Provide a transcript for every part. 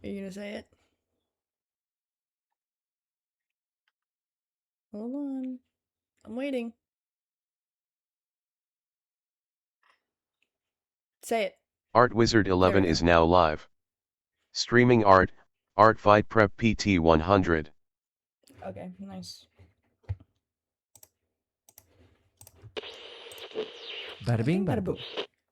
Are you gonna say it? Hold on. I'm waiting. Say it. Art Wizard There 11 we go. is now live. Streaming art, Artfight Prep Pt100. Okay, nice. Bada bing, bada boom.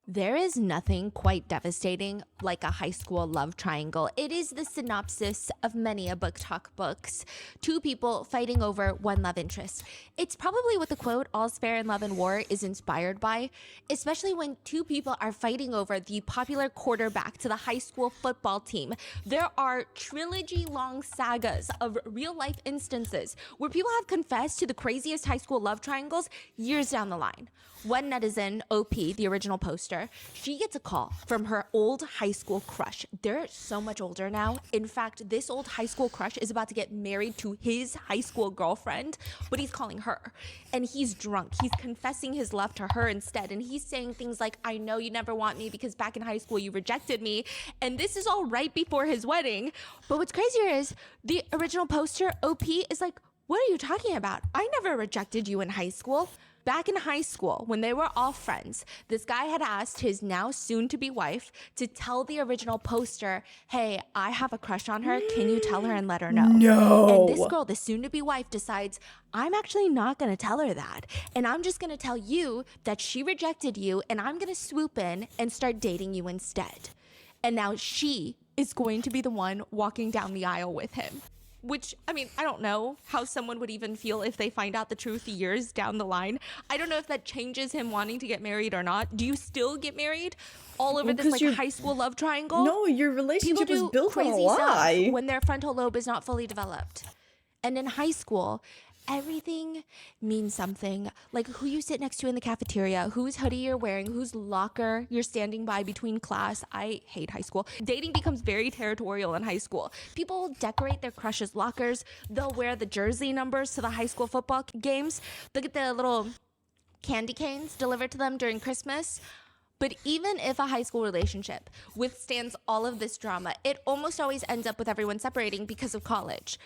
There is nothing quite devastating like a high school love triangle. It is the synopsis of many a book talk books. Two people fighting over one love interest. It's probably what the quote, all's fair in love and war, is inspired by, especially when two people are fighting over the popular quarterback to the high school football team. There are trilogy-long sagas of real-life instances where people have confessed to the craziest high school love triangles years down the line. One netizen, OP, the original poster, she gets a call from her old high school crush. They're so much older now. In fact, this old high school crush is about to get married to his high school girlfriend, but he's calling her. And he's drunk. He's confessing his love to her instead. And he's saying things like, I know you never want me because back in high school you rejected me. And this is all right before his wedding. But what's crazier is the original poster, OP, is like, what are you talking about? I never rejected you in high school. Back in high school, when they were all friends, this guy had asked his now soon-to-be wife to tell the original poster, hey, I have a crush on her. Can you tell her and let her know? No. And this girl, the soon-to-be wife, decides, I'm actually not going to tell her that. And I'm just going to tell you that she rejected you, and I'm going to swoop in and start dating you instead. And now she is going to be the one walking down the aisle with him. Which, I mean, I don't know how someone would even feel if they find out the truth years down the line. I don't know if that changes him wanting to get married or not. Do you still get married all over this like high school love triangle? No, your relationship People was do built on a crazy lie. stuff when their frontal lobe is not fully developed. And in high school, everything means something. Like who you sit next to in the cafeteria, whose hoodie you're wearing, whose locker you're standing by between class. I hate high school. Dating becomes very territorial in high school. People will decorate their crush's lockers. They'll wear the jersey numbers to the high school football games. They'll get the little candy canes delivered to them during Christmas. But even if a high school relationship withstands all of this drama, it almost always ends up with everyone separating because of college.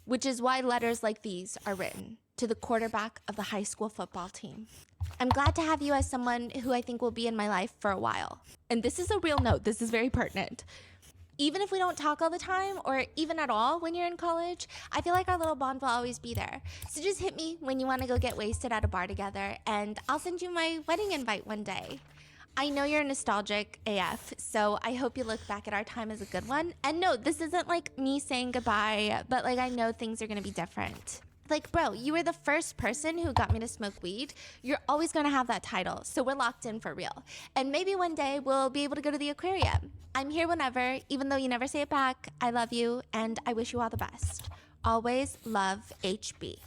Which is why letters like these are written to the quarterback of the high school football team. I'm glad to have you as someone who I think will be in my life for a while. And this is a real note. This is very pertinent. Even if we don't talk all the time or even at all when you're in college, I feel like our little bond will always be there. So just hit me when you want to go get wasted at a bar together and I'll send you my wedding invite one day. I know you're nostalgic AF, so I hope you look back at our time as a good one. And no, this isn't like me saying goodbye, but like I know things are gonna be different. Like, bro, you were the first person who got me to smoke weed. You're always gonna have that title, so we're locked in for real. And maybe one day we'll be able to go to the aquarium. I'm here whenever, even though you never say it back. I love you, and I wish you all the best. Always love, HB.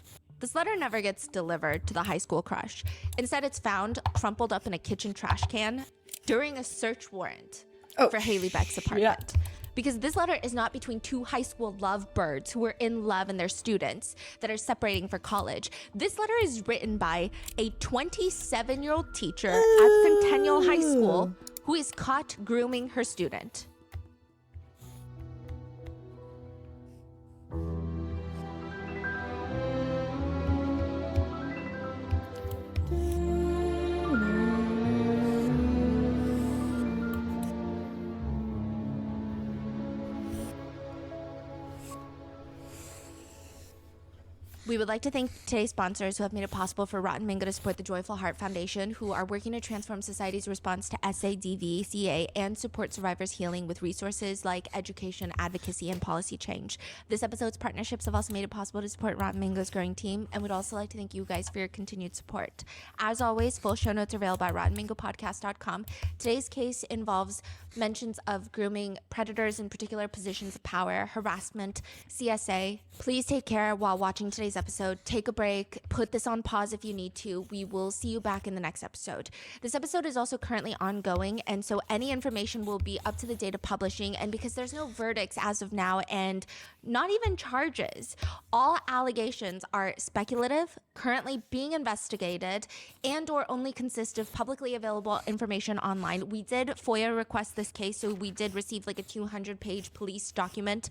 This letter never gets delivered to the high school crush. Instead, it's found crumpled up in a kitchen trash can during a search warrant for Haley Beck's apartment. Yeah. Because this letter is not between two high school lovebirds who are in love and they're students that are separating for college. This letter is written by a 27-year-old teacher at Centennial High School who is caught grooming her student. We would like to thank today's sponsors who have made it possible for Rotten Mango to support the Joyful Heart Foundation, who are working to transform society's response to SADVCA and support survivors' healing with resources like education, advocacy, and policy change. This episode's partnerships have also made it possible to support Rotten Mango's growing team, and we'd also like to thank you guys for your continued support. As always, full show notes are available at RottenMangoPodcast.com. Today's case involves mentions of grooming, predators in particular positions of power, harassment, CSA. Please take care while watching today's today's episode. Take a break, put this on pause if you need to. We will see you back in the next episode. This episode is also currently ongoing, and so any information will be up to the date of publishing. And because there's no verdicts as of now and not even charges, all allegations are speculative, currently being investigated, and or only consist of publicly available information online. We did FOIA request this case, so we did receive like a 200-page police document.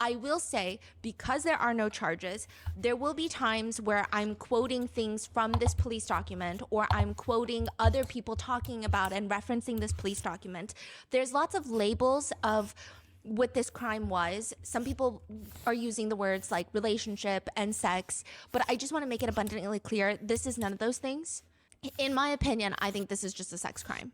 I will say, because there are no charges, there will be times where I'm quoting things from this police document, or I'm quoting other people talking about and referencing this police document. There's lots of labels of what this crime was. Some people are using the words like relationship and sex, but I just want to make it abundantly clear, this is none of those things. In my opinion, I think this is just a sex crime.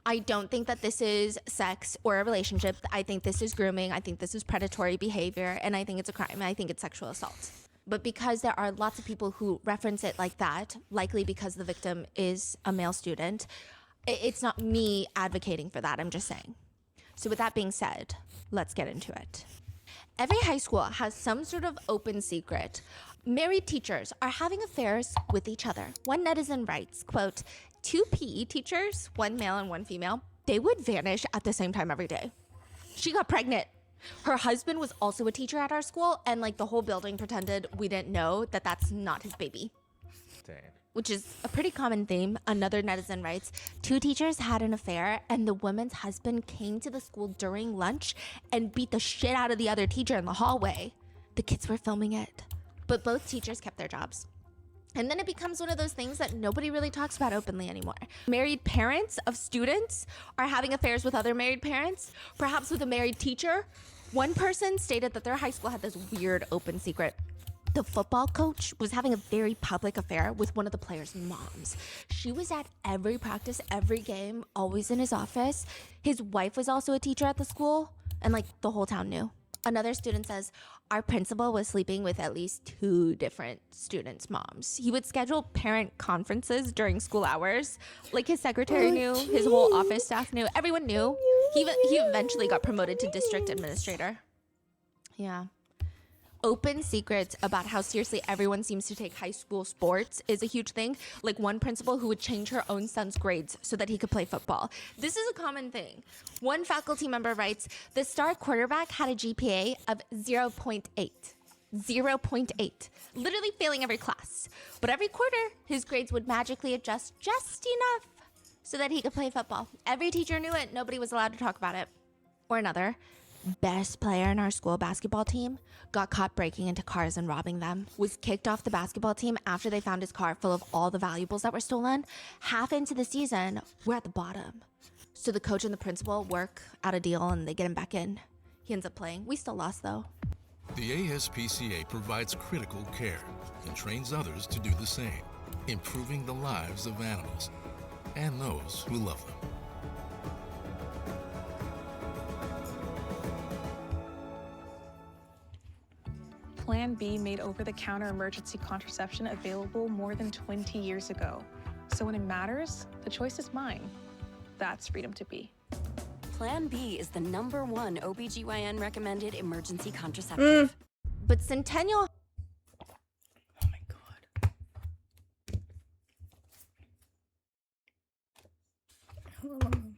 I don't think that this is sex or a relationship. I think this is grooming. I think this is predatory behavior, and I think it's a crime. I think it's sexual assault. But because there are lots of people who reference it like that, likely because the victim is a male student, it's not me advocating for that. I'm just saying. So with that being said, let's get into it. Every high school has some sort of open secret. Married teachers are having affairs with each other. One netizen writes, quote, 2 PE teachers, one male and one female, they would vanish at the same time every day. She got pregnant. Her husband was also a teacher at our school, and like the whole building pretended we didn't know that that's not his baby. Dang. Which is a pretty common theme. Another netizen writes, 2 teachers had an affair and the woman's husband came to the school during lunch and beat the shit out of the other teacher in the hallway. The kids were filming it, but both teachers kept their jobs. And then it becomes one of those things that nobody really talks about openly anymore. Married parents of students are having affairs with other married parents, perhaps with a married teacher. One person stated that their high school had this weird open secret. The football coach was having a very public affair with one of the players' moms. She was at every practice, every game, always in his office. His wife was also a teacher at the school, and like the whole town knew. Another student says, our principal was sleeping with at least 2 different students' moms. He would schedule parent conferences during school hours. Like his secretary knew, his whole office staff knew, everyone knew. He eventually got promoted to district administrator. Yeah. Open secrets about how seriously everyone seems to take high school sports is a huge thing. Like one principal who would change her own son's grades so that he could play football. This is a common thing. One faculty member writes, the star quarterback had a GPA of 0.8. 0.8. Literally failing every class. But every quarter, his grades would magically adjust just enough so that he could play football. Every teacher knew it. Nobody was allowed to talk about it. Or another. Best player in our school basketball team got caught breaking into cars and robbing them, was kicked off the basketball team after they found his car full of all the valuables that were stolen. Half into the season, we're at the bottom. So the coach and the principal work out a deal and they get him back in. He ends up playing. We still lost though. The ASPCA provides critical care and trains others to do the same, improving the lives of animals and those who love them. Plan B made over-the-counter emergency contraception available more than 20 years ago. So when it matters, the choice is mine. That's freedom to be. Plan B is the #1 OBGYN recommended emergency contraceptive. But Centennial... Oh my god. Hold on.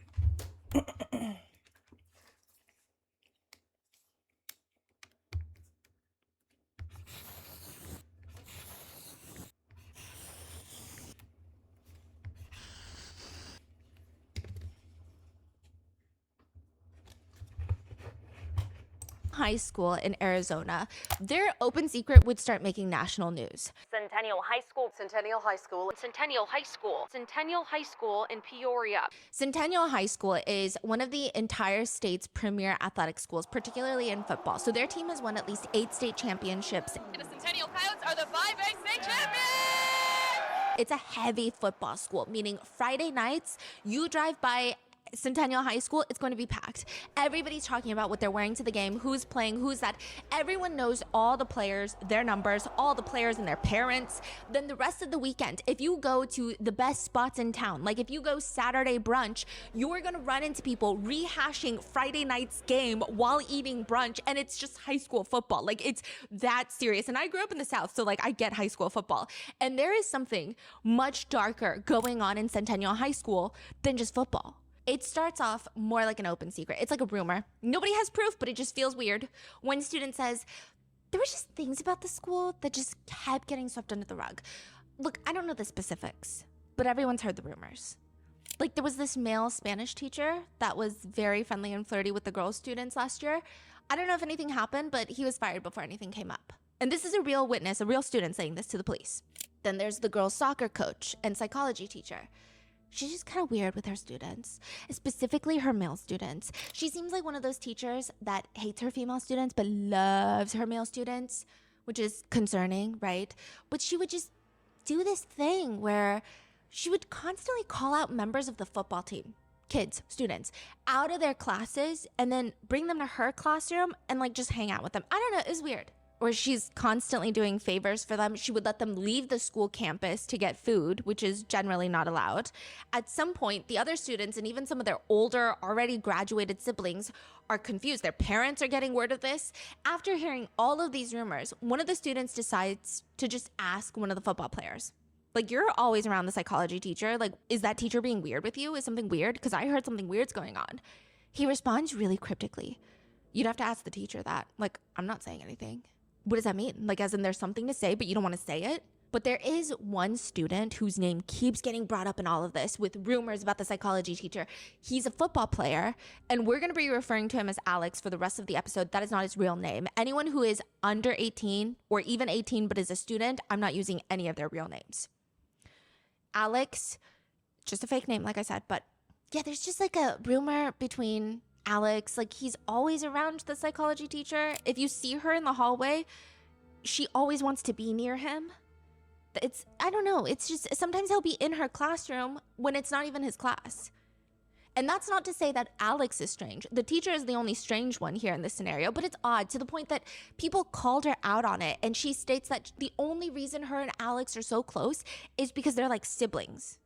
High school in Arizona, their open secret would start making national news. Centennial High School, Centennial High School, Centennial High School, Centennial High School in Peoria. Centennial High School is one of the entire state's premier athletic schools, particularly in football. So their team has won at least 8 state championships. The Centennial Coyotes are the 5A state champions! It's a heavy football school, meaning Friday nights, you drive by Centennial High School, it's going to be packed. Everybody's talking about what they're wearing to the game, who's playing, who's that. Everyone knows all the players, their numbers, all the players and their parents. Then the rest of the weekend, if you go to the best spots in town, like if you go Saturday brunch, you're going to run into people rehashing Friday night's game while eating brunch, and it's just high school football. Like, it's that serious. And I grew up in the South, so like I get high school football. And there is something much darker going on in Centennial High School than just football. It starts off more like an open secret. It's like a rumor. Nobody has proof, but it just feels weird. One student says, there were just things about the school that just kept getting swept under the rug. Look, I don't know the specifics, but everyone's heard the rumors. Like, there was this male Spanish teacher that was very friendly and flirty with the girl students last year. I don't know if anything happened, but he was fired before anything came up. And this is a real witness, a real student saying this to the police. Then there's the girls' soccer coach and psychology teacher. She's just kind of weird with her students, specifically her male students. She seems like one of those teachers that hates her female students but loves her male students, which is concerning, right? But she would just do this thing where she would constantly call out members of the football team, kids, students, out of their classes and then bring them to her classroom and like just hang out with them. I don't know, it was weird. Or she's constantly doing favors for them. She would let them leave the school campus to get food, which is generally not allowed. At some point, the other students and even some of their older, already graduated siblings are confused. Their parents are getting word of this. After hearing all of these rumors, one of the students decides to just ask one of the football players, like, you're always around the psychology teacher. Like, is that teacher being weird with you? Is something weird? Because I heard something weird's going on. He responds really cryptically. You'd have to ask the teacher that. Like, I'm not saying anything. What does that mean? Like, as in there's something to say, but you don't want to say it? But there is one student whose name keeps getting brought up in all of this with rumors about the psychology teacher. He's a football player, and we're going to be referring to him as Alex for the rest of the episode. That is not his real name. Anyone who is under 18 or even 18 but is a student, I'm not using any of their real names. Alex, just a fake name, like I said. But yeah, there's just like a rumor between Alex, like he's always around the psychology teacher. If you see her in the hallway, she always wants to be near him. I don't know, it's just sometimes he'll be in her classroom when it's not even his class. And that's not to say that Alex is strange. The teacher is the only strange one here in this scenario, but it's odd to the point that people called her out on it. And she states that the only reason her and Alex are so close is because they're like siblings.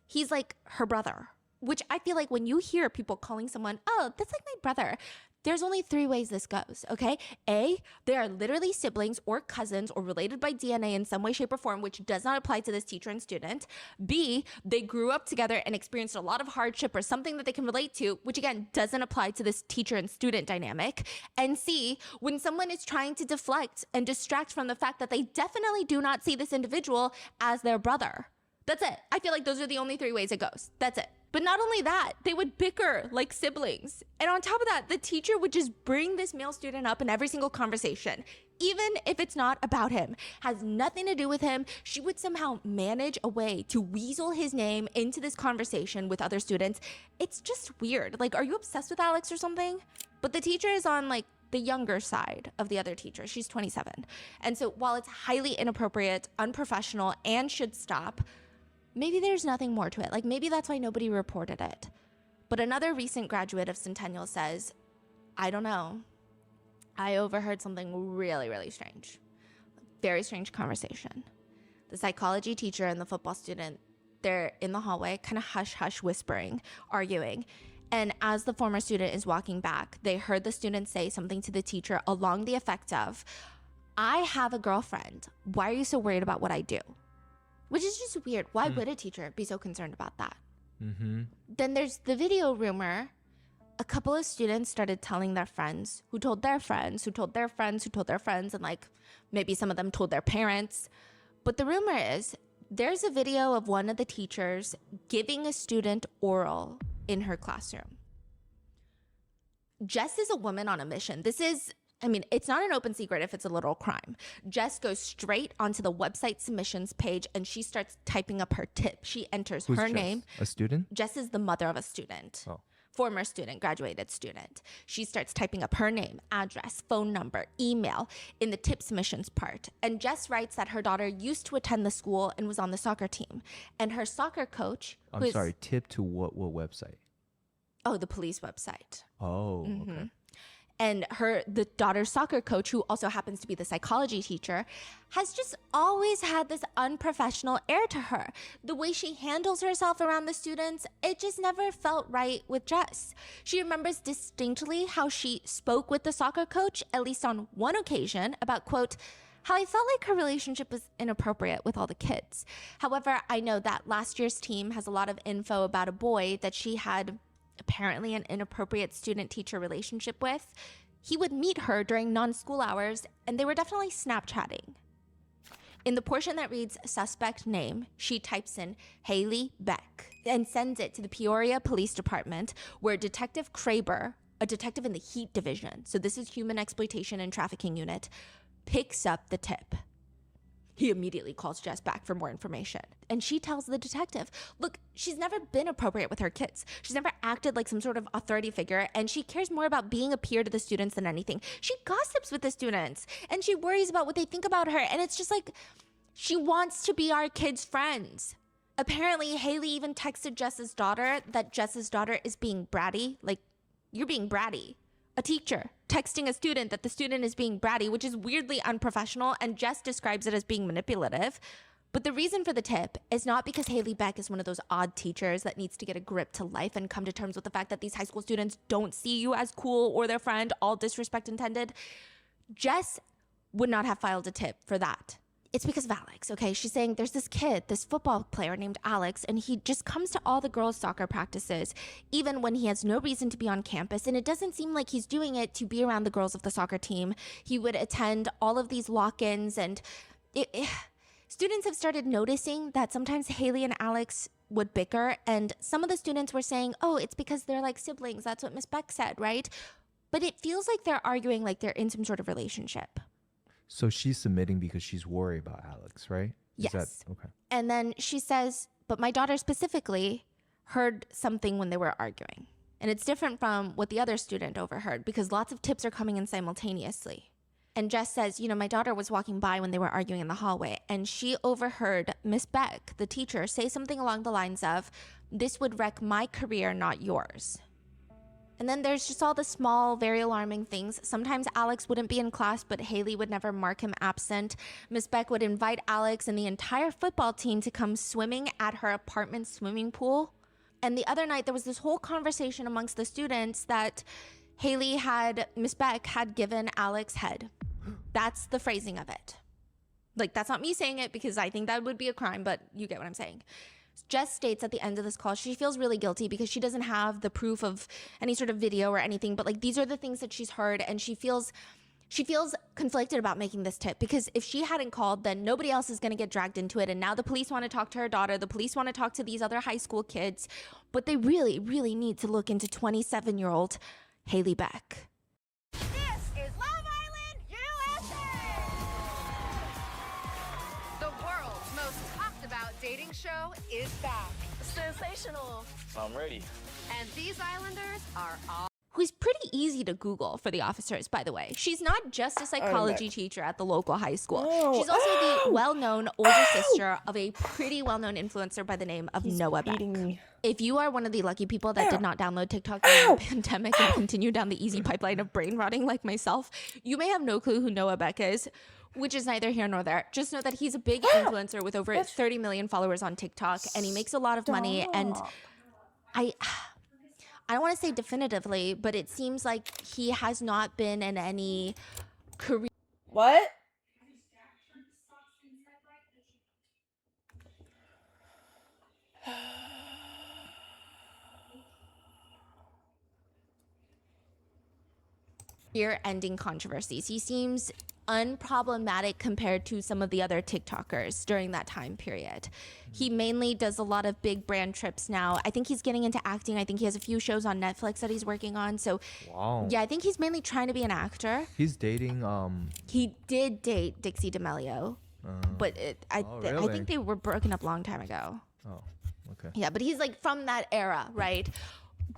He's like her brother. Which I feel like when you hear people calling someone, oh, that's like my brother, there's only 3 ways this goes, okay? A, they are literally siblings or cousins or related by DNA in some way, shape, or form, which does not apply to this teacher and student. B, they grew up together and experienced a lot of hardship or something that they can relate to, which again, doesn't apply to this teacher and student dynamic. And C, when someone is trying to deflect and distract from the fact that they definitely do not see this individual as their brother. That's it. I feel like those are the only 3 ways it goes. That's it. But not only that, they would bicker like siblings. And on top of that, the teacher would just bring this male student up in every single conversation, even if it's not about him, has nothing to do with him. She would somehow manage a way to weasel his name into this conversation with other students. It's just weird. Like, are you obsessed with Alex or something? But the teacher is on like the younger side of the other teacher. She's 27. And so while it's highly inappropriate, unprofessional, and should stop, maybe there's nothing more to it. Like, maybe that's why nobody reported it. But another recent graduate of Centennial says, I don't know. I overheard something really, really strange. Very strange conversation. The psychology teacher and the football student, they're in the hallway, kind of hush-hush whispering, arguing. And as the former student is walking back, they heard the student say something to the teacher along the effect of, I have a girlfriend. Why are you so worried about what I do? Which is just weird. Why would a teacher be so concerned about that? Then there's the video rumor. A couple of students started telling their friends, who told their friends, who told their friends, who told their friends, and like maybe some of them told their parents. But the rumor is there's a video of one of the teachers giving a student oral in her classroom. Jess is a woman on a mission. It's not an open secret if it's a little crime. Jess goes straight onto the website submissions page and she starts typing up her tip. She enters her name. A student? Jess is the mother of a student. Oh. Former student, graduated student. She starts typing up her name, address, phone number, email in the tip submissions part. And Jess writes that her daughter used to attend the school and was on the soccer team. And her soccer coach... I'm sorry, tip to what website? Oh, the police website. Oh, Mm-hmm. okay. And the daughter's soccer coach, who also happens to be the psychology teacher, has just always had this unprofessional air to her. The way she handles herself around the students, it just never felt right with Jess. She remembers distinctly how she spoke with the soccer coach, at least on one occasion, about, quote, how I felt like her relationship was inappropriate with all the kids. However, I know that last year's team has a lot of info about a boy that she had apparently an inappropriate student-teacher relationship with. He would meet her during non-school hours, and they were definitely Snapchatting. In the portion that reads suspect name, she types in Haley Beck and sends it to the Peoria Police Department, where Detective Kraber, a detective in the Heat Division, so this is Human Exploitation and Trafficking Unit, picks up the tip. He immediately calls Jess back for more information. And she tells the detective, look, she's never been appropriate with her kids. She's never acted like some sort of authority figure, and she cares more about being a peer to the students than anything. She gossips with the students, and she worries about what they think about her. And it's just like, she wants to be our kids' friends. Apparently, Haley even texted Jess's daughter that Jess's daughter is being bratty. Like, you're being bratty. A teacher texting a student that the student is being bratty, which is weirdly unprofessional, and Jess describes it as being manipulative. But the reason for the tip is not because Haley Beck is one of those odd teachers that needs to get a grip to life and come to terms with the fact that these high school students don't see you as cool or their friend, all disrespect intended. Jess would not have filed a tip for that. It's because of Alex, okay? She's saying there's this kid, this football player named Alex, and he just comes to all the girls' soccer practices, even when he has no reason to be on campus, and it doesn't seem like he's doing it to be around the girls of the soccer team. He would attend all of these lock-ins, and students have started noticing that sometimes Haley and Alex would bicker, and some of the students were saying, oh, it's because they're like siblings. That's what Miss Beck said, right? But it feels like they're arguing like they're in some sort of relationship. So she's submitting because she's worried about Alex, right? Yes. Okay. And then she says, but my daughter specifically heard something when they were arguing. And it's different from what the other student overheard because lots of tips are coming in simultaneously. And Jess says, you know, my daughter was walking by when they were arguing in the hallway, and she overheard Miss Beck, the teacher, say something along the lines of, this would wreck my career, not yours. And then there's just all the small, very alarming things. Sometimes Alex wouldn't be in class, but Haley would never mark him absent. Miss Beck would invite Alex and the entire football team to come swimming at her apartment swimming pool. And the other night, there was this whole conversation amongst the students that Miss Beck had given Alex head. That's the phrasing of it. Like, that's not me saying it because I think that would be a crime, but you get what I'm saying. Jess states at the end of this call, she feels really guilty because she doesn't have the proof of any sort of video or anything, but like these are the things that she's heard, and she feels conflicted about making this tip because if she hadn't called, then nobody else is going to get dragged into it. And now the police want to talk to her daughter. The police want to talk to these other high school kids, but they really, really need to look into 27-year-old Haley Beck. This is Love Island, USA! The world's most talked about dating show is back. Sensational. I'm ready. And these Islanders are all Who's pretty easy to Google for the officers, by the way. She's not just a psychology teacher at the local high school. She's also the well-known older sister of a pretty well-known influencer by the name of Noah Beck. If you are one of the lucky people that did not download TikTok during the pandemic and continue down the easy pipeline of brain rotting like myself, you may have no clue who Noah Beck is, which is neither here nor there. Just know that he's a big influencer with over 30 million followers on TikTok, and he makes a lot of money, and I don't want to say definitively, but it seems like he has not been in any career. What? Career-ending controversies. He seems unproblematic compared to some of the other TikTokers during that time period. He mainly does a lot of big brand trips now. I think he's getting into acting. I think he has a few shows on Netflix that he's working on. So yeah, I think he's mainly trying to be an actor. He's dating He did date Dixie D'Amelio, but I think they were broken up a long time ago. Oh, okay. Yeah, but he's like from that era, right?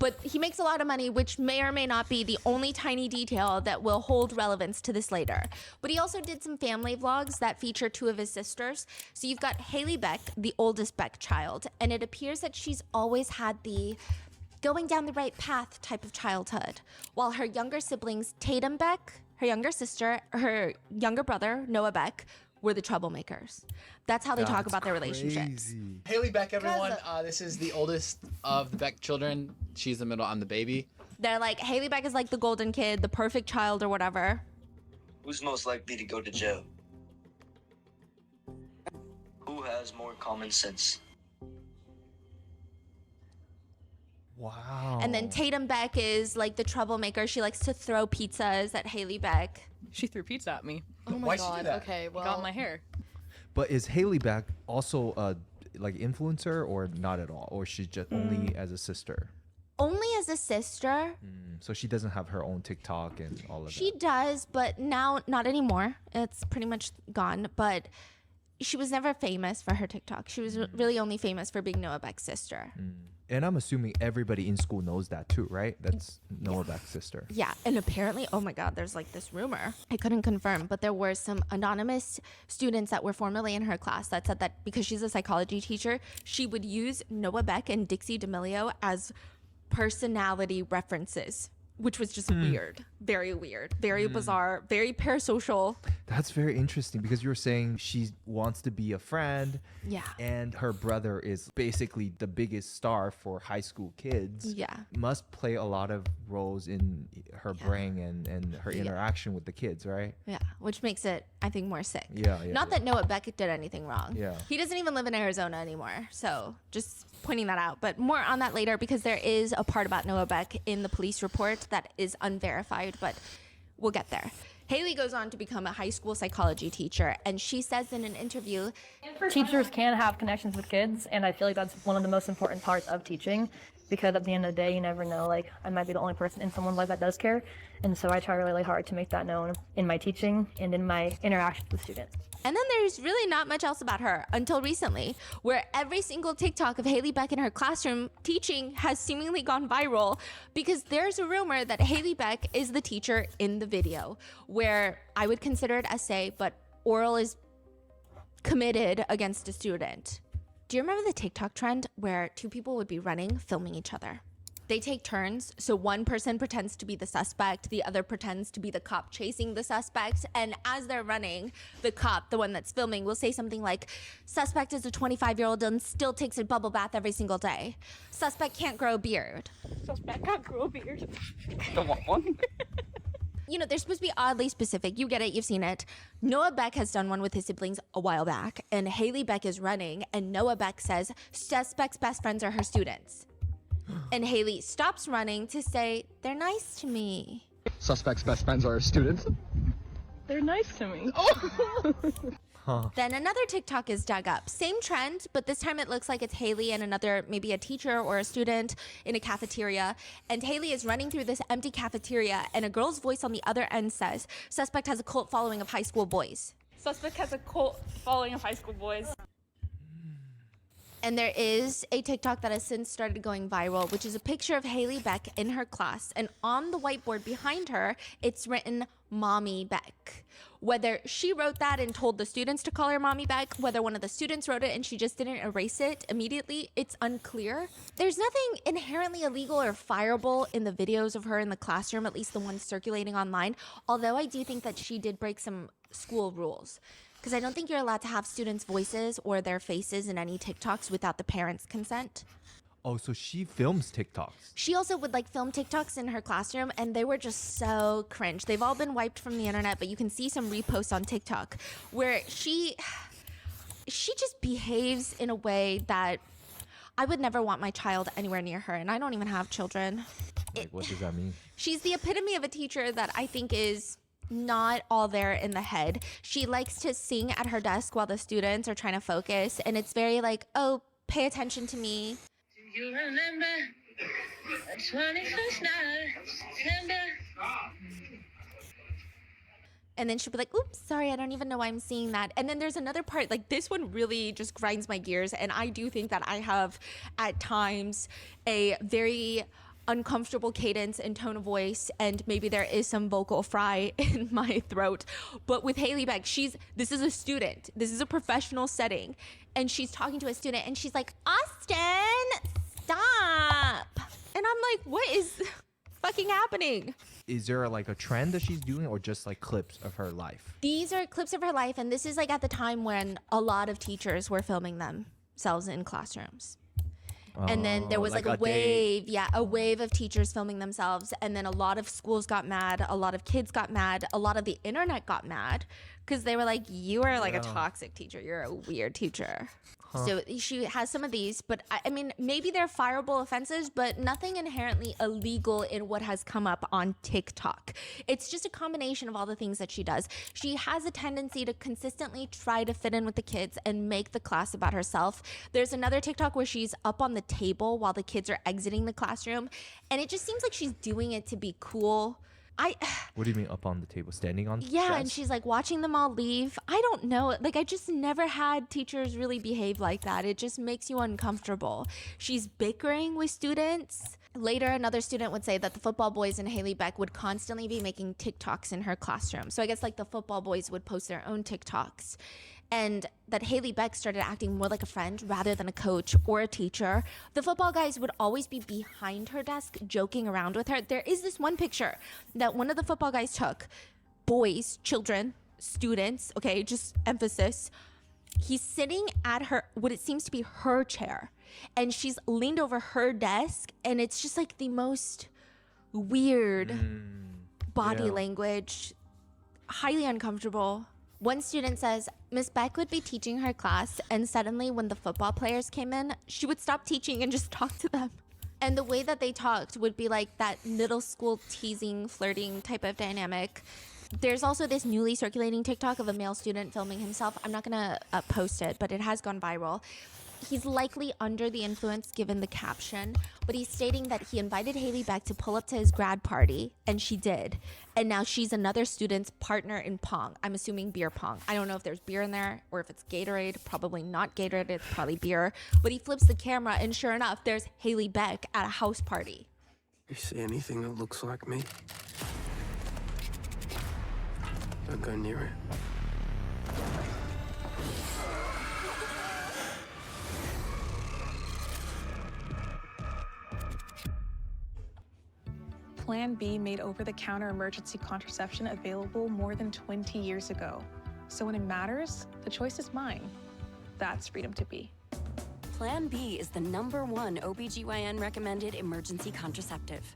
But he makes a lot of money, which may or may not be the only tiny detail that will hold relevance to this later. But he also did some family vlogs that feature two of his sisters. So you've got Haley Beck, the oldest Beck child, and it appears that she's always had the going down the right path type of childhood, while her younger siblings, Tatum Beck, her younger sister, her younger brother, Noah Beck, were the troublemakers. That's how they talk about their relationships. Crazy. Haley Beck, everyone. This is the oldest of the Beck children. She's the middle. I'm the baby. They're like, Haley Beck is like the golden kid, the perfect child or whatever. Who's most likely to go to jail? Who has more common sense? Wow. And then Tatum Beck is like the troublemaker. She likes to throw pizzas at Haley Beck. She threw pizza at me. Oh my Why'd she do god. that? Okay, well. Got my hair. But is Haley Beck also a like influencer or not at all, or she's just only as a sister? Only as a sister. So she doesn't have her own TikTok and all of She that. does, but now not anymore. It's pretty much gone. But she was never famous for her TikTok. She was really only famous for being Noah Beck's sister. And I'm assuming everybody in school knows that too, right? That's Noah Beck's sister. Yeah, and apparently, oh my God, there's like this rumor. I couldn't confirm, but there were some anonymous students that were formerly in her class that said that because she's a psychology teacher, she would use Noah Beck and Dixie D'Amelio as personality references, which was just weird, very bizarre, very parasocial. That's very interesting because you were saying she wants to be a friend. Yeah. And her brother is basically the biggest star for high school kids. Yeah. Must play a lot of roles in her brain and her interaction with the kids, right? Yeah, which makes it, I think, more sick. Yeah. Not that Noah Beck did anything wrong. Yeah. He doesn't even live in Arizona anymore. So just pointing that out. But more on that later because there is a part about Noah Beck in the police report that is unverified, but we'll get there. Haley goes on to become a high school psychology teacher, and she says in an interview, teachers can have connections with kids, and I feel like that's one of the most important parts of teaching, because at the end of the day, you never know, like, I might be the only person in someone's life that does care, and so I try really hard to make that known in my teaching and in my interactions with students. and then there's really not much else about her until recently, where every single TikTok of Haley Beck in her classroom teaching has seemingly gone viral because there's a rumor that Haley Beck is the teacher in the video, where I would consider it essay, but oral is committed against a student. Do you remember the TikTok trend where two people would be running, filming each other? They take turns, so one person pretends to be the suspect, the other pretends to be the cop chasing the suspect, and as they're running, the cop, the one that's filming, will say something like, suspect is a 25-year-old and still takes a bubble bath every single day. Suspect can't grow a beard. Suspect can't grow a beard. The what one? You know, they're supposed to be oddly specific. You get it, you've seen it. Noah Beck has done one with his siblings a while back, and Haley Beck is running, and Noah Beck says, suspect's best friends are her students. And Haley stops running to say, they're nice to me. Suspect's best friends are our students. They're nice to me. Then another TikTok is dug up. Same trend, but this time it looks like it's Haley and another, maybe a teacher or a student in a cafeteria. And Haley is running through this empty cafeteria, and a girl's voice on the other end says, suspect has a cult following of high school boys. Suspect has a cult following of high school boys. And there is a TikTok that has since started going viral, which is a picture of Haley Beck in her class. And on the whiteboard behind her, it's written Mommy Beck. Whether she wrote that and told the students to call her Mommy Beck, whether one of the students wrote it and she just didn't erase it immediately, it's unclear. There's nothing inherently illegal or fireable in the videos of her in the classroom, at least the ones circulating online. Although I do think that she did break some school rules. Because I don't think you're allowed to have students' voices or their faces in any TikToks without the parents' consent. Oh, so she films TikToks. She also would like film TikToks in her classroom, and they were just so cringe. They've all been wiped from the internet, but you can see some reposts on TikTok where she just behaves in a way that I would never want my child anywhere near her, and I don't even have children. Like, what does that mean? She's the epitome of a teacher that I think is not all there in the head. She likes to sing at her desk while the students are trying to focus, and it's very like, oh, pay attention to me. Do you remember the 21st night of September? And then she'll be like, oops, sorry, I don't even know why I'm seeing that. And then there's another part, like this one really just grinds my gears. And I do think that I have at times a very uncomfortable cadence and tone of voice, and maybe there is some vocal fry in my throat. But with Haley Beck, this is a student. This is a professional setting. And she's talking to a student and she's like, Austin, stop. And And I'm like, what is fucking happening? Is there like a trend that she's doing, or just like clips of her life? These are clips of her life, and this is like at the time when a lot of teachers were filming themselves in classrooms. And then there was like a wave, a wave of teachers filming themselves. And then a lot of schools got mad. A lot of kids got mad. A lot of the internet got mad because they were like, you are like a toxic teacher. You're a weird teacher. So she has some of these, but I mean, maybe they're fireable offenses, but nothing inherently illegal in what has come up on TikTok. It's just a combination of all the things that she does. She has a tendency to consistently try to fit in with the kids and make the class about herself. There's another TikTok where she's up on the table while the kids are exiting the classroom, and it just seems like she's doing it to be cool. What do you mean up on the table? Standing on? Yeah, and she's like watching them all leave. I don't know. Like, I just never had teachers really behave like that. It just makes you uncomfortable. She's bickering with students. Later, another student would say that the football boys and Haley Beck would constantly be making TikToks in her classroom. So I guess like the football boys would post their own TikToks. And that Haley Beck started acting more like a friend rather than a coach or a teacher. The football guys would always be behind her desk joking around with her. There is this one picture that one of the football guys took. Boys, children, students, okay, just emphasis. He's sitting at her, what it seems to be her chair, and she's leaned over her desk, and it's just like the most weird body language, highly uncomfortable. One student says, Miss Beck would be teaching her class, and suddenly when the football players came in, she would stop teaching and just talk to them. And the way that they talked would be like that middle school teasing, flirting type of dynamic. There's also this newly circulating TikTok of a male student filming himself. I'm not gonna post it, but it has gone viral. He's likely under the influence given the caption, but he's stating that he invited Haley Beck to pull up to his grad party, and she did. And now she's another student's partner in pong. I'm assuming beer pong. I don't know if there's beer in there or if it's Gatorade. Probably not Gatorade, it's probably beer. But he flips the camera, and sure enough, there's Haley Beck at a house party. You see anything that looks like me? Don't go near it. Plan B made over-the-counter emergency contraception available more than 20 years ago. So when it matters, the choice is mine. That's freedom to be. Plan B is the #1 OBGYN recommended emergency contraceptive.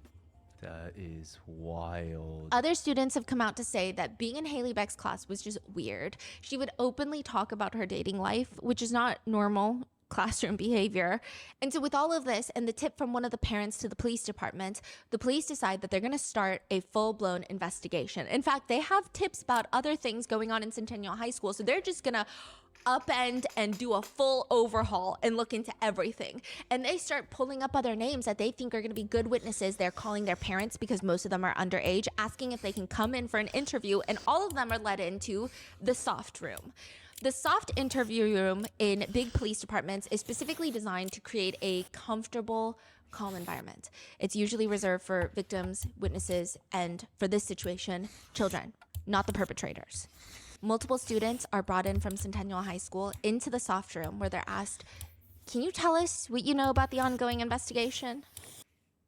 That is wild. Other students have come out to say that being in Haley Beck's class was just weird. She would openly talk about her dating life, which is not normal classroom behavior. And so with all of this and the tip from one of the parents to the police department, the police decide that they're going to start a full-blown investigation. In fact, they have tips about other things going on in Centennial High School, so they're just going to upend and do a full overhaul and look into everything. And they start pulling up other names that they think are going to be good witnesses. They're calling their parents, because most of them are underage, asking if they can come in for an interview, and all of them are led into the soft room. The soft interview room in big police departments is specifically designed to create a comfortable, calm environment. It's usually reserved for victims, witnesses, and for this situation, children, not the perpetrators. Multiple students are brought in from Centennial High School into the soft room where they're asked, "Can you tell us what you know about the ongoing investigation?"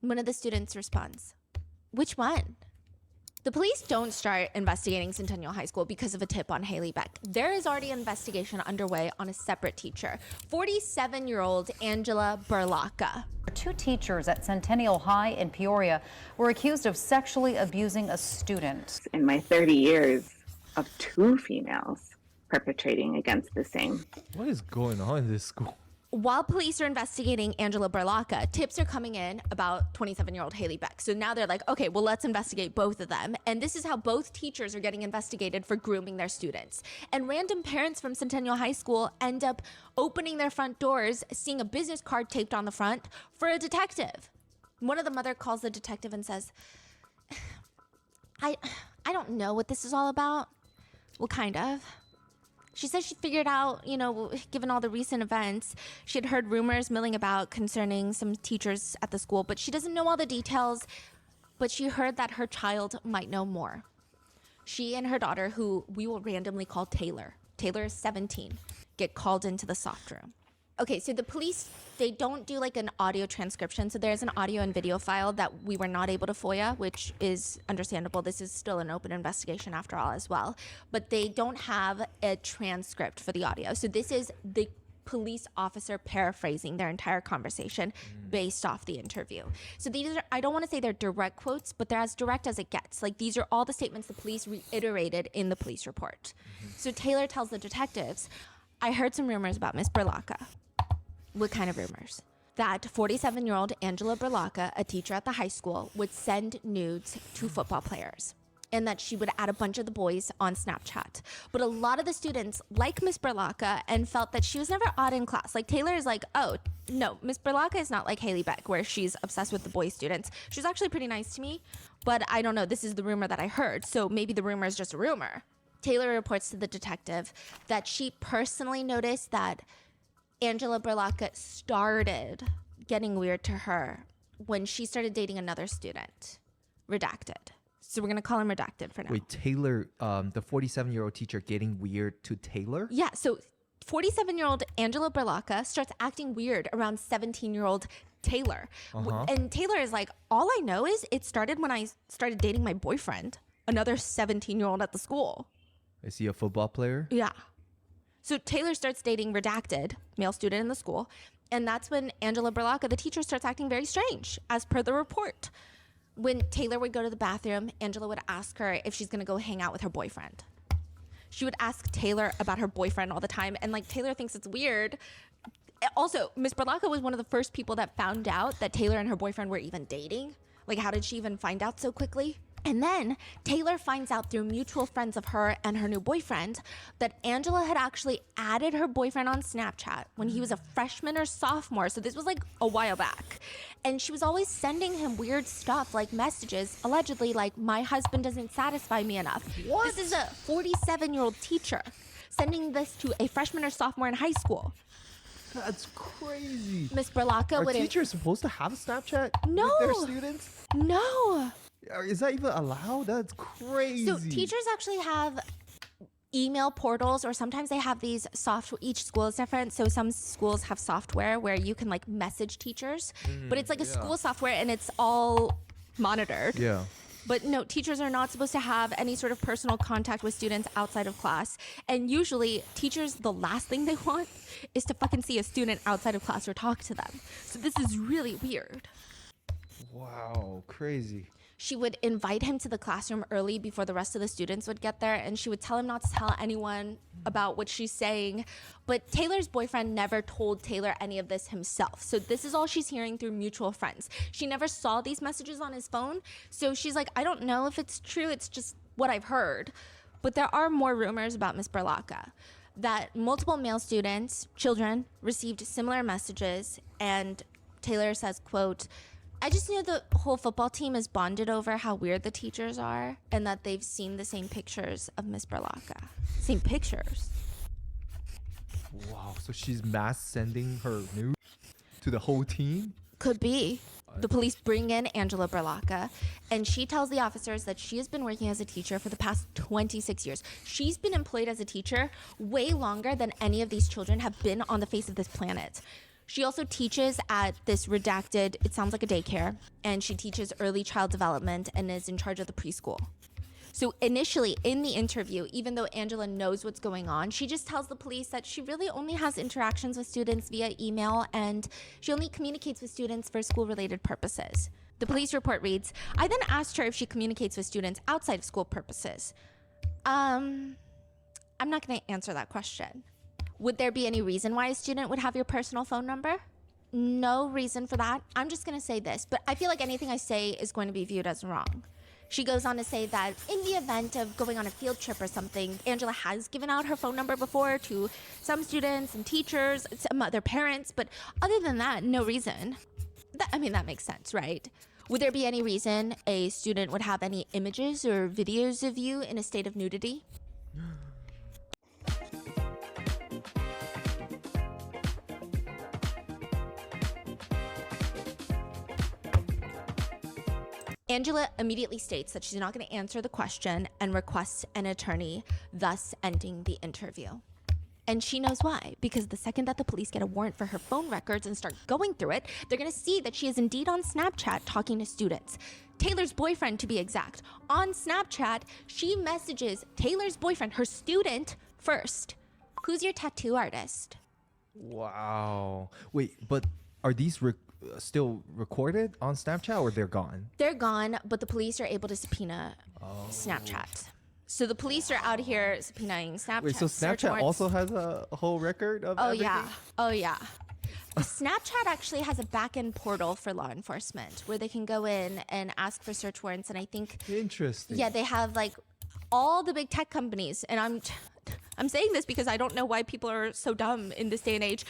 One of the students responds, "Which one?" The police don't start investigating Centennial High School because of a tip on Haley Beck. There is already an investigation underway on a separate teacher, 47-year-old Angela Berlacca. 2 teachers at Centennial High in Peoria were accused of sexually abusing a student. In my 30 years of 2 females perpetrating against the same. What is going on in this school? While police are investigating Angela Berlacca, tips are coming in about 27-year-old Haley Beck. So now they're like, okay, well, let's investigate both of them. And this is how both teachers are getting investigated for grooming their students. And random parents from Centennial High School end up opening their front doors, seeing a business card taped on the front for a detective. One of the mother calls the detective and says, I don't know what this is all about. Well, kind of. She says she figured out, given all the recent events, she had heard rumors milling about concerning some teachers at the school, but she doesn't know all the details, but she heard that her child might know more. She and her daughter, who we will randomly call Taylor is 17, get called into the soft room. Okay, so the police, they don't do like an audio transcription. So there's an audio and video file that we were not able to FOIA, which is understandable. This is still an open investigation after all as well. But they don't have a transcript for the audio. So this is the police officer paraphrasing their entire conversation based off the interview. So these are, I don't want to say they're direct quotes, but they're as direct as it gets. Like these are all the statements the police reiterated in the police report. So Taylor tells the detectives, I heard some rumors about Miss Berlacca. What kind of rumors? That 47-year-old Angela Berlacca, a teacher at the high school, would send nudes to football players, and that she would add a bunch of the boys on Snapchat. But a lot of the students like Miss Berlacca and felt that she was never odd in class. Like Taylor is like, oh, no, Miss Berlacca is not like Haley Beck, where she's obsessed with the boy students. She's actually pretty nice to me, but I don't know. This is the rumor that I heard, so maybe the rumor is just a rumor. Taylor reports to the detective that she personally noticed that Angela Berlacca started getting weird to her when she started dating another student. Redacted. So we're going to call him Redacted for now. Wait, Taylor, the 47-year-old teacher getting weird to Taylor? Yeah, so 47-year-old Angela Berlacca starts acting weird around 17-year-old Taylor. And Taylor is like, all I know is it started when I started dating my boyfriend, another 17-year-old at the school. Is he a football player? Yeah. So Taylor starts dating Redacted, male student in the school, and that's when Angela Berlacca, the teacher, starts acting very strange, as per the report. When Taylor would go to the bathroom, Angela would ask her if she's gonna go hang out with her boyfriend. She would ask Taylor about her boyfriend all the time, and like Taylor thinks it's weird. Also, Miss Berlacca was one of the first people that found out that Taylor and her boyfriend were even dating. Like, how did she even find out so quickly? And then Taylor finds out through mutual friends of her and her new boyfriend that Angela had actually added her boyfriend on Snapchat when he was a freshman or sophomore. So this was like a while back. And she was always sending him weird stuff, like messages, allegedly like, my husband doesn't satisfy me enough. What? This is a 47-year-old teacher sending this to a freshman or sophomore in high school. That's crazy. Miss Berlacca would... Are teachers supposed to have Snapchat No. with their students? No. Is that even allowed? That's crazy. So teachers actually have email portals, or sometimes they have these each school is different. So some schools have software where you can like message teachers, but it's like a school software and it's all monitored. Yeah. But no, teachers are not supposed to have any sort of personal contact with students outside of class. And usually teachers, the last thing they want is to fucking see a student outside of class or talk to them. So this is really weird. Wow, crazy. She would invite him to the classroom early before the rest of the students would get there, and she would tell him not to tell anyone about what she's saying. But Taylor's boyfriend never told Taylor any of this himself. So this is all she's hearing through mutual friends. She never saw these messages on his phone. So she's like, I don't know if it's true. It's just what I've heard. But there are more rumors about Miss Berlacca, that multiple male students, children, received similar messages. And Taylor says, quote, I just knew the whole football team is bonded over how weird the teachers are and that they've seen the same pictures of Miss Berlacca. Same pictures. Wow, so she's mass sending her news to the whole team? Could be. The police bring in Angela Berlacca, and she tells the officers that she has been working as a teacher for the past 26 years. She's been employed as a teacher way longer than any of these children have been on the face of this planet. She also teaches at this Redacted, it sounds like a daycare, and she teaches early child development and is in charge of the preschool. So initially in the interview, even though Angela knows what's going on, she just tells the police that she really only has interactions with students via email and she only communicates with students for school-related purposes. The police report reads, I then asked her if she communicates with students outside of school purposes. I'm not going to answer that question. Would there be any reason why a student would have your personal phone number? No reason for that. I'm just going to say this, but I feel like anything I say is going to be viewed as wrong. She goes on to say that in the event of going on a field trip or something, Angela has given out her phone number before to some students and teachers, some other parents, but other than that, no reason. That makes sense, right? Would there be any reason a student would have any images or videos of you in a state of nudity? Angela immediately states that she's not going to answer the question and requests an attorney, thus ending the interview. And she knows why, because the second that the police get a warrant for her phone records and start going through it, they're gonna see that she is indeed on Snapchat talking to students. Taylor's boyfriend, to be exact. On Snapchat, she messages Taylor's boyfriend, her student, first. Who's your tattoo artist? Wow. Wait, but are these still recorded on Snapchat or they're gone? They're gone, but the police are able to subpoena Snapchat. So the police are out here subpoenaing Snapchat. Wait, so search Snapchat warrants. also has a whole record of everything? Oh yeah. Snapchat actually has a back-end portal for law enforcement where they can go in and ask for search warrants, and I think Interesting. yeah, they have like all the big tech companies, and I'm saying this because I don't know why people are so dumb in this day and age.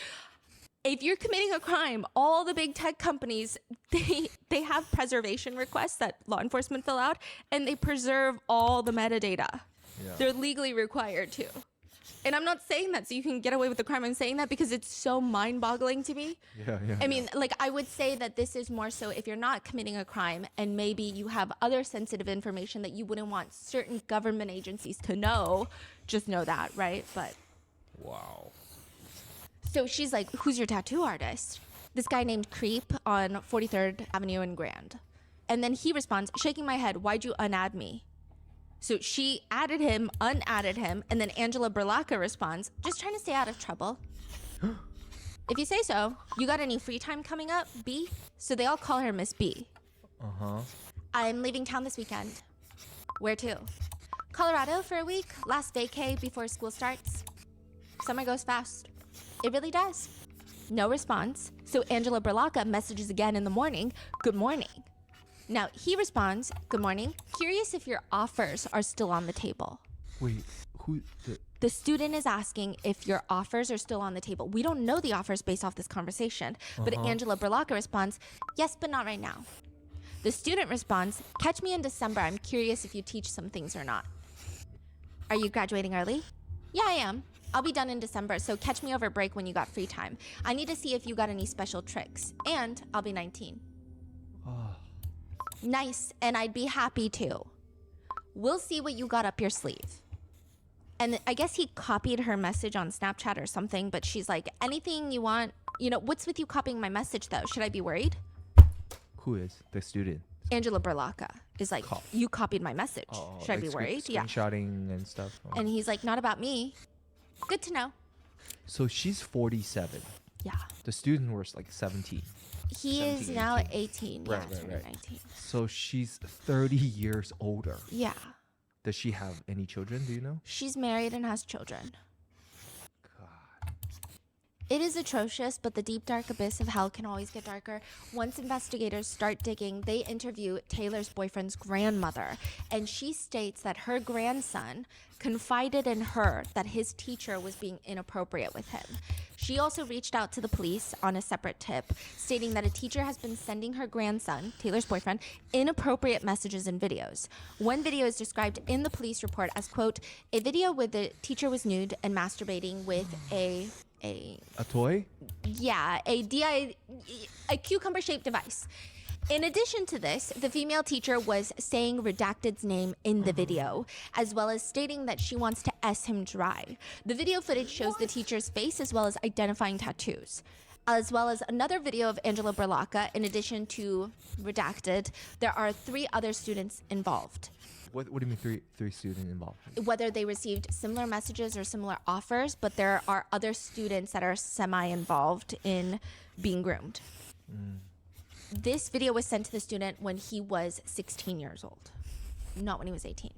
If you're committing a crime, all the big tech companies, they have preservation requests that law enforcement fill out, and they preserve all the metadata. Yeah. They're legally required to. And I'm not saying that so you can get away with the crime. I'm saying that because it's so mind-boggling to me. Yeah. I mean, like, I would say that this is more so if you're not committing a crime and maybe you have other sensitive information that you wouldn't want certain government agencies to know, just know that, right? But wow. so she's like, who's your tattoo artist? This guy named Creep on 43rd Avenue in Grand. And then he responds, shaking my head, why'd you unadd me? So she added him, unadded him, and then Angela Berlacca responds, just trying to stay out of trouble. If you say so. You got any free time coming up, B? So they all call her Miss B. Uh-huh. I'm leaving town this weekend. Where to? Colorado for a week, last vacay before school starts. Summer goes fast. It really does. No response. So Angela Berlacca messages again in the morning, good morning. Now he responds, good morning. Curious if your offers are still on the table. Wait, who? The student is asking if your offers are still on the table. We don't know the offers based off this conversation, but Angela Berlacca responds, yes, but not right now. The student responds, catch me in December. I'm curious if you teach some things or not. Are you graduating early? Yeah, I am. I'll be done in December, so catch me over break when you got free time. I need to see if you got any special tricks, and I'll be 19. Nice, and I'd be happy to. We'll see what you got up your sleeve. And I guess he copied her message on Snapchat or something, but she's like, anything you want, you know, what's with you copying my message though? Should I be worried? Who is the student? Angela Berlacca is like, you copied my message. Should I be worried? Yeah. Screenshotting and stuff. And he's like, not about me. Good to know. So she's 47. Yeah. The student was like 17. He is now 18. Right, yeah, right. 19. So she's 30 years older. Yeah. Does she have any children? Do you know? She's married and has children. It is atrocious, but the deep, dark abyss of hell can always get darker. Once investigators start digging, they interview Taylor's boyfriend's grandmother, and she states that her grandson confided in her that his teacher was being inappropriate with him. She also reached out to the police on a separate tip, stating that a teacher has been sending her grandson, Taylor's boyfriend, inappropriate messages and videos. One video is described in the police report as, quote, a video where the teacher was nude and masturbating with a toy? Yeah, a cucumber-shaped device. In addition to this, the female teacher was saying Redacted's name in the video, as well as stating that she wants to S him dry. The video footage shows the teacher's face as well as identifying tattoos. As well as another video of Angela Berlacca. In addition to Redacted, there are 3 other students involved. What do you mean three students involved? Whether they received similar messages or similar offers, but there are other students that are semi-involved in being groomed. This video was sent to the student when he was 16 years old, not when he was 18.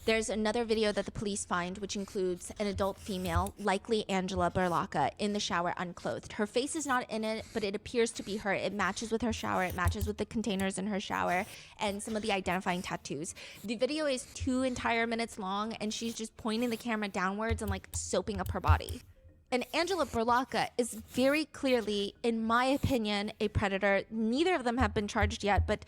There's another video that the police find, which includes an adult female, likely Angela Berlacca, in the shower unclothed. Her face is not in it, but it appears to be her. It matches with her shower. It matches with the containers in her shower and some of the identifying tattoos. The video is 2 entire minutes long, and she's just pointing the camera downwards and like soaping up her body. And Angela Berlacca is very clearly, in my opinion, a predator. Neither of them have been charged yet, but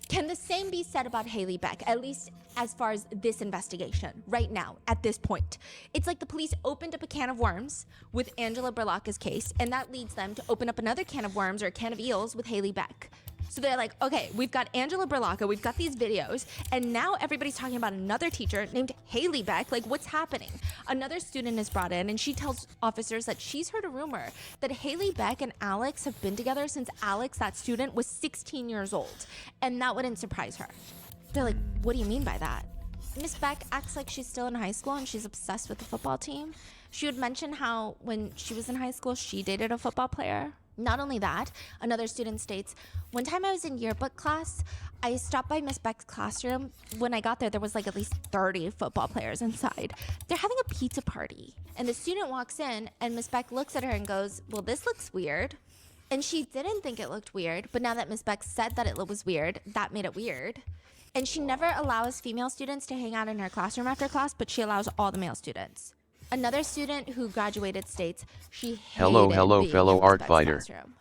can the same be said about Haley Beck, at least as far as this investigation, right now, at this point? It's like the police opened up a can of worms with Angela Berlacca's case, and that leads them to open up another can of worms or a can of eels with Haley Beck. So they're like, okay, we've got Angela Berlocca, we've got these videos, and now everybody's talking about another teacher named Haley Beck. Like, what's happening? Another student is brought in, and she tells officers that she's heard a rumor that Haley Beck and Alex have been together since Alex, that student, was 16 years old. And that wouldn't surprise her. They're like, what do you mean by that? Miss Beck acts like she's still in high school and she's obsessed with the football team. She would mention how when she was in high school, she dated a football player. Not only that, another student states, one time I was in yearbook class, I stopped by Miss Beck's classroom. When I got there was like at least 30 football players inside. They're having a pizza party. And the student walks in and Miss Beck looks at her and goes, well, this looks weird. And she didn't think it looked weird, but now that Miss Beck said that it was weird, that made it weird. And she never allows female students to hang out in her classroom after class, but she allows all the male students. Another student who graduated states she hated Hello, being fellow in Miss art Beck's fighter. classroom.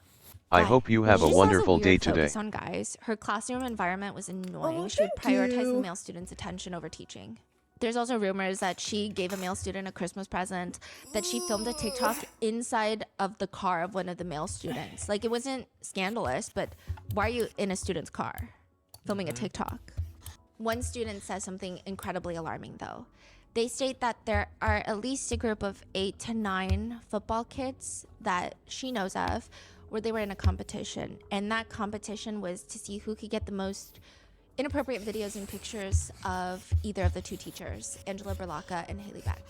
I hope you have a She wonderful has a day weird today. focus on guys. Her classroom environment was annoying. Oh, She would thank prioritize you. the male students' attention over teaching. There's also rumors that she gave a male student a Christmas present, that she filmed a TikTok inside of the car of one of the male students. Like, it wasn't scandalous, but why are you in a student's car filming a TikTok? One student says something incredibly alarming, though. They state that there are at least a group of 8 to 9 football kids that she knows of where they were in a competition. And that competition was to see who could get the most inappropriate videos and pictures of either of the two teachers, Angela Berlocca and Haley Beck.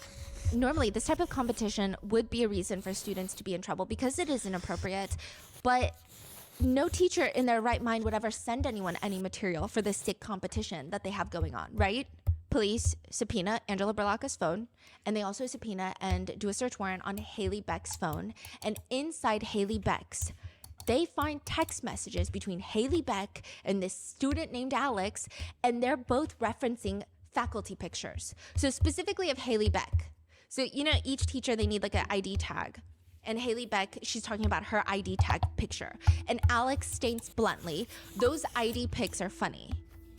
Normally, this type of competition would be a reason for students to be in trouble because it is inappropriate, but no teacher in their right mind would ever send anyone any material for this sick competition that they have going on, right? Police subpoena Angela Berlocca's phone, and they also subpoena and do a search warrant on Haley Beck's phone. And inside Haley Beck's, they find text messages between Haley Beck and this student named Alex, and they're both referencing faculty pictures. So specifically of Haley Beck. So, you know, each teacher, they need like an ID tag. And Haley Beck, she's talking about her ID tag picture. And Alex states bluntly, those ID pics are funny.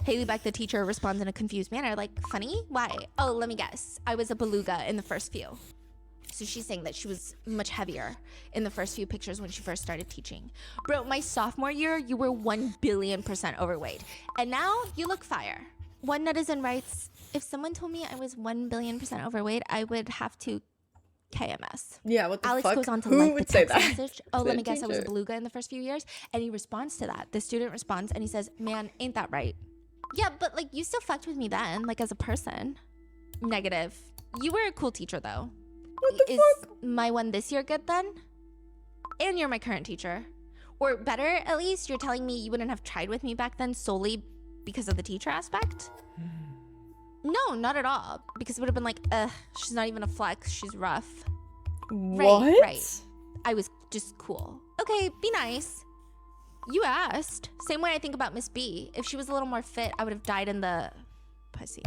Haley Beck, the teacher, responds in a confused manner, like, funny? Why? Oh, let me guess. I was a beluga in the first few. So she's saying that she was much heavier in the first few pictures when she first started teaching. Bro, my sophomore year, you were 1 billion% overweight. And now you look fire. One netizen writes, if someone told me I was 1 billion% overweight, I would have to KMS. Yeah, what the Alex fuck? goes on to Who like would the say text that? message. Oh, to let a me guess, I was a teacher? beluga in the first few years. And he responds to that. The student responds and he says, man, ain't that right? Yeah, but like you still fucked with me then, like as a person. Negative. You were a cool teacher though. What the Is fuck? my one this year good then? And you're my current teacher. Or better, at least, you're telling me you wouldn't have tried with me back then solely because of the teacher aspect? No, not at all. Because it would have been like, she's not even a flex, she's rough. What? Right. I was just cool. Okay, be nice. You asked. Same way I think about Miss B. If she was a little more fit, I would have died in the pussy.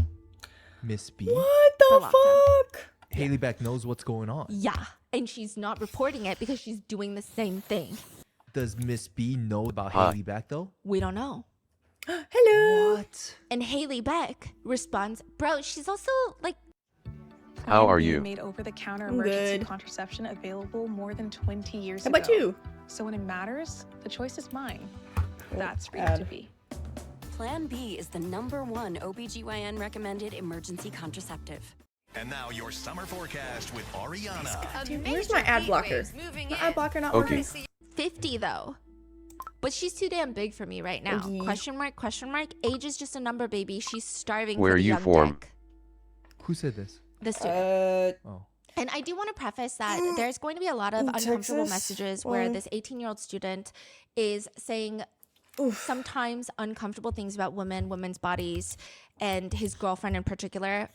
Miss B. What the Berlocca. fuck? Haley Beck knows what's going on. Yeah, and she's not reporting it because she's doing the same thing. Does Miss B know about Hi. Haley Beck though? We don't know. Hello. What? And Haley Beck responds, bro, she's also like, How are Plan B you? Made over-the-counter I'm emergency good. contraception available more than 20 years How ago. about you? So when it matters, the choice is mine. That's freedom bad. to be. Plan B is the #1 OBGYN recommended emergency contraceptive. And now your summer forecast with Ariana. Dude, where's my ad blocker? My ad blocker not Okay. working. 50 though. But she's too damn big for me right now. Okay. Question mark, question mark. Age is just a number, baby. She's starving Where for the you young from? dick. Who said this? The student. Oh. And I do want to preface that there's going to be a lot of uncomfortable Texas? messages where Why? this 18-year-old student is saying sometimes uncomfortable things about women, women's bodies, and his girlfriend in particular.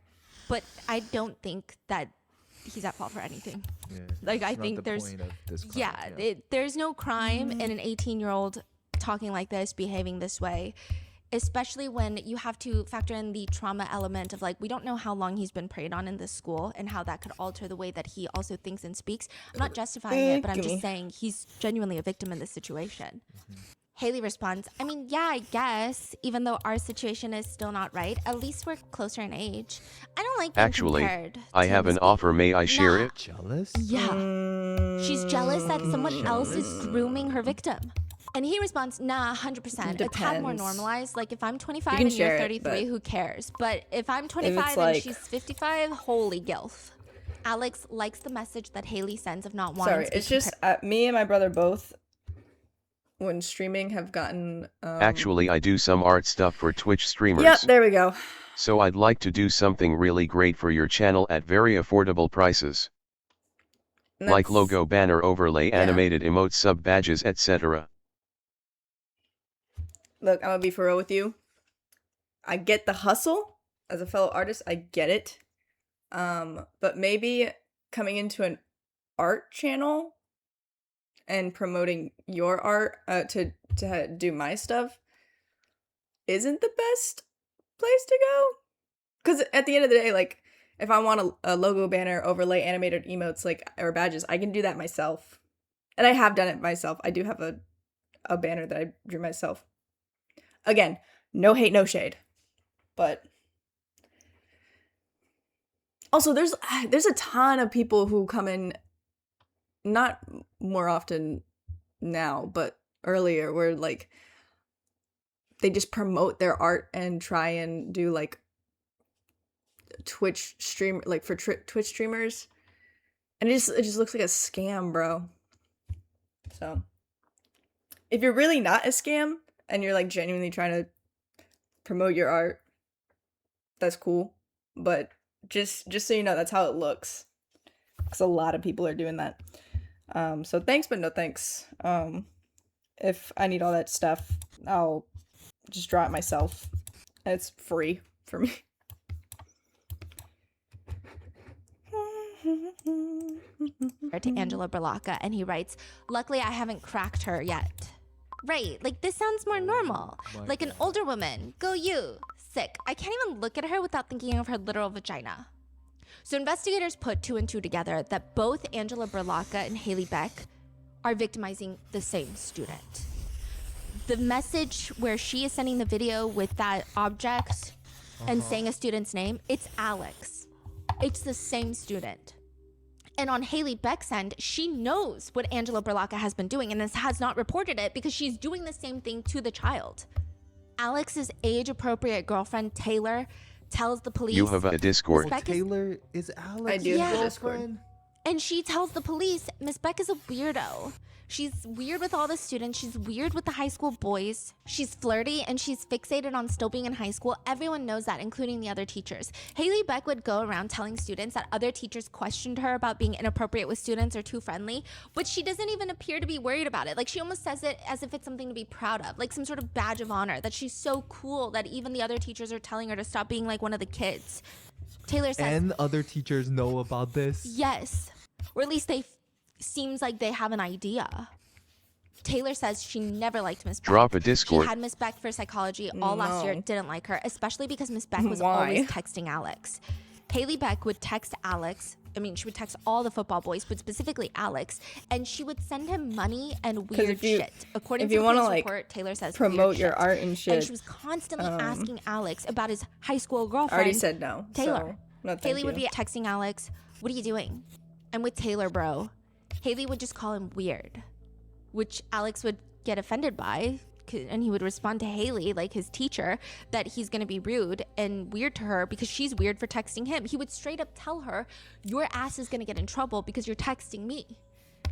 But I don't think that he's at fault for anything. Yeah. Like, I it's not think the there's, point of this crime, yeah, there's no crime in an 18-year-old talking like this, behaving this way, especially when you have to factor in the trauma element of like, we don't know how long he's been preyed on in this school and how that could alter the way that he also thinks and speaks. I'm not justifying it, but I'm just saying he's genuinely a victim in this situation. Haley responds, I mean, yeah, I guess, even though our situation is still not right, at least we're closer in age. I don't like being Actually, compared I to have Miss an B. offer. May I share Nah. it? Jealous? Yeah. She's jealous that someone else is grooming her victim. And he responds, nah, 100%. It's had more Depends. normalized. Like, if I'm 25 can and you're share it, 33, but who cares? But if I'm 25 and like- she's 55, holy gilf. Alex likes the message that Haley sends of not wanting Sorry, to be it's just me and my brother both, when streaming, have gotten. Actually, I do some art stuff for Twitch streamers. Yep, there we go. So I'd like to do something really great for your channel at very affordable prices. Like logo, banner overlay, animated emotes, sub badges, etc. Look, I'm gonna be for real with you. I get the hustle as a fellow artist. I get it. But maybe coming into an art channel and promoting your art to do my stuff isn't the best place to go. Because at the end of the day, like, if I want a logo, banner, overlay, animated emotes, like, or badges, I can do that myself. And I have done it myself. I do have a banner that I drew myself. Again, no hate, no shade. But also, there's a ton of people who come in, not more often now, but earlier, where like they just promote their art and try and do like Twitch stream, like for Twitch streamers, and it just looks like a scam, bro. So if you're really not a scam and you're like genuinely trying to promote your art, that's cool. But just so you know, that's how it looks, because a lot of people are doing that. So thanks, but no thanks. If I need all that stuff, I'll just draw it myself. It's free for me. to Angela Berlocca, and he writes, luckily I haven't cracked her yet. Right, like this sounds more normal. Like an older woman, go you. Sick. I can't even look at her without thinking of her literal vagina. So investigators put 2 and 2 together that both Angela Berlocca and Haley Beck are victimizing the same student. The message where she is sending the video with that object and saying a student's name, it's Alex. It's the same student. And on Haley Beck's end, she knows what Angela Berlocca has been doing and has not reported it because she's doing the same thing to the child. Alex's age-appropriate girlfriend, Taylor, tells the police... You have a Discord. Oh, Taylor is Alex. I do have a girlfriend. Discord. And she tells the police, Miss Beck is a weirdo. She's weird with all the students. She's weird with the high school boys. She's flirty and she's fixated on still being in high school. Everyone knows that, including the other teachers. Haley Beck would go around telling students that other teachers questioned her about being inappropriate with students or too friendly, but she doesn't even appear to be worried about it. Like, she almost says it as if it's something to be proud of, like some sort of badge of honor, that she's so cool that even the other teachers are telling her to stop being like one of the kids. Taylor says... And other teachers know about this? Yes. Or at least they seems like they have an idea. Taylor says she never liked Miss Beck. Drop a Discord. She had Miss Beck for psychology all last year, didn't like her, especially because Miss Beck was Why? always texting Alex. Haley Beck would text Alex. I mean, she would text all the football boys, but specifically Alex, and she would send him money and weird shit. According to the police report, Taylor says promote weird your shit. art and shit. And she was constantly asking Alex about his high school girlfriend. I already said no. Taylor. So, no, thank Haley you. would be texting Alex, what are you doing? I'm with Taylor, bro. Haley would just call him weird, which Alex would get offended by, and he would respond to Haley, like his teacher, that he's gonna be rude and weird to her because she's weird for texting him. He would straight up tell her, your ass is gonna get in trouble because you're texting me.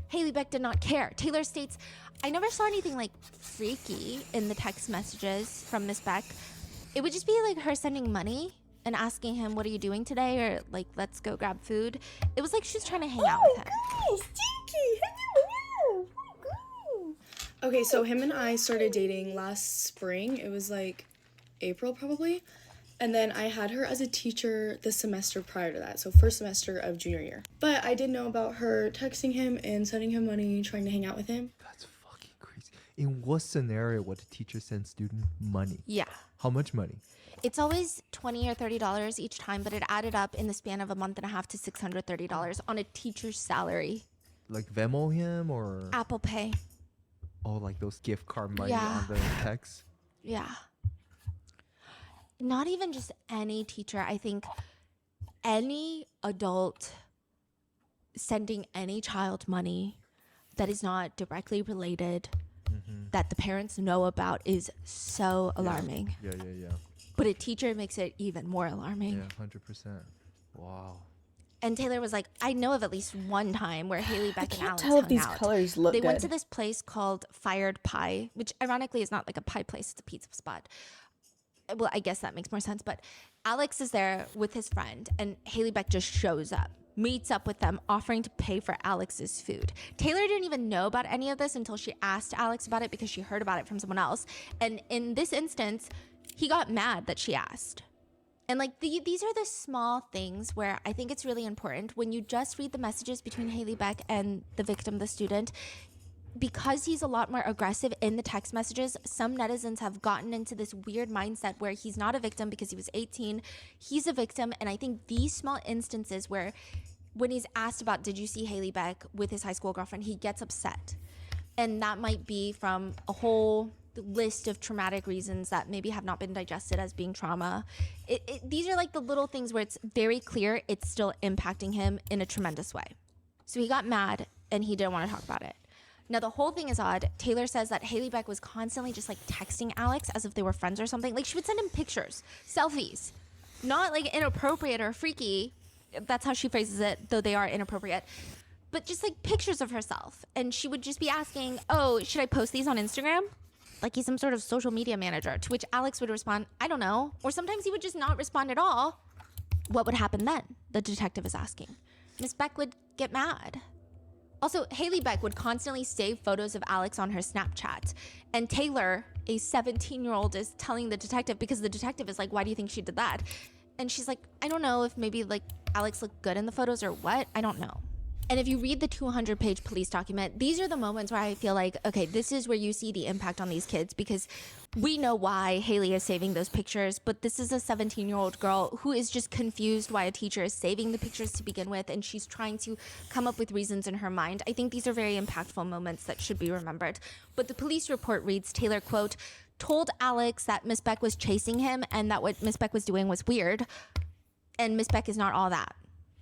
Haley Beck did not care. Taylor states, I never saw anything like freaky in the text messages from Miss Beck. It would just be like her sending money and asking him, what are you doing today? Or like, let's go grab food. It was like she was trying to hang out with him. Okay, so him and I started dating last spring. It was like April probably. And then I had her as a teacher the semester prior to that, so first semester of junior year. But I did know about her texting him and sending him money, trying to hang out with him. That's fucking crazy. In what scenario would a teacher send student money? Yeah. How much money? It's always $20 or $30 each time, but it added up in the span of a month and a half to $630 on a teacher's salary. Like Venmo him or? Apple Pay. Oh, like those gift card money Yeah. on the text? Yeah. Not even just any teacher. I think any adult sending any child money that is not directly related that the parents know about is so alarming. Yeah. But a teacher makes it even more alarming. Yeah, 100%. Wow. And Taylor was like, I know of at least one time where Haley, Beck, and Alex tell if hung these out. colors look They went good. to this place called Fired Pie, which ironically is not like a pie place, it's a pizza spot. Well, I guess that makes more sense. But Alex is there with his friend, and Haley Beck just shows up, meets up with them, offering to pay for Alex's food. Taylor didn't even know about any of this until she asked Alex about it because she heard about it from someone else. And in this instance, he got mad that she asked. And like these are the small things where I think it's really important when you just read the messages between Haley Beck and the victim, the student, because he's a lot more aggressive in the text messages. Some netizens have gotten into this weird mindset where he's not a victim because he was 18. He's a victim. And I think these small instances where when he's asked about, did you see Haley Beck with his high school girlfriend, he gets upset. And that might be from a whole list of traumatic reasons that maybe have not been digested as being trauma. These are like the little things where it's very clear it's still impacting him in a tremendous way. So he got mad and he didn't want to talk about it. Now the whole thing is odd. Taylor says that Haley Beck was constantly just like texting Alex as if they were friends or something. Like she would send him pictures, selfies, not like inappropriate or freaky. That's how she phrases it, though they are inappropriate. But just like pictures of herself. And she would just be asking, oh, should I post these on Instagram? Like he's some sort of social media manager, to which Alex would respond, I don't know. Or sometimes he would just not respond at all. What would happen then? The detective is asking. Miss Beck would get mad. Also, Haley Beck would constantly save photos of Alex on her Snapchat. And Taylor, a 17-year-old, is telling the detective, because the detective is like, why do you think she did that? And she's like, I don't know if maybe like Alex looked good in the photos or what. I don't know. And if you read the 200-page police document, these are the moments where I feel like, okay, this is where you see the impact on these kids, because we know why Haley is saving those pictures, but this is a 17-year-old girl who is just confused why a teacher is saving the pictures to begin with, and she's trying to come up with reasons in her mind. I think these are very impactful moments that should be remembered. But the police report reads, Taylor, quote, told Alex that Miss Beck was chasing him and that what Miss Beck was doing was weird, and Miss Beck is not all that.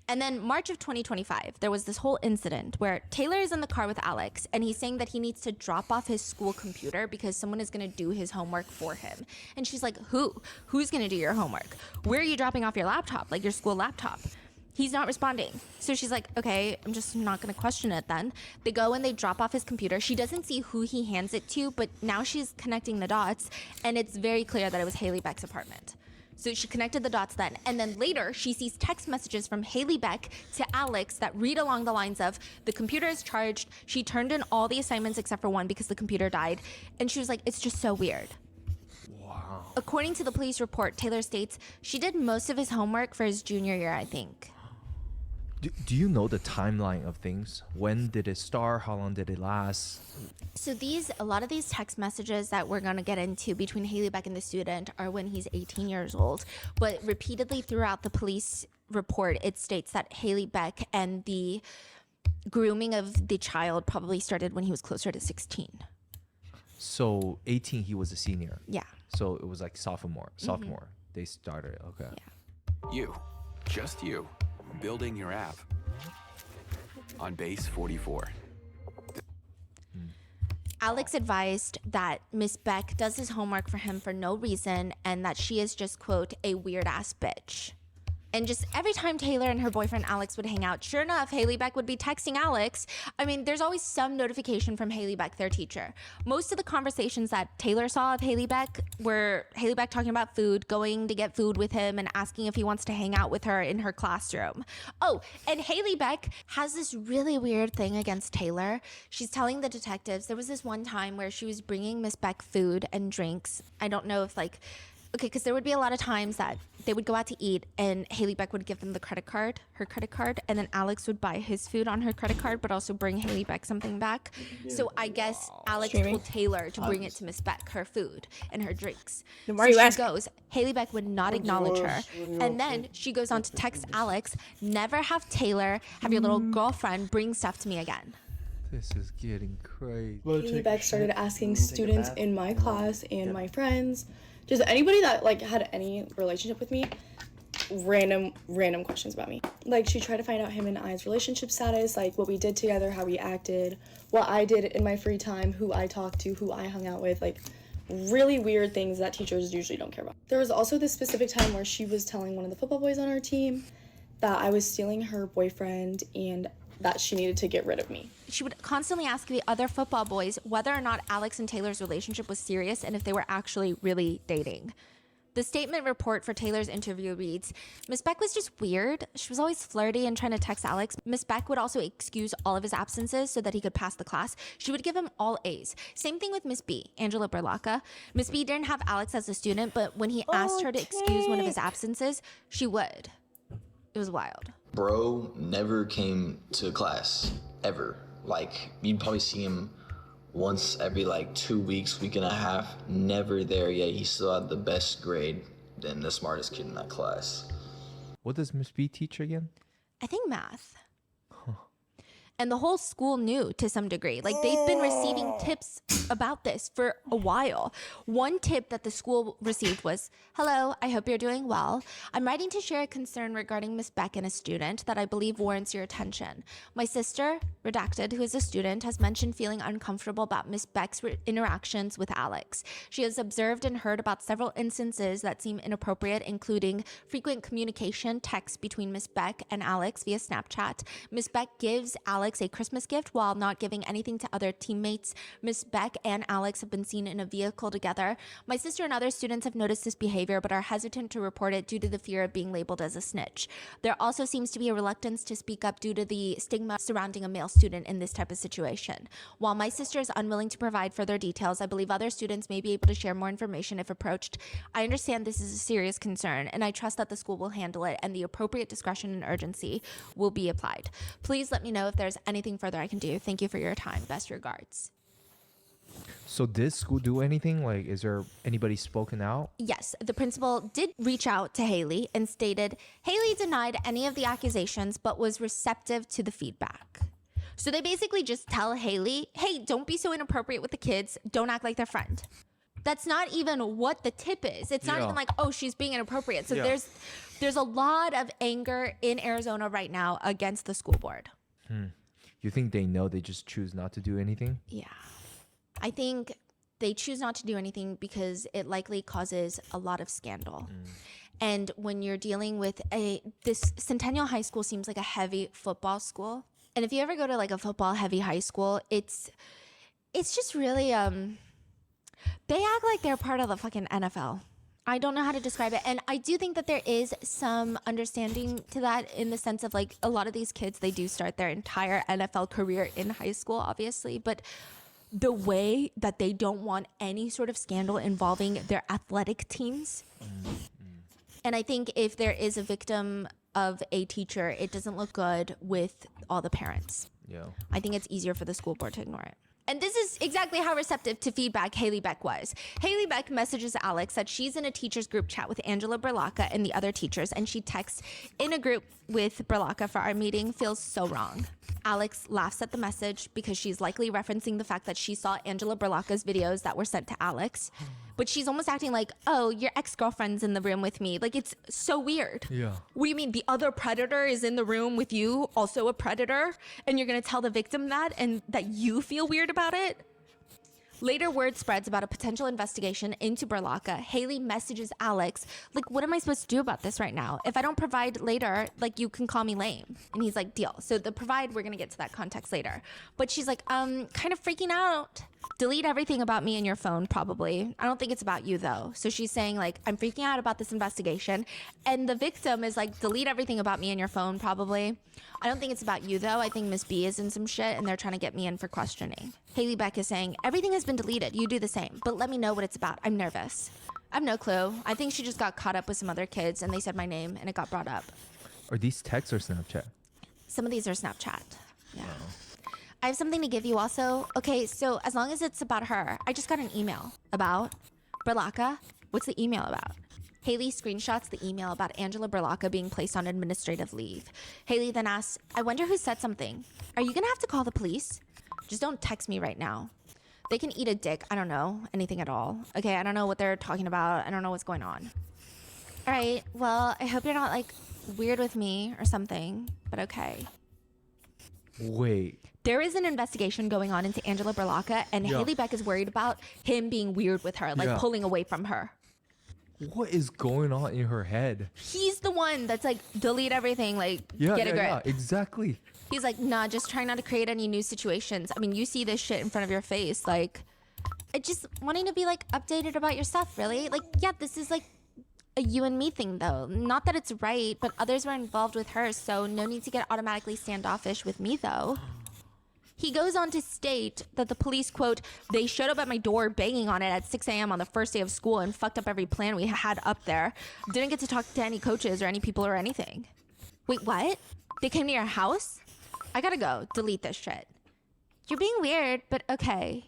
And then March of 2025, there was this whole incident where Taylor is in the car with Alex and he's saying that he needs to drop off his school computer because someone is going to do his homework for him. And she's like, who? Who's going to do your homework? Where are you dropping off your laptop? Like your school laptop? He's not responding. So she's like, okay, I'm just not going to question it then. They go and they drop off his computer. She doesn't see who he hands it to, but now she's connecting the dots and it's very clear that it was Haley Beck's apartment. So she connected the dots then. And then later, she sees text messages from Haley Beck to Alex that read along the lines of, the computer is charged. She turned in all the assignments except for one because the computer died. And she was like, it's just so weird. Wow. According to the police report, Taylor states she did most of his homework for his junior year, I think. Do you know the timeline of things? When did it start? How long did it last? So a lot of these text messages that we're going to get into between Haley Beck and the student are when he's 18 years old. But repeatedly throughout the police report, it states that Haley Beck and the grooming of the child probably started when he was closer to 16. So 18, he was a senior. Yeah. So it was like sophomore. They started. Okay. Yeah. You, just you, building your app on base 44. Alex advised that Miss Beck does his homework for him for no reason and that she is just, quote, a weird ass bitch. And just every time Taylor and her boyfriend Alex would hang out, sure enough, Haley Beck would be texting Alex. I mean, there's always some notification from Haley Beck, their teacher. Most of the conversations that Taylor saw of Haley Beck were Haley Beck talking about food, going to get food with him, and asking if he wants to hang out with her in her classroom. Oh, and Haley Beck has this really weird thing against Taylor. She's telling the detectives, there was this one time where she was bringing Miss Beck food and drinks. I don't know if okay, because there would be a lot of times that they would go out to eat and Haley Beck would give them her credit card, and then Alex would buy his food on her credit card, but also bring Haley Beck something back. So I guess Alex told Taylor to bring it to Miss Beck, her food and her drinks. Then why are you asking? Goes, Haley Beck would not acknowledge her. And then she goes on to text Alex, never have Taylor, have your little girlfriend bring stuff to me again. This is getting crazy. Haley Beck started asking students in my class and my friends, just anybody that like had any relationship with me, random questions about me. Like, she tried to find out him and I's relationship status, like what we did together, how we acted, what I did in my free time, who I talked to, who I hung out with, like really weird things that teachers usually don't care about. There was also this specific time where she was telling one of the football boys on our team that I was stealing her boyfriend and that she needed to get rid of me. She would constantly ask the other football boys whether or not Alex and Taylor's relationship was serious and if they were actually really dating. The statement report for Taylor's interview reads, Miss Beck was just weird. She was always flirty and trying to text Alex. Miss Beck would also excuse all of his absences so that he could pass the class. She would give him all A's. Same thing with Miss B, Angela Berlacca. Miss B didn't have Alex as a student, but when he asked her to excuse one of his absences, she would. It was wild. Bro never came to class, ever. Like, you'd probably see him once every like 2 weeks, week and a half, never there yet. He still had the best grade than the smartest kid in that class. What does Miss B teach again? I think math. And the whole school knew to some degree. Like, they've been receiving tips about this for a while. One tip that the school received was, hello, I hope you're doing well. I'm writing to share a concern regarding Miss Beck and a student that I believe warrants your attention. My sister, redacted, who is a student, has mentioned feeling uncomfortable about Miss Beck's interactions with Alex. She has observed and heard about several instances that seem inappropriate, including frequent communication, text between Miss Beck and Alex via Snapchat. Miss Beck gives Alex a Christmas gift while not giving anything to other teammates. Miss Beck and Alex have been seen in a vehicle together. My sister and other students have noticed this behavior but are hesitant to report it due to the fear of being labeled as a snitch. There also seems to be a reluctance to speak up due to the stigma surrounding a male student in this type of situation. While my sister is unwilling to provide further details, I believe other students may be able to share more information if approached. I understand this is a serious concern, and I trust that the school will handle it and the appropriate discretion and urgency will be applied. Please let me know if there's anything further I can do. Thank you for your time. Best regards. So did school do anything? Like, is there anybody spoken out? Yes, the principal did reach out to Haley and stated Haley denied any of the accusations but was receptive to the feedback. So they basically just tell Haley, hey, don't be so inappropriate with the kids. Don't act like their friend. That's not even what the tip is. It's not even like, oh, she's being inappropriate. So there's a lot of anger in Arizona right now against the school board. You think they know, they just choose not to do anything? Yeah. I think they choose not to do anything because it likely causes a lot of scandal. And when you're dealing with this Centennial High School seems like a heavy football school. And if you ever go to like a football heavy high school, it's just really, they act like they're part of the fucking NFL. I don't know how to describe it. And I do think that there is some understanding to that in the sense of like a lot of these kids, they do start their entire NFL career in high school, obviously. But the way that they don't want any sort of scandal involving their athletic teams. And I think if there is a victim of a teacher, it doesn't look good with all the parents. Yeah. I think it's easier for the school board to ignore it. And this is exactly how receptive to feedback Haley Beck was. Haley Beck messages Alex that she's in a teacher's group chat with Angela Berlacca and the other teachers, and she texts, in a group with Berlacca for our meeting, feels so wrong. Alex laughs at the message because she's likely referencing the fact that she saw Angela Berlacca's videos that were sent to Alex. But she's almost acting like, oh, your ex-girlfriend's in the room with me. Like, it's so weird. Yeah. What do you mean? The other predator is in the room with you, also a predator? And you're going to tell the victim that and that you feel weird about it? Later, word spreads about a potential investigation into Berlacca. Haley messages Alex, like, what am I supposed to do about this right now? If I don't provide later, like, you can call me lame. And he's like, deal. So the provide, we're going to get to that context later. But she's like, kind of freaking out. Delete everything about me in your phone, probably. I don't think it's about you, though. So she's saying, like, I'm freaking out about this investigation. And the victim is like, delete everything about me in your phone, probably. I don't think it's about you, though. I think Miss B is in some shit, and they're trying to get me in for questioning. Haley Beck is saying, everything has been deleted. You do the same. But let me know what it's about. I'm nervous. I have no clue. I think she just got caught up with some other kids, and they said my name, and it got brought up. Are these texts or Snapchat? Some of these are Snapchat. Yeah. I have something to give you also. Okay, so as long as it's about her, I just got an email about Berlacca. What's the email about? Haley screenshots the email about Angela Berlacca being placed on administrative leave. Haley then asks, I wonder who said something. Are you gonna have to call the police? Just don't text me right now. They can eat a dick. I don't know anything at all. Okay, I don't know what they're talking about. I don't know what's going on. All right, well, I hope you're not like weird with me or something, but okay. Wait. There is an investigation going on into Angela Berlocca, and Yeah. Haley Beck is worried about him being weird with her, like Yeah. pulling away from her. What is going on in her head? He's the one that's like, delete everything, like, get a grip. Yeah, exactly. He's like, nah, just trying not to create any new situations. I mean, you see this shit in front of your face, like, just wanting to be like updated about your stuff, really. Like, yeah, this is like a you and me thing, though. Not that it's right, but others were involved with her, so no need to get automatically standoffish with me, though. He goes on to state that the police, quote, they showed up at my door banging on it at 6 a.m. on the first day of school and fucked up every plan we had up there. Didn't get to talk to any coaches or any people or anything. Wait, what? They came to your house? I gotta go. Delete this shit. You're being weird, but okay.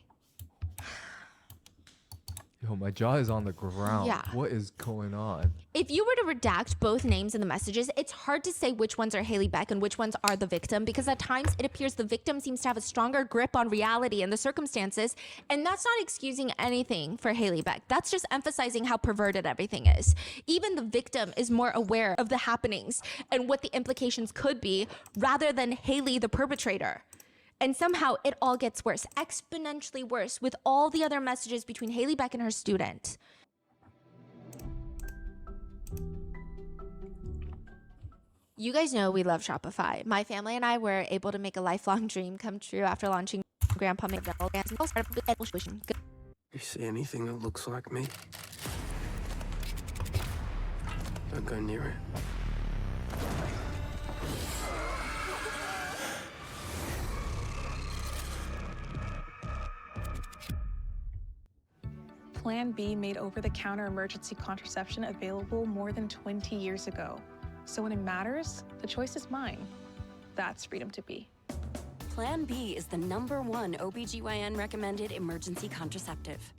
Yo, my jaw is on the ground. Yeah. What is going on? If you were to redact both names in the messages, it's hard to say which ones are Haley Beck and which ones are the victim, because at times it appears the victim seems to have a stronger grip on reality and the circumstances, and that's not excusing anything for Haley Beck. That's just emphasizing how perverted everything is. Even the victim is more aware of the happenings and what the implications could be, rather than Haley, the perpetrator. And somehow it all gets worse, exponentially worse, with all the other messages between Haley Beck and her student. You guys know we love Shopify. My family and I were able to make a lifelong dream come true after launching Grandpa McDonald's. You see anything that looks like me? Don't go near it. Plan B made over-the-counter emergency contraception available more than 20 years ago. So when it matters, the choice is mine. That's freedom to be. Plan B is the #1 OBGYN recommended emergency contraceptive.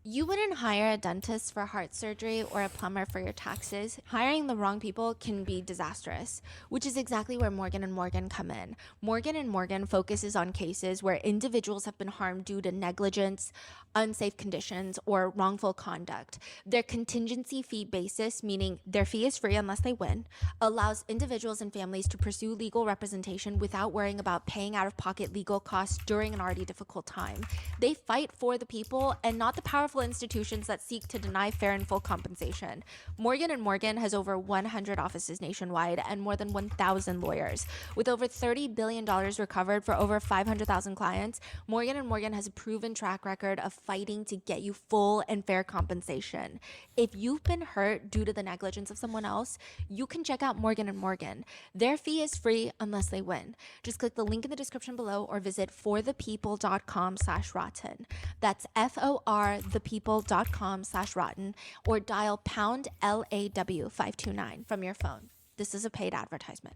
You wouldn't hire a dentist for heart surgery or a plumber for your taxes. Hiring the wrong people can be disastrous, which is exactly where Morgan & Morgan come in. Morgan & Morgan focuses on cases where individuals have been harmed due to negligence, unsafe conditions, or wrongful conduct. Their contingency fee basis, meaning their fee is free unless they win, allows individuals and families to pursue legal representation without worrying about paying out-of-pocket legal costs during an already difficult time. They fight for the people and not the powerful institutions that seek to deny fair and full compensation. Morgan & Morgan has over 100 offices nationwide and more than 1,000 lawyers. With over $30 billion recovered for over 500,000 clients, Morgan & Morgan has a proven track record of fighting to get you full and fair compensation. If you've been hurt due to the negligence of someone else, you can check out Morgan & Morgan. Their fee is free unless they win. Just click the link in the description below or visit forthepeople.com/rotten. That's forthepeople.com/rotten, or dial pound LAW 529 from your phone. This is a paid advertisement.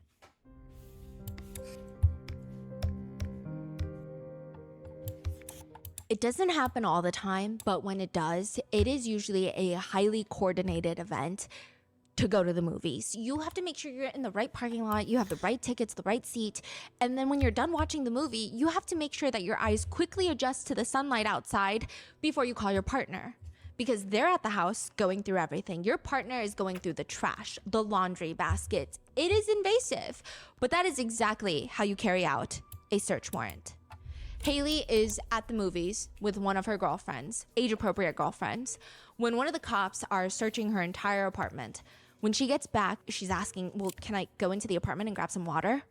It doesn't happen all the time, but when it does, it is usually a highly coordinated event to go to the movies. You have to make sure you're in the right parking lot, you have the right tickets, the right seat, and then when you're done watching the movie, you have to make sure that your eyes quickly adjust to the sunlight outside before you call your partner. Because they're at the house going through everything. Your partner is going through the trash, the laundry baskets. It is invasive, but that is exactly how you carry out a search warrant. Haley is at the movies with one of her girlfriends, age-appropriate girlfriends, when one of the cops are searching her entire apartment. When she gets back, she's asking, well, can I go into the apartment and grab some water?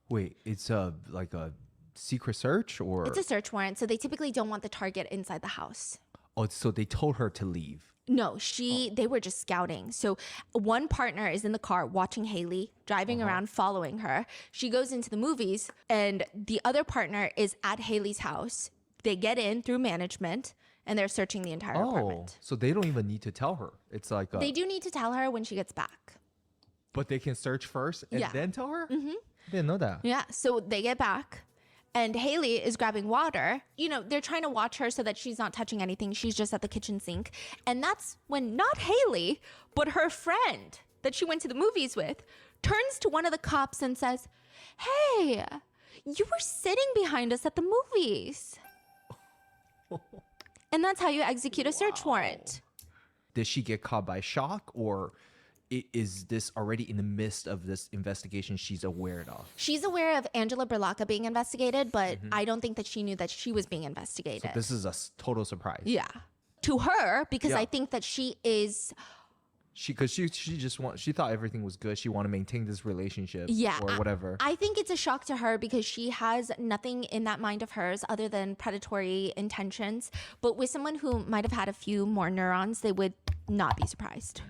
Wait, it's like a secret search, or? It's a search warrant, so they typically don't want the target inside the house. Oh, so they told her to leave. No, they were just scouting. So one partner is in the car watching Haley, driving around, following her. She goes into the movies, and the other partner is at Haley's house. They get in through management, and they're searching the entire apartment. So they don't even need to tell her. It's like They do need to tell her when she gets back. But they can search first and then tell her? Mm-hmm. I didn't know that. Yeah, so they get back. And Haley is grabbing water. You know, they're trying to watch her so that she's not touching anything. She's just at the kitchen sink. And that's when not Haley, but her friend that she went to the movies with, turns to one of the cops and says, "Hey, you were sitting behind us at the movies." And that's how you execute a search warrant. Did she get caught by shock, or is this already in the midst of this investigation she's aware of? She's aware of Angela Berlocca being investigated, but I don't think that she knew that she was being investigated. So this is a total surprise. Yeah. To her, because Yeah. I think that she is... She thought everything was good. She wanted to maintain this relationship or whatever. I think it's a shock to her because she has nothing in that mind of hers other than predatory intentions. But with someone who might have had a few more neurons, they would not be surprised.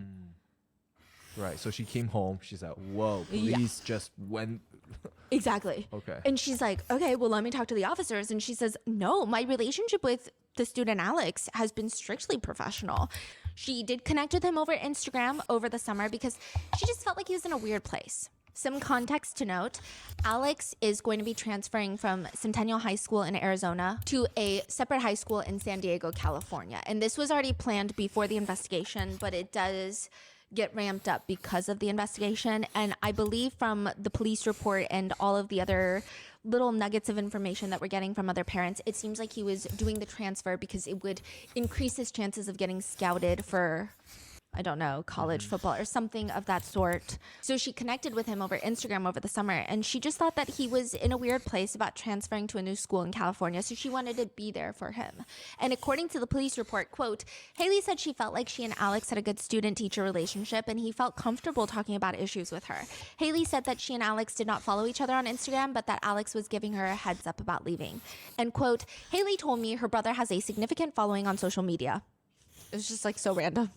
Right. So she came home. She's like, whoa, police just went. Exactly. Okay. And she's like, okay, well, let me talk to the officers. And she says, no, my relationship with the student Alex has been strictly professional. She did connect with him over Instagram over the summer because she just felt like he was in a weird place. Some context to note, Alex is going to be transferring from Centennial High School in Arizona to a separate high school in San Diego, California. And this was already planned before the investigation, but it does get ramped up because of the investigation. And I believe from the police report and all of the other little nuggets of information that we're getting from other parents, it seems like he was doing the transfer because it would increase his chances of getting scouted for, I don't know, college football or something of that sort. So she connected with him over Instagram over the summer, and she just thought that he was in a weird place about transferring to a new school in California, so she wanted to be there for him. And according to the police report, quote, Haley said she felt like she and Alex had a good student-teacher relationship, and he felt comfortable talking about issues with her. Haley said that she and Alex did not follow each other on Instagram, but that Alex was giving her a heads up about leaving. And quote, Haley told me her brother has a significant following on social media. It was just like so random.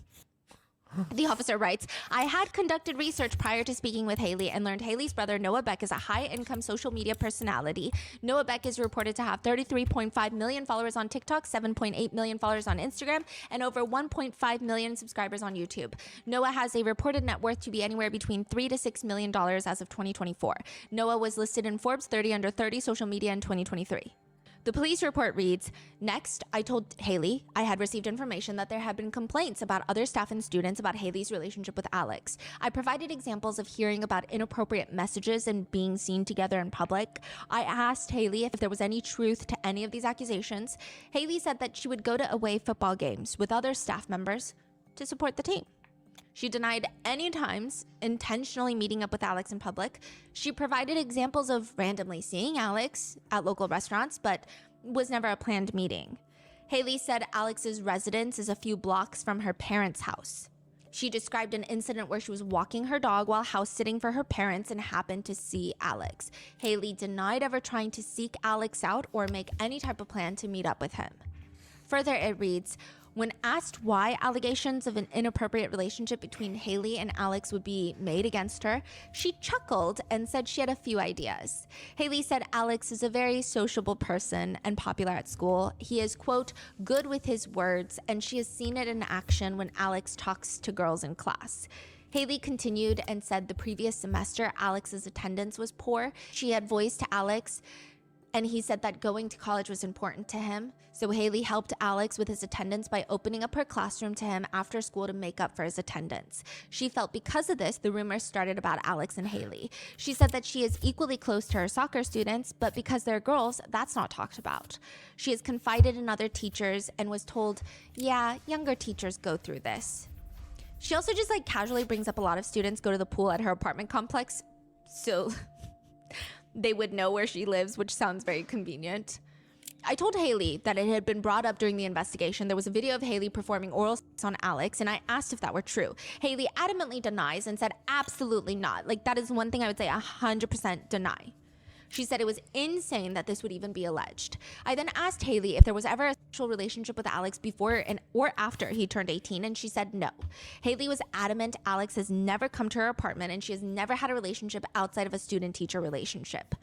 The officer writes, I had conducted research prior to speaking with Haley and learned Haley's brother Noah Beck is a high-income social media personality. Noah Beck is reported to have 33.5 million followers on TikTok, 7.8 million followers on Instagram, and over 1.5 million subscribers on YouTube. Noah has a reported net worth to be anywhere between $3 to $6 million as of 2024. Noah was listed in Forbes 30 under 30 social media in 2023. The police report reads, next, I told Haley I had received information that there had been complaints about other staff and students about Haley's relationship with Alex. I provided examples of hearing about inappropriate messages and being seen together in public. I asked Haley if there was any truth to any of these accusations. Haley said that she would go to away football games with other staff members to support the team. She denied any times intentionally meeting up with Alex in public. She provided examples of randomly seeing Alex at local restaurants, but was never a planned meeting. Haley said Alex's residence is a few blocks from her parents' house. She described an incident where she was walking her dog while house sitting for her parents and happened to see Alex. Haley denied ever trying to seek Alex out or make any type of plan to meet up with him. Further, it reads, when asked why allegations of an inappropriate relationship between Haley and Alex would be made against her, she chuckled and said she had a few ideas. Haley said Alex is a very sociable person and popular at school. He is, quote, good with his words, and she has seen it in action when Alex talks to girls in class. Haley continued and said the previous semester Alex's attendance was poor. She had voiced to Alex, and he said that going to college was important to him. So Haley helped Alex with his attendance by opening up her classroom to him after school to make up for his attendance. She felt because of this, the rumors started about Alex and Haley. She said that she is equally close to her soccer students, but because they're girls, that's not talked about. She has confided in other teachers and was told, yeah, younger teachers go through this. She also just like casually brings up a lot of students go to the pool at her apartment complex. So they would know where she lives, which sounds very convenient. I told Haley that it had been brought up during the investigation. There was a video of Haley performing oral sex on Alex, and I asked if that were true. Haley adamantly denies and said absolutely not. Like, that is one thing I would say 100% deny. She said it was insane that this would even be alleged. I then asked Haley if there was ever a sexual relationship with Alex before and or after he turned 18, and she said no. Haley was adamant Alex has never come to her apartment and she has never had a relationship outside of a student-teacher relationship.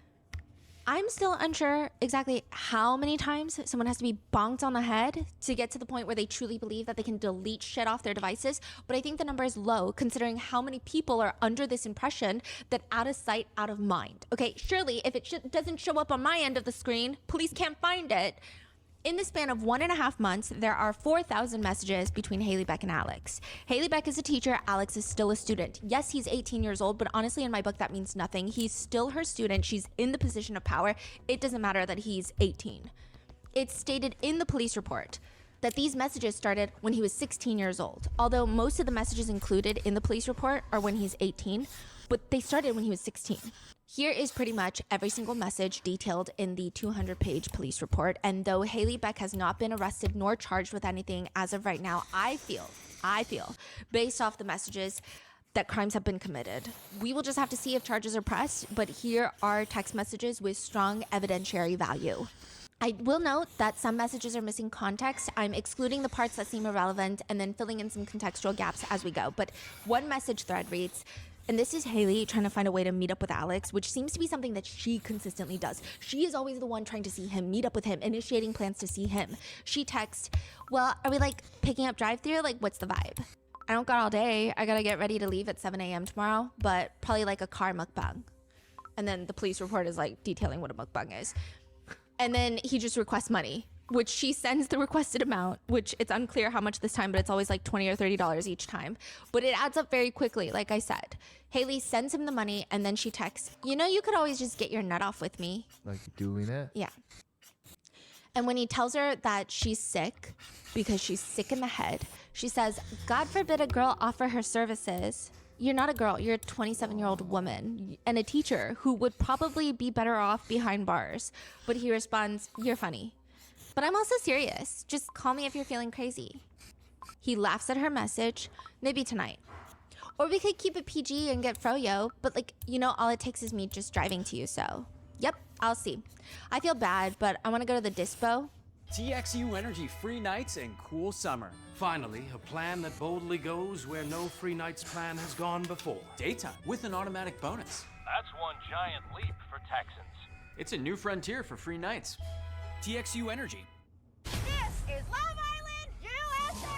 I'm still unsure exactly how many times someone has to be bonked on the head to get to the point where they truly believe that they can delete shit off their devices, but I think the number is low considering how many people are under this impression that out of sight, out of mind. Okay, surely if it doesn't show up on my end of the screen, police can't find it. In the span of 1.5 months, there are 4,000 messages between Haley Beck and Alex. Haley Beck is a teacher, Alex is still a student. Yes, he's 18 years old, but honestly, in my book, that means nothing. He's still her student. She's in the position of power. It doesn't matter that he's 18. It's stated in the police report. that these messages started when he was 16 years old, although most of the messages included in the police report are when he's 18, but they started when he was 16. Here is pretty much every single message detailed in the 200-page police report, and though Haley Beck has not been arrested nor charged with anything as of right now, I feel, based off the messages, that crimes have been committed. We will just have to see if charges are pressed, but here are text messages with strong evidentiary value. I will note that some messages are missing context. I'm excluding the parts that seem irrelevant and then filling in some contextual gaps as we go. But one message thread reads, and this is Haley trying to find a way to meet up with Alex, which seems to be something that she consistently does. She is always the one trying to see him, meet up with him, initiating plans to see him. She texts, well, are we like picking up drive-thru? Like, what's the vibe? I don't got all day. I gotta get ready to leave at 7 a.m. tomorrow, but probably like a car mukbang. And then the police report is like detailing what a mukbang is. And then he just requests money, which she sends the requested amount, which it's unclear how much this time, but it's always like $20 or $30 each time. But it adds up very quickly, like I said. Haley sends him the money and then she texts, you know, you could always just get your nut off with me. Like doing it? Yeah. And when he tells her that she's sick, because she's sick in the head, she says, God forbid a girl offer her services. You're not a girl, you're a 27-year-old woman and a teacher who would probably be better off behind bars. But he responds, you're funny. But I'm also serious. Just call me if you're feeling crazy. He laughs at her message, maybe tonight. Or we could keep it PG and get froyo, but like, you know, all it takes is me just driving to you, so. Yep, I'll see. I feel bad, but I want to go to the dispo. TXU Energy free nights and cool summer. Finally, a plan that boldly goes where no free nights plan has gone before. Daytime with an automatic bonus. That's one giant leap for Texans. It's a new frontier for free nights. TXU Energy. This is Love Island, USA!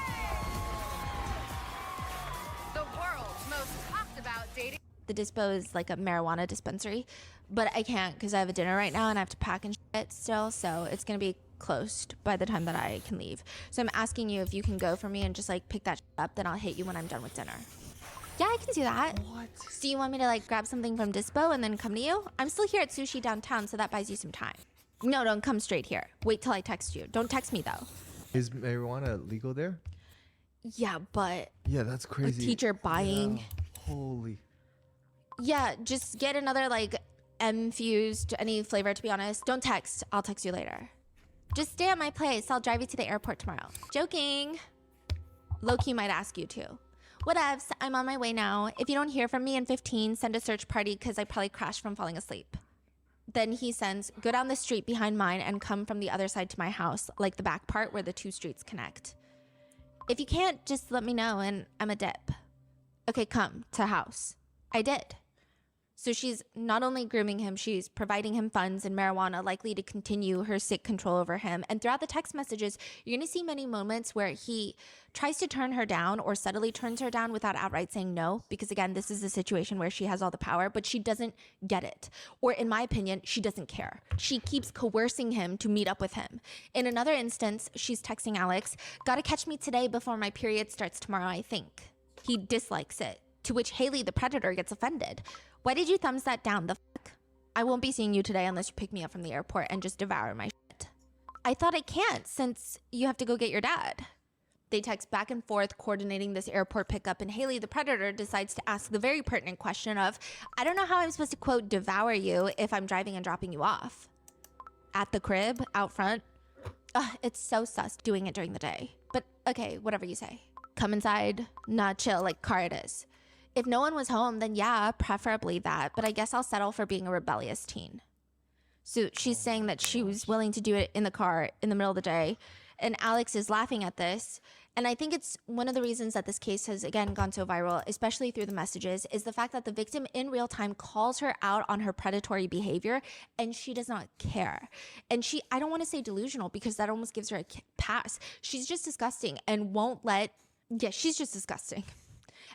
The world's most talked about dating. The dispo is like a marijuana dispensary, but I can't because I have a dinner right now and I have to pack and shit still, so it's gonna be closed by the time that I can leave. So I'm asking you if you can go for me and just like pick that shit up, then I'll hit you when I'm done with dinner. Yeah, I can do that. What? Do you want me to like grab something from dispo and then come to you? I'm still here at Sushi downtown, so that buys you some time. No, don't come straight here. Wait till I text you. Don't text me though. Is marijuana legal there? Yeah, but Yeah, that's crazy. a teacher buying. Yeah. Holy. Yeah, just get another like infused, any flavor to be honest. Don't text. I'll text you later. Just stay at my place. I'll drive you to the airport tomorrow. Joking. Loki might ask you to. Whatevs, I'm on my way now. If you don't hear from me in 15, send a search party because I probably crashed from falling asleep. Then he sends, go down the street behind mine and come from the other side to my house, like the back part where the two streets connect. If you can't, just let me know and I'm a dip. Okay, come to house. I did. So she's not only grooming him, she's providing him funds and marijuana, likely to continue her sick control over him. And throughout the text messages, you're going to see many moments where he tries to turn her down or subtly turns her down without outright saying no. Because again, this is a situation where she has all the power, but she doesn't get it. Or in my opinion, she doesn't care. She keeps coercing him to meet up with him. In another instance, she's texting Alex, gotta catch me today before my period starts tomorrow, I think. He dislikes it, to which Haley the predator gets offended. Why did you thumbs that down? The fuck? I won't be seeing you today unless you pick me up from the airport and just devour my shit. I thought I can't since you have to go get your dad. They text back and forth coordinating this airport pickup, and Haley the predator decides to ask the very pertinent question of, I don't know how I'm supposed to quote devour you if I'm driving and dropping you off. At the crib, out front. Ugh, it's so sus doing it during the day. But okay, whatever you say. Come inside, nah, chill, like car it is. If no one was home, then yeah, preferably that, but I guess I'll settle for being a rebellious teen. So she's saying that she was willing to do it in the car in the middle of the day, and Alex is laughing at this. And I think it's one of the reasons that this case has, again, gone so viral, especially through the messages, is the fact that the victim in real time calls her out on her predatory behavior, and she does not care. And I don't want to say delusional, because that almost gives her a pass. She's just disgusting and won't let, yeah, she's just disgusting.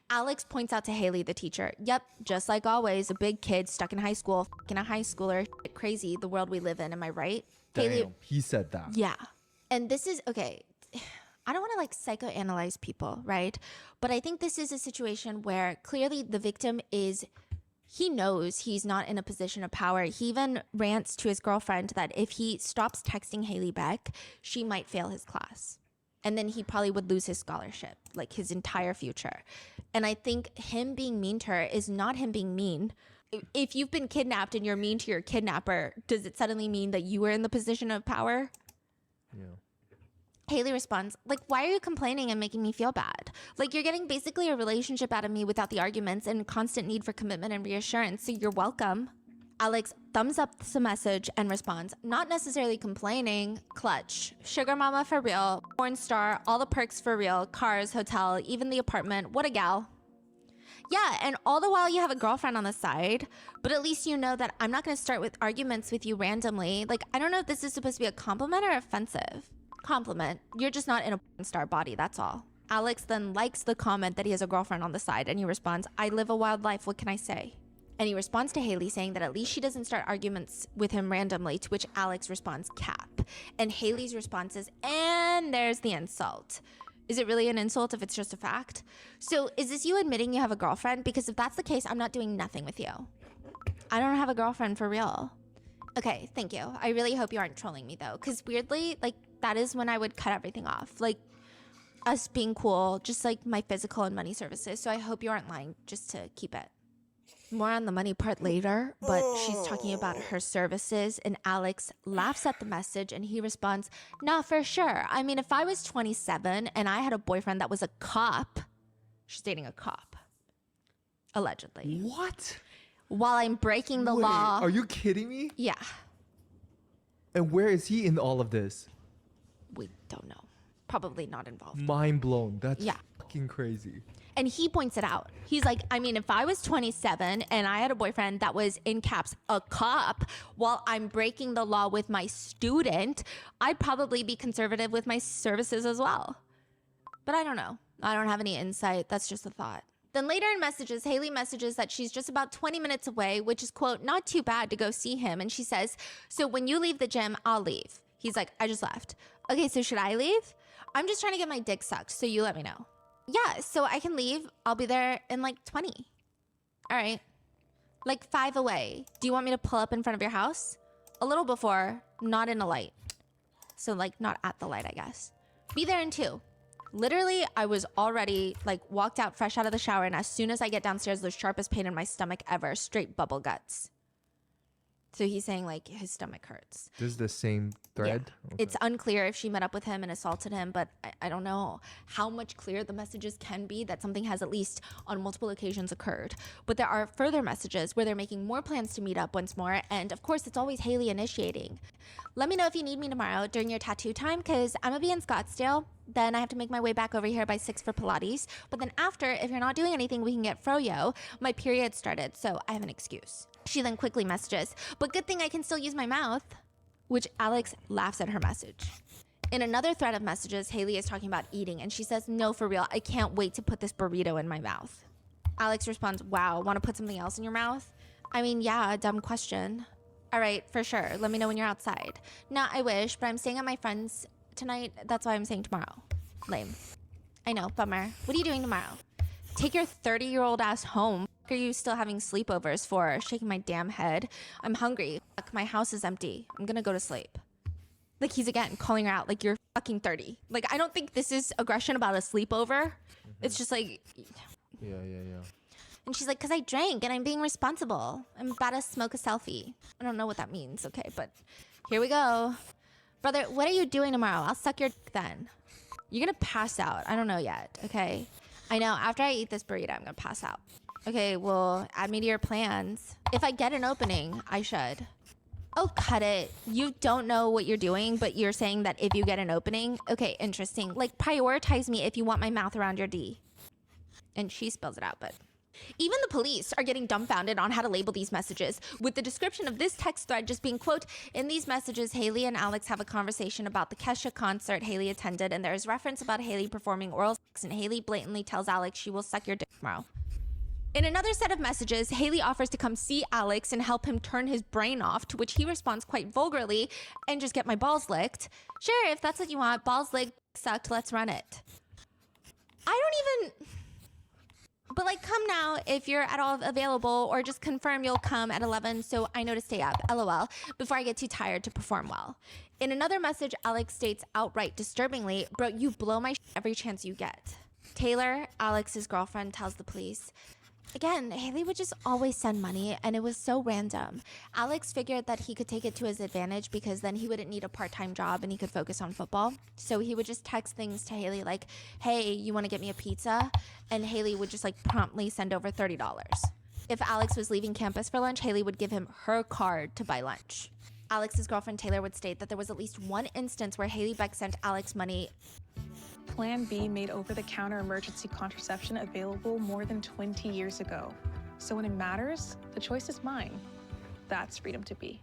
Alex points out to Haley, the teacher, yep, just like always, a big kid stuck in high school, f***ing a high schooler, crazy, the world we live in, am I right? Damn, Haley, he said that. yeah. And this is, okay, I don't want to like psychoanalyze people, right? But I think this is a situation where clearly the victim he knows he's not in a position of power. He even rants to his girlfriend that if he stops texting Haley Beck, she might fail his class. And then he probably would lose his scholarship, like his entire future. And I think him being mean to her is not him being mean. If you've been kidnapped and you're mean to your kidnapper, does it suddenly mean that you were in the position of power? Yeah. Haley responds, like, why are you complaining and making me feel bad? Like, you're getting basically a relationship out of me without the arguments and constant need for commitment and reassurance, so you're welcome. Alex thumbs up the message and responds, not necessarily complaining, clutch. Sugar mama for real, porn star, all the perks for real, cars, hotel, even the apartment, what a gal. Yeah, and all the while you have a girlfriend on the side, but at least you know that I'm not gonna start with arguments with you randomly. Like, I don't know if this is supposed to be a compliment or offensive. Compliment, you're just not in a porn star body, that's all. Alex then likes the comment that he has a girlfriend on the side and he responds, I live a wild life, what can I say? And he responds to Haley saying that at least she doesn't start arguments with him randomly, to which Alex responds, cap. And Haley's response is, and there's the insult. Is it really an insult if it's just a fact? So is this you admitting you have a girlfriend? Because if that's the case, I'm not doing nothing with you. I don't have a girlfriend for real. Okay, thank you. I really hope you aren't trolling me though. Because weirdly, like that is when I would cut everything off. Like us being cool, just like my physical and money services. So I hope you aren't lying just to keep it. More on the money part later, but she's talking about her services and Alex laughs at the message and he responds, nah, for sure. I mean, if I was 27 and I had a boyfriend that was a cop, she's dating a cop, allegedly. What? While I'm breaking the law. Are you kidding me? Yeah. And where is he in all of this? We don't know. Probably not involved. Mind blown. That's yeah. fucking crazy. And he points it out. He's like, I mean, if I was 27 and I had a boyfriend that was, in caps, a cop, while I'm breaking the law with my student, I'd probably be conservative with my services as well. But I don't know. I don't have any insight. That's just a thought. Then later in messages, Haley messages that she's just about 20 minutes away, which is, quote, not too bad to go see him. And she says, so when you leave the gym, I'll leave. He's like, I just left. Okay, so should I leave? I'm just trying to get my dick sucked, so you let me know. Yeah, so I can leave. I'll be there in like 20. All right. Like 5 away. Do you want me to pull up in front of your house? A little before, not in a light. So like not at the light, I guess. Be there in 2. Literally, I was already like walked out fresh out of the shower and as soon as I get downstairs, the sharpest pain in my stomach ever, straight bubble guts. So he's saying like his stomach hurts. This is the same thread? Yeah. Okay. It's unclear if she met up with him and assaulted him, but I don't know how much clearer the messages can be that something has at least on multiple occasions occurred. But there are further messages where they're making more plans to meet up once more. And of course, it's always Haley initiating. Let me know if you need me tomorrow during your tattoo time because I'm gonna be in Scottsdale. Then I have to make my way back over here by 6 for Pilates. But then after, if you're not doing anything, we can get froyo. My period started, so I have an excuse. She then quickly messages, but good thing I can still use my mouth, which Alex laughs at her message. In another thread of messages, Haley is talking about eating and she says, no, for real, I can't wait to put this burrito in my mouth. Alex responds, wow, want to put something else in your mouth? I mean, yeah, dumb question. All right, for sure. Let me know when you're outside. Nah, I wish, but I'm staying at my friend's tonight. That's why I'm saying tomorrow. Lame. I know, bummer. What are you doing tomorrow? Take your 30-year-old ass home. What are you still having sleepovers for? Shaking my damn head. I'm hungry. Fuck, my house is empty. I'm gonna go to sleep. Like he's again calling her out like you're fucking 30. Like I don't think this is aggression about a sleepover. It's just like Yeah. And she's like, cause I drank and I'm being responsible. I'm about to smoke a selfie. I don't know what that means, okay, but here we go. Brother, what are you doing tomorrow? I'll suck your dick then. You're gonna pass out. I don't know yet, okay? I know, after I eat this burrito, I'm gonna pass out. Okay, well, add me to your plans. If I get an opening, I should. Oh, cut it. You don't know what you're doing, but you're saying that if you get an opening, okay, interesting. Like, prioritize me if you want my mouth around your D. And she spells it out, but... Even the police are getting dumbfounded on how to label these messages, with the description of this text thread just being, quote, in these messages, Haley and Alex have a conversation about the Kesha concert Haley attended, and there is reference about Haley performing oral sex, and Haley blatantly tells Alex she will suck your dick tomorrow. In another set of messages, Haley offers to come see Alex and help him turn his brain off, to which he responds quite vulgarly, and just get my balls licked. Sure, if that's what you want, balls licked, sucked, let's run it. I don't even... But like, come now if you're at all available, or just confirm you'll come at 11 so I know to stay up, LOL, before I get too tired to perform well. In another message, Alex states outright disturbingly, bro, you blow my every chance you get. Taylor, Alex's girlfriend, tells the police, again, Haley would just always send money, and it was so random. Alex figured that he could take it to his advantage because then he wouldn't need a part-time job and he could focus on football. So he would just text things to Haley like, hey, you want to get me a pizza? And Haley would just like promptly send over $30. If Alex was leaving campus for lunch, Haley would give him her card to buy lunch. Alex's girlfriend Taylor would state that there was at least one instance where Haley Beck sent Alex money. Plan B made over-the-counter emergency contraception available more than 20 years ago. So when it matters, the choice is mine. That's freedom to be.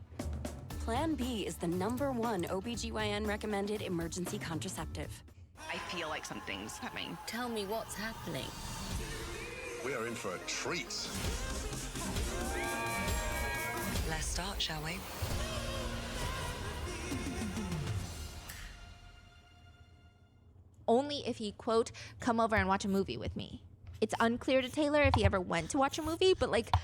Plan B is the #1 OBGYN recommended emergency contraceptive. I feel like something's coming. Tell me what's happening. We are in for a treat. Let's start, shall we? Only if he, quote, come over and watch a movie with me. It's unclear to Taylor if he ever went to watch a movie, but like,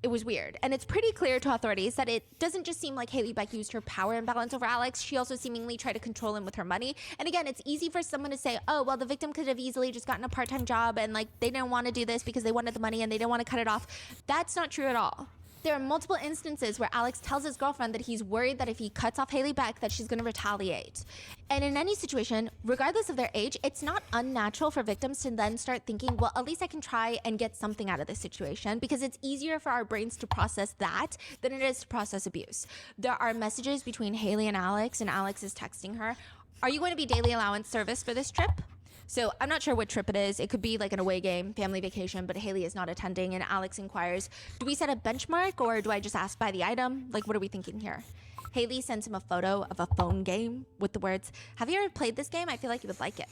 it was weird. And it's pretty clear to authorities that it doesn't just seem like Haley Beck used her power imbalance over Alex. She also seemingly tried to control him with her money. And again, it's easy for someone to say, oh, well, the victim could have easily just gotten a part-time job and like they didn't want to do this because they wanted the money and they didn't want to cut it off. That's not true at all. There are multiple instances where Alex tells his girlfriend that he's worried that if he cuts off Haley Beck, that she's going to retaliate. And in any situation, regardless of their age, it's not unnatural for victims to then start thinking, well, at least I can try and get something out of this situation, because it's easier for our brains to process that than it is to process abuse. There are messages between Haley and Alex is texting her, are you going to be daily allowance service for this trip? So I'm not sure what trip it is. It could be like an away game, family vacation, but Haley is not attending, and Alex inquires, do we set a benchmark or do I just ask by the item? Like, what are we thinking here? Haley sends him a photo of a phone game with the words, have you ever played this game? I feel like you would like it.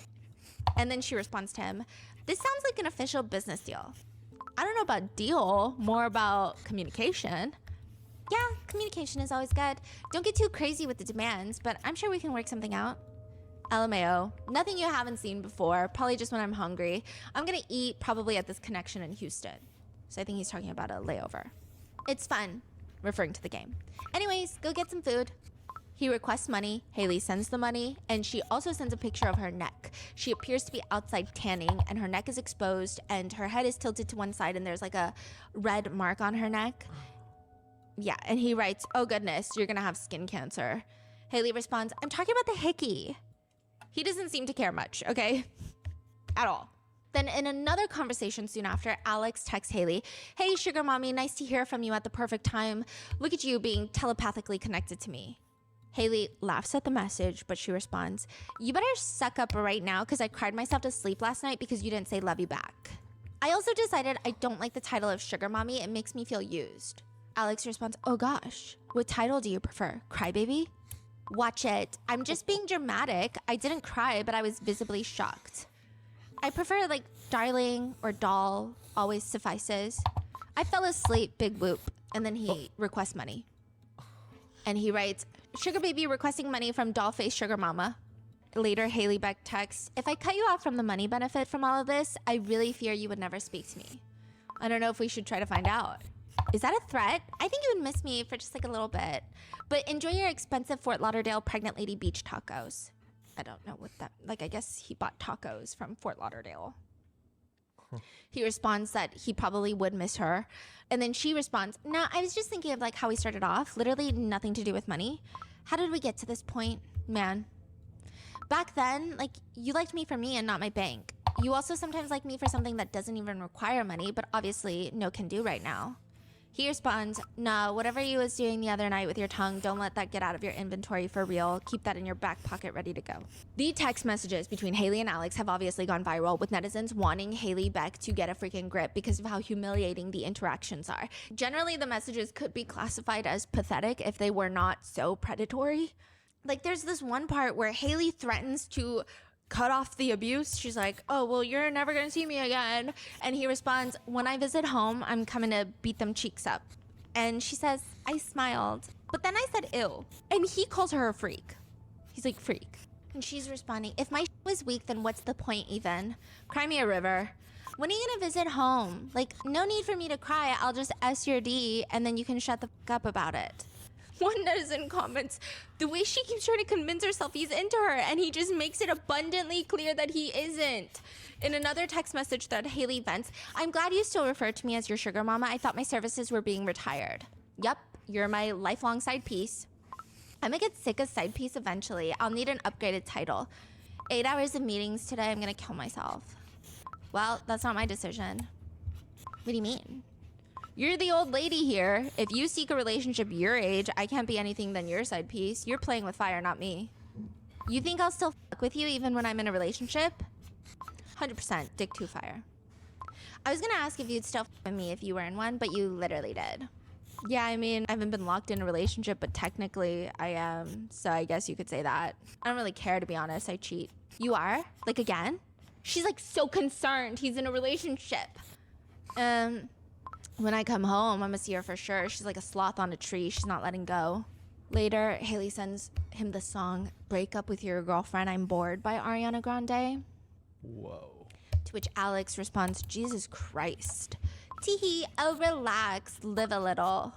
And then she responds to him, this sounds like an official business deal. I don't know about deal, more about communication. Yeah, communication is always good. Don't get too crazy with the demands, but I'm sure we can work something out. LMAO, nothing you haven't seen before, probably just when I'm hungry. I'm gonna eat probably at this connection in Houston. So I think he's talking about a layover. It's fun, referring to the game. Anyways, go get some food. He requests money, Haley sends the money, and she also sends a picture of her neck. She appears to be outside tanning, and her neck is exposed, and her head is tilted to one side, and there's like a red mark on her neck. Yeah, and he writes, oh goodness, you're gonna have skin cancer. Haley responds, I'm talking about the hickey. He doesn't seem to care much, okay? At all. Then in another conversation soon after, Alex texts Haley, hey, sugar mommy, nice to hear from you at the perfect time. Look at you being telepathically connected to me. Haley laughs at the message, but she responds, you better suck up right now because I cried myself to sleep last night because you didn't say love you back. I also decided I don't like the title of sugar mommy. It makes me feel used. Alex responds, oh gosh, what title do you prefer? Crybaby? Watch it. I'm just being dramatic. I didn't cry, but I was visibly shocked. I prefer like darling or doll, always suffices. I fell asleep, big whoop. And then he requests money. And he writes, sugar baby requesting money from doll-face sugar mama. Later, Haley Beck texts, if I cut you off from the money benefit from all of this, I really fear you would never speak to me. I don't know if we should try to find out. Is that a threat? I think you would miss me for just like a little bit. But enjoy your expensive Fort Lauderdale pregnant lady beach tacos. I don't know what that, like, I guess he bought tacos from Fort Lauderdale. He responds that he probably would miss her. And then she responds, no, I was just thinking of like how we started off. Literally nothing to do with money. How did we get to this point? Man. Back then, like, you liked me for me and not my bank. You also sometimes like me for something that doesn't even require money, but obviously no can do right now. He responds, no, whatever you was doing the other night with your tongue, don't let that get out of your inventory for real. Keep that in your back pocket ready to go. The text messages between Haley and Alex have obviously gone viral, with netizens wanting Haley Beck to get a freaking grip because of how humiliating the interactions are. Generally, the messages could be classified as pathetic if they were not so predatory. Like, there's this one part where Haley threatens to cut off the abuse. She's like, oh, well, you're never gonna see me again. And he responds, when I visit home, I'm coming to beat them cheeks up. And she says, I smiled, but then I said, ew. And he calls her a freak. He's like, freak. And she's responding, if my was weak, then what's the point even? Cry me a river. When are you gonna visit home? Like, no need for me to cry. I'll just S your D and then you can shut the f up about it. One netizen comments, the way she keeps trying to convince herself he's into her and he just makes it abundantly clear that he isn't. In another text message thread, Haley vents, I'm glad you still refer to me as your sugar mama. I thought my services were being retired. Yup, you're my lifelong side piece. I'm gonna get sick of side piece eventually. I'll need an upgraded title. 8 hours of meetings today, I'm gonna kill myself. Well, that's not my decision. What do you mean? You're the old lady here. If you seek a relationship your age, I can't be anything than your side piece. You're playing with fire, not me. You think I'll still fuck with you even when I'm in a relationship? 100% dick to fire. I was gonna ask if you'd still fuck with me if you were in one, but you literally did. Yeah, I mean, I haven't been locked in a relationship, but technically I am, so I guess you could say that. I don't really care, to be honest. I cheat. You are? Like, again? She's like so concerned he's in a relationship. When I come home, I'm gonna see her for sure. She's like a sloth on a tree. She's not letting go. Later, Haley sends him the song Break Up With Your Girlfriend, I'm Bored by Ariana Grande. Whoa. To which Alex responds, Jesus Christ. Teehee, oh relax, live a little.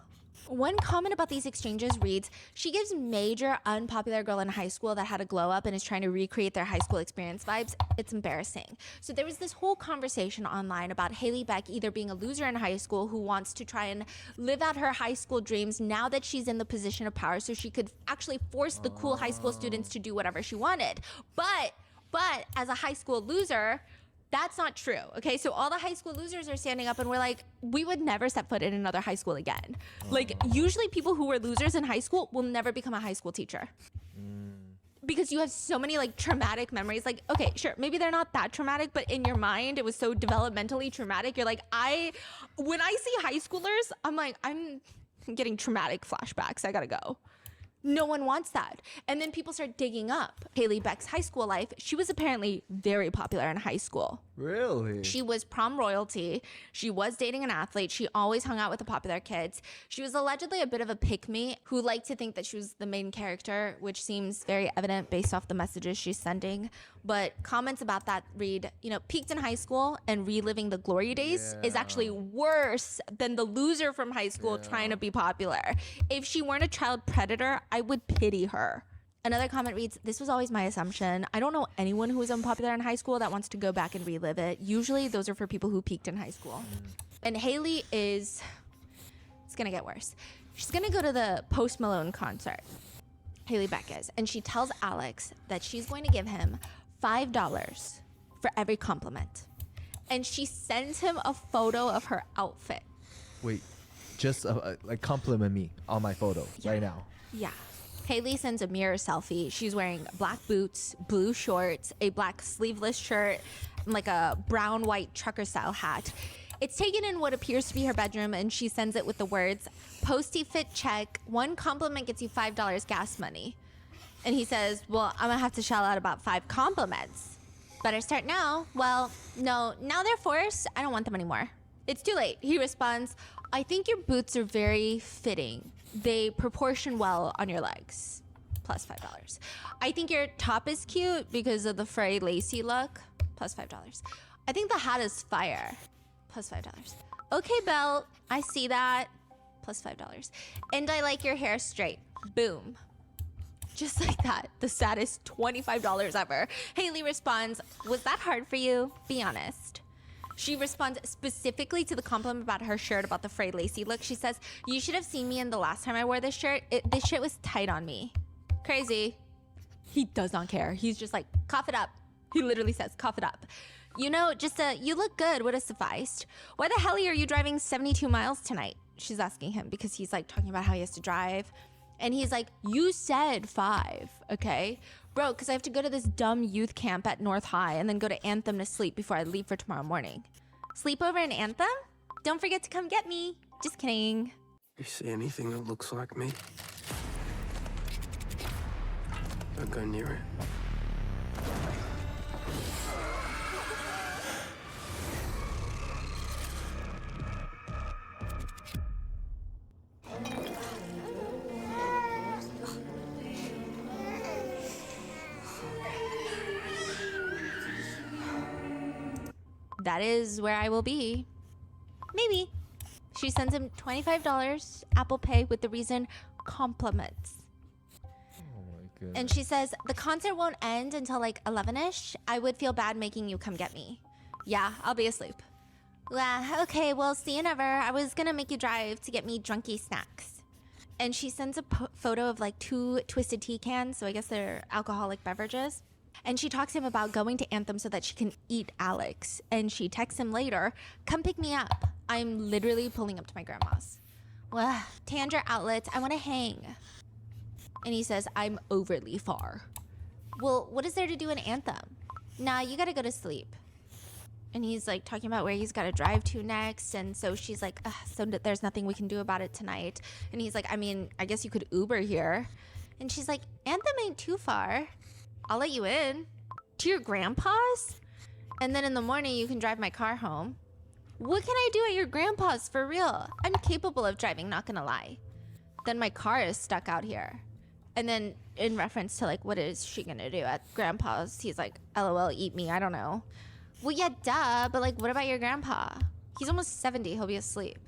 One comment about these exchanges reads, she gives major unpopular girl in high school that had a glow up and is trying to recreate their high school experience vibes. It's embarrassing. So there was this whole conversation online about Haley Beck either being a loser in high school who wants to try and live out her high school dreams now that she's in the position of power so she could actually force the cool high school students to do whatever she wanted. But as a high school loser, that's not true, okay? So all the high school losers are standing up and we're like, we would never step foot in another high school again. Like, usually people who were losers in high school will never become a high school teacher. Because you have so many like traumatic memories. Like, okay, sure, maybe they're not that traumatic, but in your mind, it was so developmentally traumatic. You're like, when I see high schoolers, I'm like, I'm getting traumatic flashbacks. I gotta go. No one wants that. And then people start digging up Haley Beck's high school life. She was apparently very popular in high school. Really? She was prom royalty. She was dating an athlete. She always hung out with the popular kids. She was allegedly a bit of a pick-me who liked to think that she was the main character, which seems very evident based off the messages she's sending. But comments about that read, peaked in high school and reliving the glory days is actually worse than the loser from high school trying to be popular. If she weren't a child predator, I would pity her. Another comment reads, this was always my assumption. I don't know anyone who was unpopular in high school that wants to go back and relive it. Usually those are for people who peaked in high school. And Haley it's gonna get worse. She's gonna go to the Post Malone concert. Haley Beck is. And she tells Alex that she's going to give him $5 for every compliment. And she sends him a photo of her outfit. Wait, just like compliment me on my photo right now. Yeah. Haley sends a mirror selfie. She's wearing black boots, blue shorts, a black sleeveless shirt, and like a brown-white trucker-style hat. It's taken in what appears to be her bedroom, and she sends it with the words, posty fit check, one compliment gets you $5 gas money. And he says, well, I'm gonna have to shell out about 5 compliments. Better start now. Well, no, now they're forced. I don't want them anymore. It's too late. He responds, I think your boots are very fitting. They proportion well on your legs. Plus $5. I think your top is cute because of the fray lacy look. Plus $5. I think the hat is fire. Plus $5. Okay, belt. I see that. Plus $5. And I like your hair straight. Boom. Just like that. The saddest $25 ever. Haley responds, was that hard for you? Be honest. She responds specifically to the compliment about her shirt about the frayed lacy look. She says, you should have seen me in the last time I wore this shirt. This shit was tight on me. Crazy. He does not care. He's just like, cough it up. He literally says, cough it up. You look good would have sufficed. Why the hell are you driving 72 miles tonight? She's asking him because he's like talking about how he has to drive. And he's like, you said 5, okay? Bro, because I have to go to this dumb youth camp at North High and then go to Anthem to sleep before I leave for tomorrow morning. Sleep over in Anthem? Don't forget to come get me. Just kidding. You see anything that looks like me? Don't go near it. that is where I will be. Maybe. She sends him $25 Apple Pay with the reason compliments. And she says, the concert won't end until like 11ish. I would feel bad making you come get me. Yeah, I'll be asleep. Okay, well, see you never. I was gonna make you drive to get me drunky snacks. And she sends a photo of like 2 Twisted Tea cans, so I guess they're alcoholic beverages. And she talks to him about going to Anthem so that she can eat Alex. And she texts him later, come pick me up. I'm literally pulling up to my grandma's. Tanger Outlets, I wanna hang. And he says, I'm overly far. Well, what is there to do in Anthem? Nah, you gotta go to sleep. And he's like talking about where he's gotta drive to next. And so she's like, so there's nothing we can do about it tonight. And he's like, I mean, I guess you could Uber here. And she's like, Anthem ain't too far. I'll let you in. To your grandpa's? And then in the morning you can drive my car home. What can I do at your grandpa's for real? I'm capable of driving, not gonna lie. Then my car is stuck out here. And then in reference to like, what is she gonna do at grandpa's? He's like, LOL, eat me, I don't know. Well, yeah, duh, but like, what about your grandpa? He's almost 70, he'll be asleep.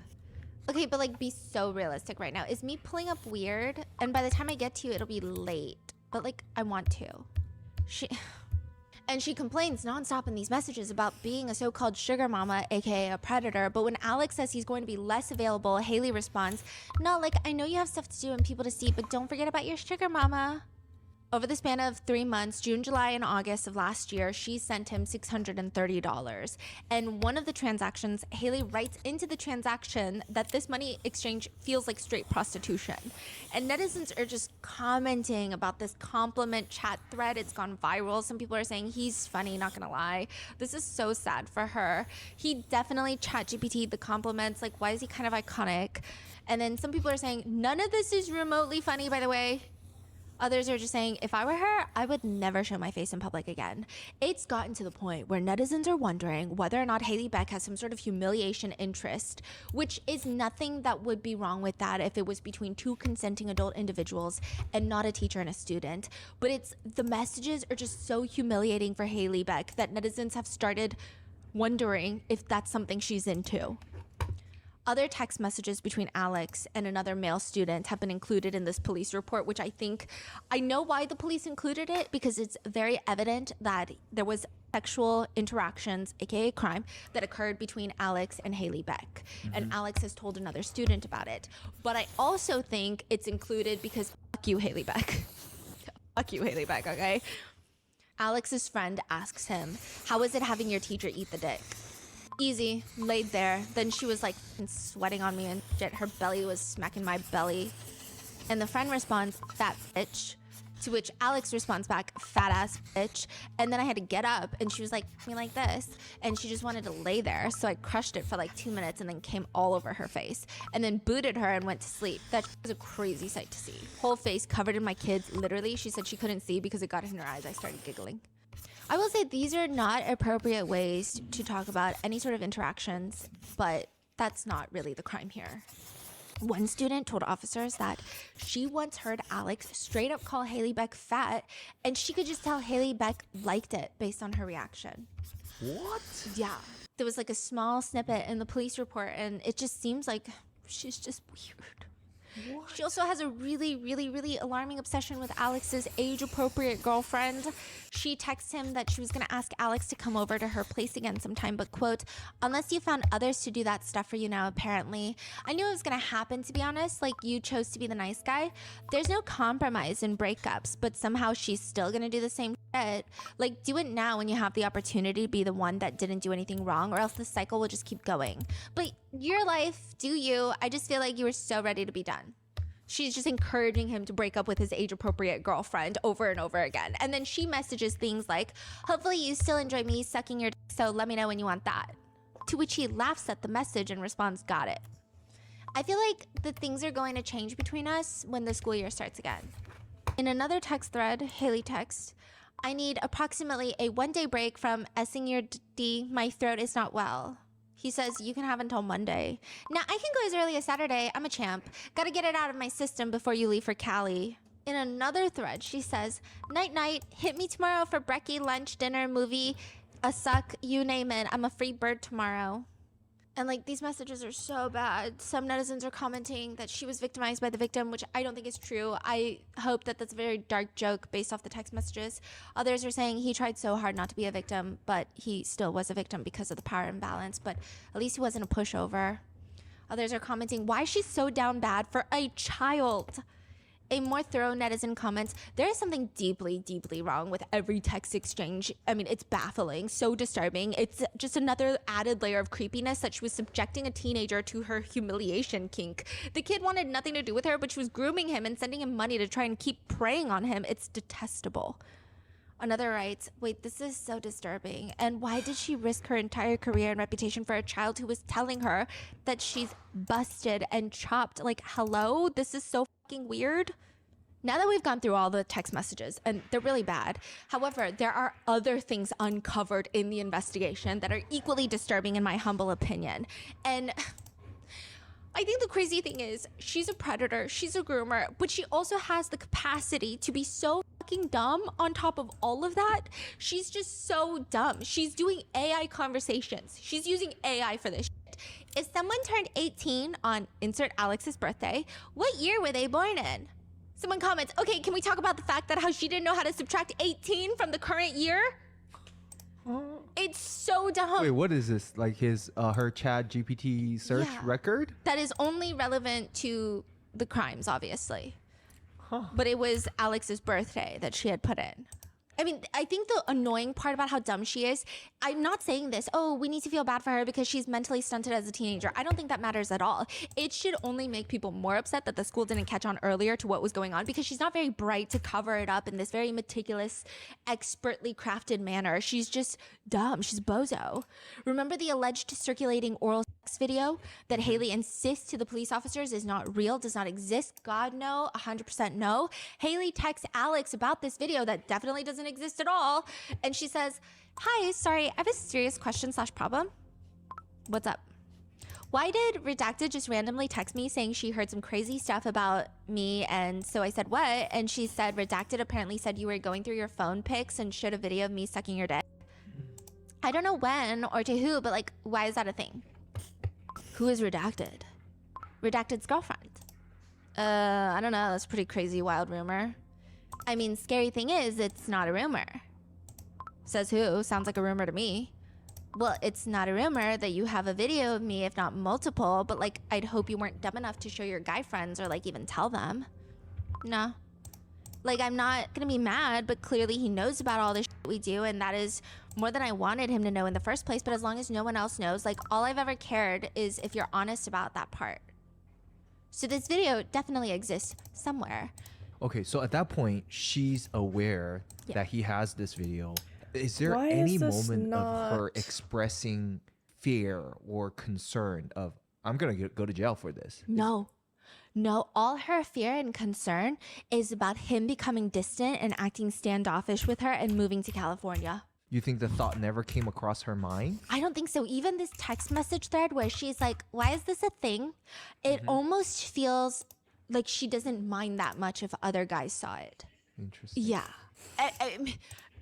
Okay, but like, be so realistic right now. Is me pulling up weird? And by the time I get to you, it'll be late. But like, I want to. And she complains nonstop in these messages about being a so-called sugar mama, aka a predator. But when Alex says he's going to be less available, Haley responds, no, like, I know you have stuff to do and people to see, but don't forget about your sugar mama. Over the span of 3 months, June, July, and August of last year, she sent him $630. And one of the transactions, Haley writes into the transaction that this money exchange feels like straight prostitution. And netizens are just commenting about this compliment chat thread. It's gone viral. Some people are saying he's funny, not gonna lie. This is so sad for her. He definitely ChatGPT'd the compliments. Like, why is he kind of iconic? And then some people are saying, none of this is remotely funny, by the way. Others are just saying, if I were her, I would never show my face in public again. It's gotten to the point where netizens are wondering whether or not Haley Beck has some sort of humiliation interest, which is nothing that would be wrong with that if it was between 2 consenting adult individuals and not a teacher and a student. But the messages are just so humiliating for Haley Beck that netizens have started wondering if that's something she's into. Other text messages between Alex and another male student have been included in this police report, which I know why the police included it, because it's very evident that there was sexual interactions, aka crime, that occurred between Alex and Haley Beck. And Alex has told another student about it. But I also think it's included because fuck you, Haley Beck. Fuck you, Haley Beck, okay? Alex's friend asks him, how is it having your teacher eat the dick? Easy, laid there. Then she was like sweating on me and shit. Her belly was smacking my belly. And the friend responds, fat bitch. To which Alex responds back, fat ass bitch. And then I had to get up and she was like, me like this. And she just wanted to lay there. So I crushed it for like 2 minutes and then came all over her face. And then booted her and went to sleep. That was a crazy sight to see. Whole face covered in my kids. Literally, she said she couldn't see because it got in her eyes. I started giggling. I will say these are not appropriate ways to talk about any sort of interactions, but that's not really the crime here. One student told officers that she once heard Alex straight up call Haley Beck fat, and she could just tell Haley Beck liked it based on her reaction. What? Yeah. There was like a small snippet in the police report, and it just seems like she's just weird. What? She also has a really, really, really alarming obsession with Alex's age-appropriate girlfriend. She texts him that she was going to ask Alex to come over to her place again sometime, but quote, unless you found others to do that stuff for you now, apparently. I knew it was going to happen, to be honest. Like, you chose to be the nice guy. There's no compromise in breakups, but somehow she's still going to do the same shit. Like, do it now when you have the opportunity to be the one that didn't do anything wrong, or else the cycle will just keep going. But your life, do you. I just feel like you were so ready to be done. She's just encouraging him to break up with his age-appropriate girlfriend over and over again. And then she messages things like, hopefully you still enjoy me sucking your dick, so let me know when you want that. To which he laughs at the message and responds, got it. I feel like the things are going to change between us when the school year starts again. In another text thread, Haley texts, I need approximately a 1-day break from S-ing your D. My throat is not well. He says, you can have until Monday. Now, I can go as early as Saturday. I'm a champ. Gotta get it out of my system before you leave for Cali. In another thread, she says, night-night, hit me tomorrow for brekkie, lunch, dinner, movie. a suck, you name it. I'm a free bird tomorrow. And like these messages are so bad. Some netizens are commenting that she was victimized by the victim, which I don't think is true. I hope that that's a very dark joke based off the text messages. Others are saying he tried so hard not to be a victim, but he still was a victim because of the power imbalance. But at least he wasn't a pushover. Others are commenting, why is she so down bad for a child? A more thorough netizen comments, there is something deeply, deeply wrong with every text exchange. I mean, it's baffling, so disturbing. It's just another added layer of creepiness that she was subjecting a teenager to her humiliation kink. The kid wanted nothing to do with her, but she was grooming him and sending him money to try and keep preying on him. It's detestable. Another writes, wait, this is so disturbing. And why did she risk her entire career and reputation for a child who was telling her that she's busted and chopped? Like, hello? This is so fucking weird. Now that we've gone through all the text messages, and they're really bad, however, there are other things uncovered in the investigation that are equally disturbing in my humble opinion. And I think the crazy thing is, she's a predator, she's a groomer, but she also has the capacity to be so fucking dumb on top of all of that. She's just so dumb. She's doing AI conversations. She's using AI for this shit. If someone turned 18 on insert Alex's birthday, what year were they born in? Someone comments, okay, can we talk about the fact that how she didn't know how to subtract 18 from the current year? It's so dumb. Wait, what is this? Like his her Chat GPT search record? That is only relevant to the crimes, obviously. But it was Alex's birthday that she had put in. I mean, I think the annoying part about how dumb she is, I'm not saying this, oh, we need to feel bad for her because she's mentally stunted as a teenager. I don't think that matters at all. It should only make people more upset that the school didn't catch on earlier to what was going on, because she's not very bright to cover it up in this very meticulous, expertly crafted manner. She's just dumb. She's bozo. Remember the alleged circulating oral sex video that Haley insists to the police officers is not real, does not exist? God, no. 100% no. Haley texts Alex about this video that definitely doesn't exist at all, and she says, hi, sorry, I have a serious question / problem. What's up? Why did Redacted just randomly text me saying she heard some crazy stuff about me? And so I said, what? And she said, Redacted apparently said you were going through your phone pics and showed a video of me sucking your dick. I don't know when or to who, but like, why is that a thing? Who is Redacted? Redacted's girlfriend. I don't know, that's a pretty crazy, wild rumor. I mean, scary thing is, it's not a rumor. Says who? Sounds like a rumor to me. Well, it's not a rumor that you have a video of me, if not multiple, but like, I'd hope you weren't dumb enough to show your guy friends or like even tell them. No. Like, I'm not gonna be mad, but clearly he knows about all this shit we do, and that is more than I wanted him to know in the first place, but as long as no one else knows, like, all I've ever cared is if you're honest about that part. So this video definitely exists somewhere. Okay, so at that point, she's aware that he has this video. Is there Why any is this moment of her not- expressing fear or concern of, I'm going to go to jail for this? No. No, all her fear and concern is about him becoming distant and acting standoffish with her and moving to California. You think the thought never came across her mind? I don't think so. Even this text message thread where she's like, why is this a thing? It almost feels like she doesn't mind that much if other guys saw it. Interesting. Yeah.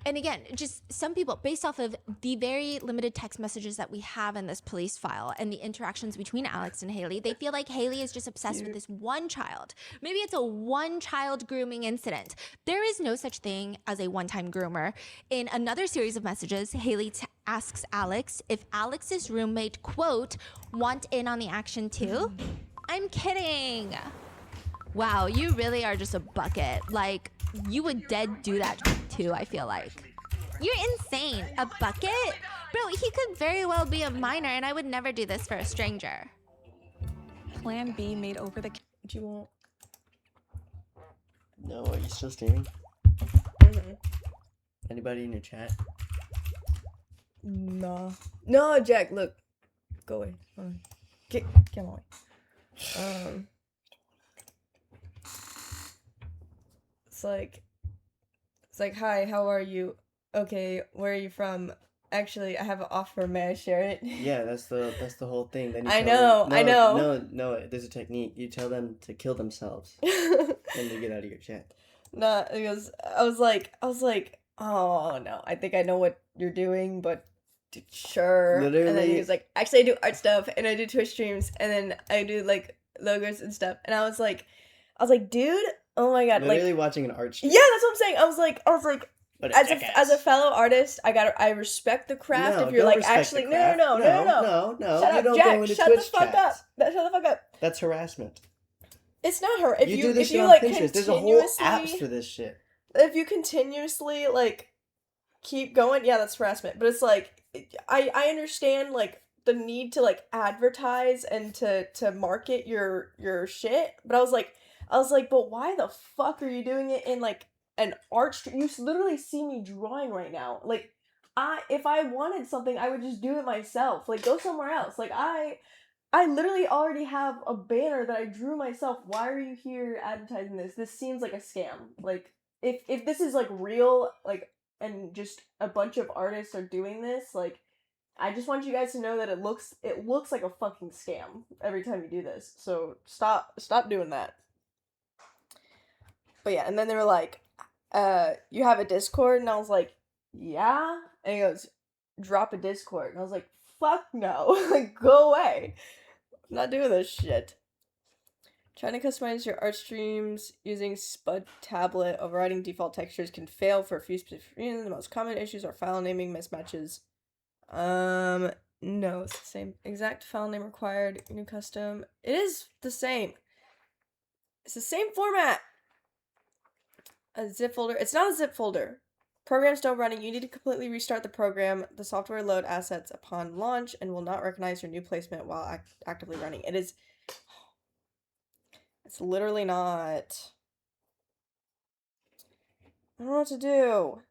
And again, just some people, based off of the very limited text messages that we have in this police file and the interactions between Alex and Haley, they feel like Haley is just obsessed with this one child. Maybe it's a one-child grooming incident. There is no such thing as a one-time groomer. In another series of messages, Haley asks Alex if Alex's roommate, quote, want in on the action too? I'm kidding. Wow, you really are just a bucket. Like, you would dead do that too, I feel like. You're insane. A bucket? Bro, he could very well be a minor, and I would never do this for a stranger. Plan B made over the... Do you want... No, are you still streaming? Anybody in your chat? No. No, Jack, look. Go away. Get away. It's like, hi, how are you? Okay, where are you from? Actually, I have an offer. May I share it? Yeah, that's the whole thing. Then you I tell know, I know. No, there's a technique. You tell them to kill themselves, and they get out of your chat. Nah, because I was like, oh no, I think I know what you're doing, but sure. And then Literally- he was like, actually I do art stuff and I do Twitch streams and then I do like logos and stuff. And I was like, dude, oh my god, Literally like watching an art stream. yeah, that's what I'm saying. I was like, What a as jackass. a fellow artist, I respect the craft. No, if you're don't like respect the actually craft. no. No, Shut you up, don't Jack. go into Shut Twitch the fuck up. chats. Shut the fuck up. That's harassment. It's not her. If you you do this if shit you on like Pinterest. There's a whole apps continuously for this shit. if you continuously like keep going, yeah, that's harassment. But it's like I understand like the need to like advertise and to market your shit, but I was like, but why the fuck are you doing it in like an art stream? You literally see me drawing right now. Like if I wanted something, I would just do it myself. Like go somewhere else. Like I literally already have a banner that I drew myself. Why are you here advertising this? This seems like a scam. Like if this is like real, like, and just a bunch of artists are doing this, like I just want you guys to know that it looks like a fucking scam every time you do this. So stop doing that. But yeah, and then they were like, you have a Discord? And I was like, yeah. And he goes, drop a Discord. And I was like, fuck no. Like, go away. I'm not doing this shit. Trying to customize your art streams using Spud tablet, overriding default textures can fail for a few specific reasons. The most common issues are file naming mismatches. No, it's the same exact file name required. New custom. It is the same. It's the same format. A zip folder. It's not a zip folder. Program still running. You need to completely restart the program. The software load assets upon launch and will not recognize your new placement while actively running. It is. It's literally not. I don't know what to do.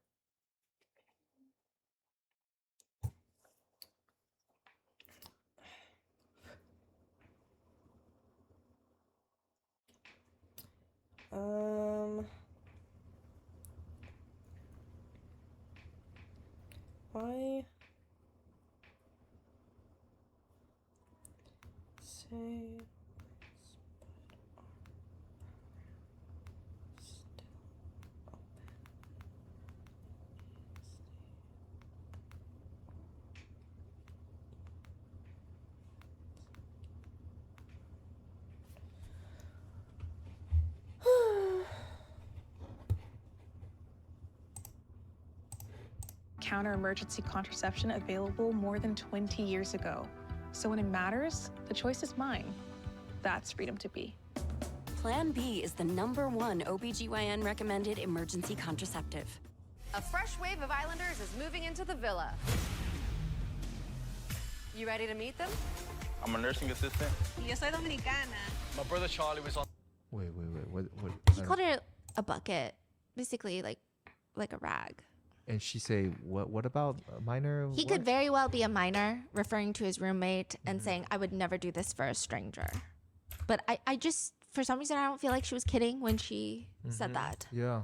Why say counter-emergency contraception available more than 20 years ago. So when it matters, the choice is mine. That's freedom to be. Plan B is the #1 OBGYN recommended emergency contraceptive. A fresh wave of Islanders is moving into the villa. You ready to meet them? I'm a nursing assistant. Yo soy dominicana. My brother Charlie was on. Wait. What? He called her a bucket, basically like a rag. And she say, what about a minor? He could very well be a minor, referring to his roommate and saying, I would never do this for a stranger. But I just, for some reason, I don't feel like she was kidding when she said that. Yeah.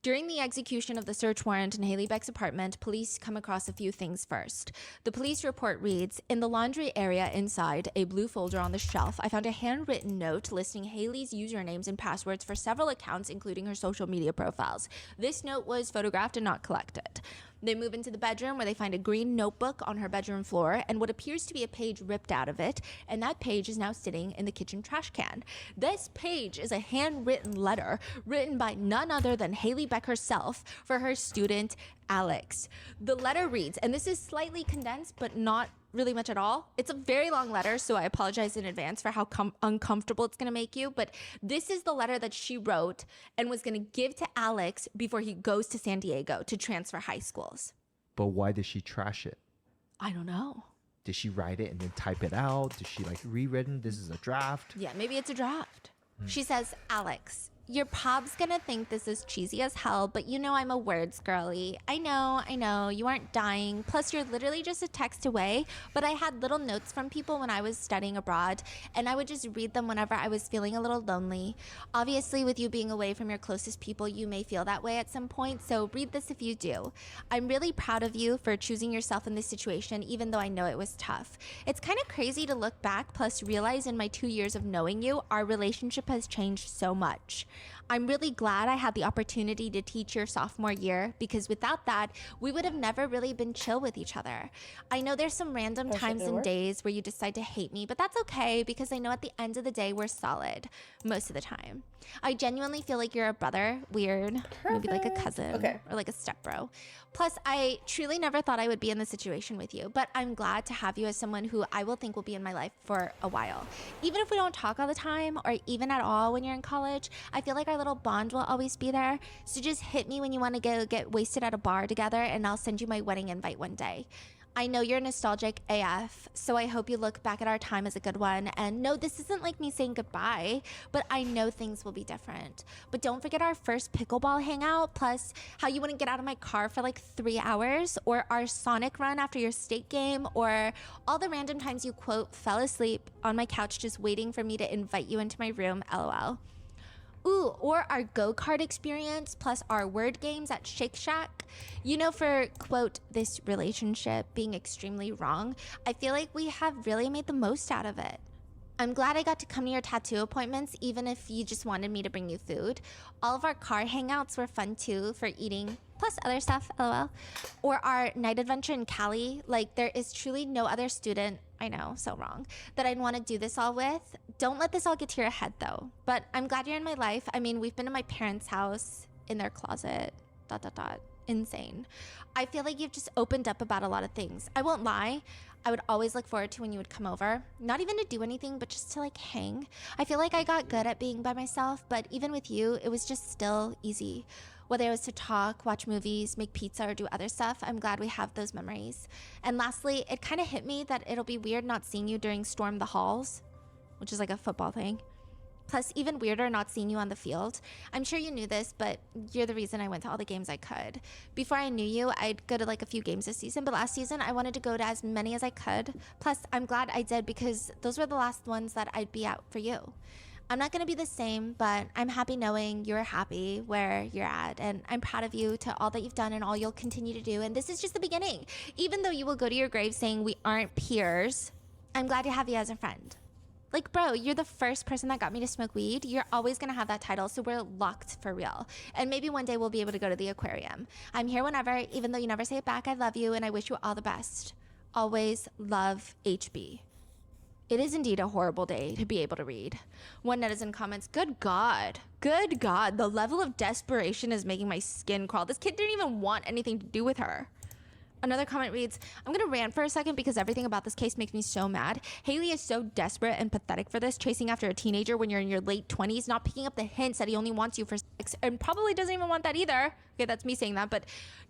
During the execution of the search warrant in Haley Beck's apartment, police come across a few things first. The police report reads, in the laundry area inside a blue folder on the shelf, I found a handwritten note listing Haley's usernames and passwords for several accounts, including her social media profiles. This note was photographed and not collected. They move into the bedroom where they find a green notebook on her bedroom floor and what appears to be a page ripped out of it, and that page is now sitting in the kitchen trash can. This page is a handwritten letter written by none other than Haley Beck herself for her student, Alex. The letter reads, and this is slightly condensed, but not really much at all. It's a very long letter, so I apologize in advance for how uncomfortable it's going to make you, but this is the letter that she wrote and was going to give to Alex before he goes to San Diego to transfer high schools. But why did she trash it? I don't know. Did she write it and then type it out? Did she like rewritten? This is a draft. Yeah, maybe it's a draft. She says, Alex, your pop's gonna think this is cheesy as hell, but you know I'm a words girly. I know, you aren't dying. Plus, you're literally just a text away, but I had little notes from people when I was studying abroad, and I would just read them whenever I was feeling a little lonely. Obviously, with you being away from your closest people, you may feel that way at some point, so read this if you do. I'm really proud of you for choosing yourself in this situation, even though I know it was tough. It's kind of crazy to look back, plus realize in my 2 years of knowing you, our relationship has changed so much. I'm really glad I had the opportunity to teach your sophomore year, because without that, we would have never really been chill with each other. I know there's some random times and days where you decide to hate me, but that's okay because I know at the end of the day, we're solid most of the time. I genuinely feel like you're a brother, weird, maybe like a cousin or like a stepbro. Plus, I truly never thought I would be in this situation with you, but I'm glad to have you as someone who I will think will be in my life for a while. Even if we don't talk all the time or even at all when you're in college, I feel like our little bond will always be there. So just hit me when you want to go get wasted at a bar together and I'll send you my wedding invite one day. I know you're nostalgic AF, so I hope you look back at our time as a good one. And no, this isn't like me saying goodbye, but I know things will be different. But don't forget our first pickleball hangout, plus how you wouldn't get out of my car for like 3 hours, or our Sonic run after your state game, or all the random times you quote fell asleep on my couch just waiting for me to invite you into my room, LOL. Ooh, or our go-kart experience plus our word games at Shake Shack. You know, for, quote, this relationship being extremely wrong, I feel like we have really made the most out of it. I'm glad I got to come to your tattoo appointments, even if you just wanted me to bring you food. All of our car hangouts were fun too, for eating, plus other stuff, LOL. Or our night adventure in Cali. Like, there is truly no other student, I know, so wrong, that I'd want to do this all with. Don't let this all get to your head though. But I'm glad you're in my life. I mean, we've been to my parents' house, in their closet, ... Insane. I feel like you've just opened up about a lot of things. I won't lie. I would always look forward to when you would come over. Not even to do anything, but just to like hang. I feel like I got good at being by myself, but even with you, it was just still easy. Whether it was to talk, watch movies, make pizza, or do other stuff, I'm glad we have those memories. And lastly, it kind of hit me that it'll be weird not seeing you during Storm the Halls, which is like a football thing. Plus, even weirder not seeing you on the field. I'm sure you knew this, but you're the reason I went to all the games I could. Before I knew you, I'd go to like a few games this season, but last season I wanted to go to as many as I could. Plus, I'm glad I did because those were the last ones that I'd be out for you. I'm not gonna be the same, but I'm happy knowing you're happy where you're at, and I'm proud of you to all that you've done and all you'll continue to do, and this is just the beginning. Even though you will go to your grave saying we aren't peers, I'm glad to have you as a friend. Like, bro, you're the first person that got me to smoke weed. You're always gonna have that title, so we're locked for real. And maybe one day we'll be able to go to the aquarium. I'm here whenever, even though you never say it back, I love you and I wish you all the best. Always love, HB. It is indeed a horrible day to be able to read. One netizen comments, good God, the level of desperation is making my skin crawl. This kid didn't even want anything to do with her. Another comment reads, I'm gonna rant for a second because everything about this case makes me so mad. Haley is so desperate and pathetic for this, chasing after a teenager when you're in your late 20s, not picking up the hints that he only wants you for sex, and probably doesn't even want that either. Okay, that's me saying that, but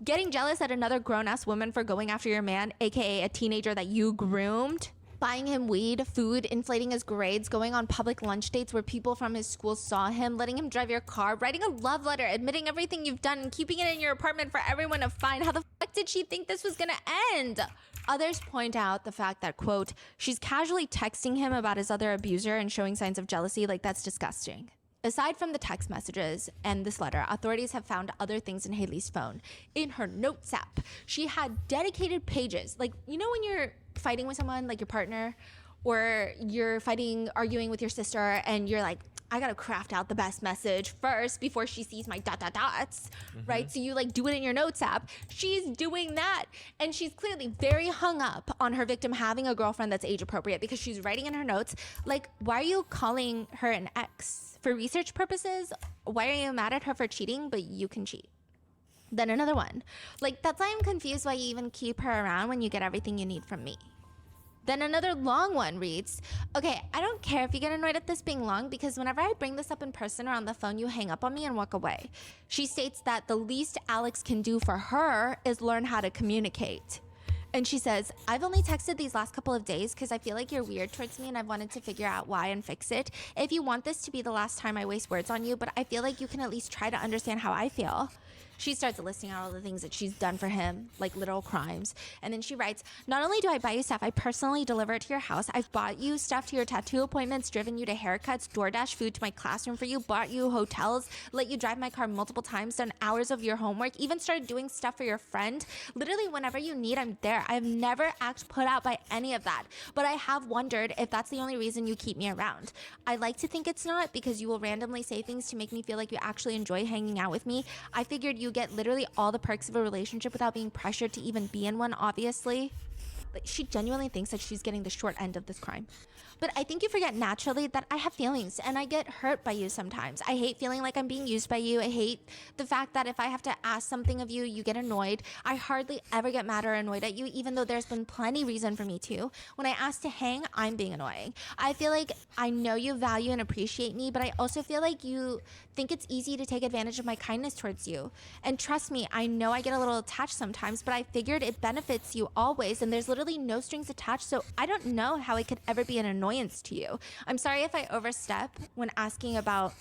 getting jealous at another grown-ass woman for going after your man, aka a teenager that you groomed. Buying him weed, food, inflating his grades, going on public lunch dates where people from his school saw him, letting him drive your car, writing a love letter, admitting everything you've done, and keeping it in your apartment for everyone to find. How the fuck did she think this was gonna end? Others point out the fact that, quote, she's casually texting him about his other abuser and showing signs of jealousy. Like, that's disgusting. Aside from the text messages and this letter, authorities have found other things in Haley's phone. In her notes app, she had dedicated pages. Like, you know when you're fighting with someone, like your partner, or you're arguing with your sister, and you're like, I gotta craft out the best message first before she sees my ... right? So you like do it in your notes app. She's doing that. And she's clearly very hung up on her victim having a girlfriend that's age appropriate because she's writing in her notes, like, why are you calling her an ex? For research purposes? Why are you mad at her for cheating, but you can cheat? Then another one. Like, that's why I'm confused why you even keep her around when you get everything you need from me. Then another long one reads, okay, I don't care if you get annoyed at this being long because whenever I bring this up in person or on the phone, you hang up on me and walk away. She states that the least Alex can do for her is learn how to communicate. And she says, I've only texted these last couple of days because I feel like you're weird towards me and I've wanted to figure out why and fix it. If you want this to be the last time I waste words on you, but I feel like you can at least try to understand how I feel. She starts listing out all the things that she's done for him, like literal crimes. And then she writes, not only do I buy you stuff, I personally deliver it to your house. I've bought you stuff to your tattoo appointments, driven you to haircuts, DoorDash food to my classroom for you, bought you hotels, let you drive my car multiple times, done hours of your homework, even started doing stuff for your friend. Literally whenever you need, I'm there. I have never acted put out by any of that. But I have wondered if that's the only reason you keep me around. I like to think it's not, because you will randomly say things to make me feel like you actually enjoy hanging out with me. I figured you get literally all the perks of a relationship without being pressured to even be in one, obviously. Like, she genuinely thinks that she's getting the short end of this crime. But I think you forget naturally that I have feelings and I get hurt by you sometimes. I hate feeling like I'm being used by you. I hate the fact that if I have to ask something of you, you get annoyed. I hardly ever get mad or annoyed at you, even though there's been plenty reason for me to. When I ask to hang, I'm being annoying. I feel like I know you value and appreciate me, but I also feel like you think it's easy to take advantage of my kindness towards you. And trust me, I know I get a little attached sometimes, but I figured it benefits you always, and there's literally no strings attached, so I don't know how it could ever be an annoyance to you. I'm sorry if I overstep when asking about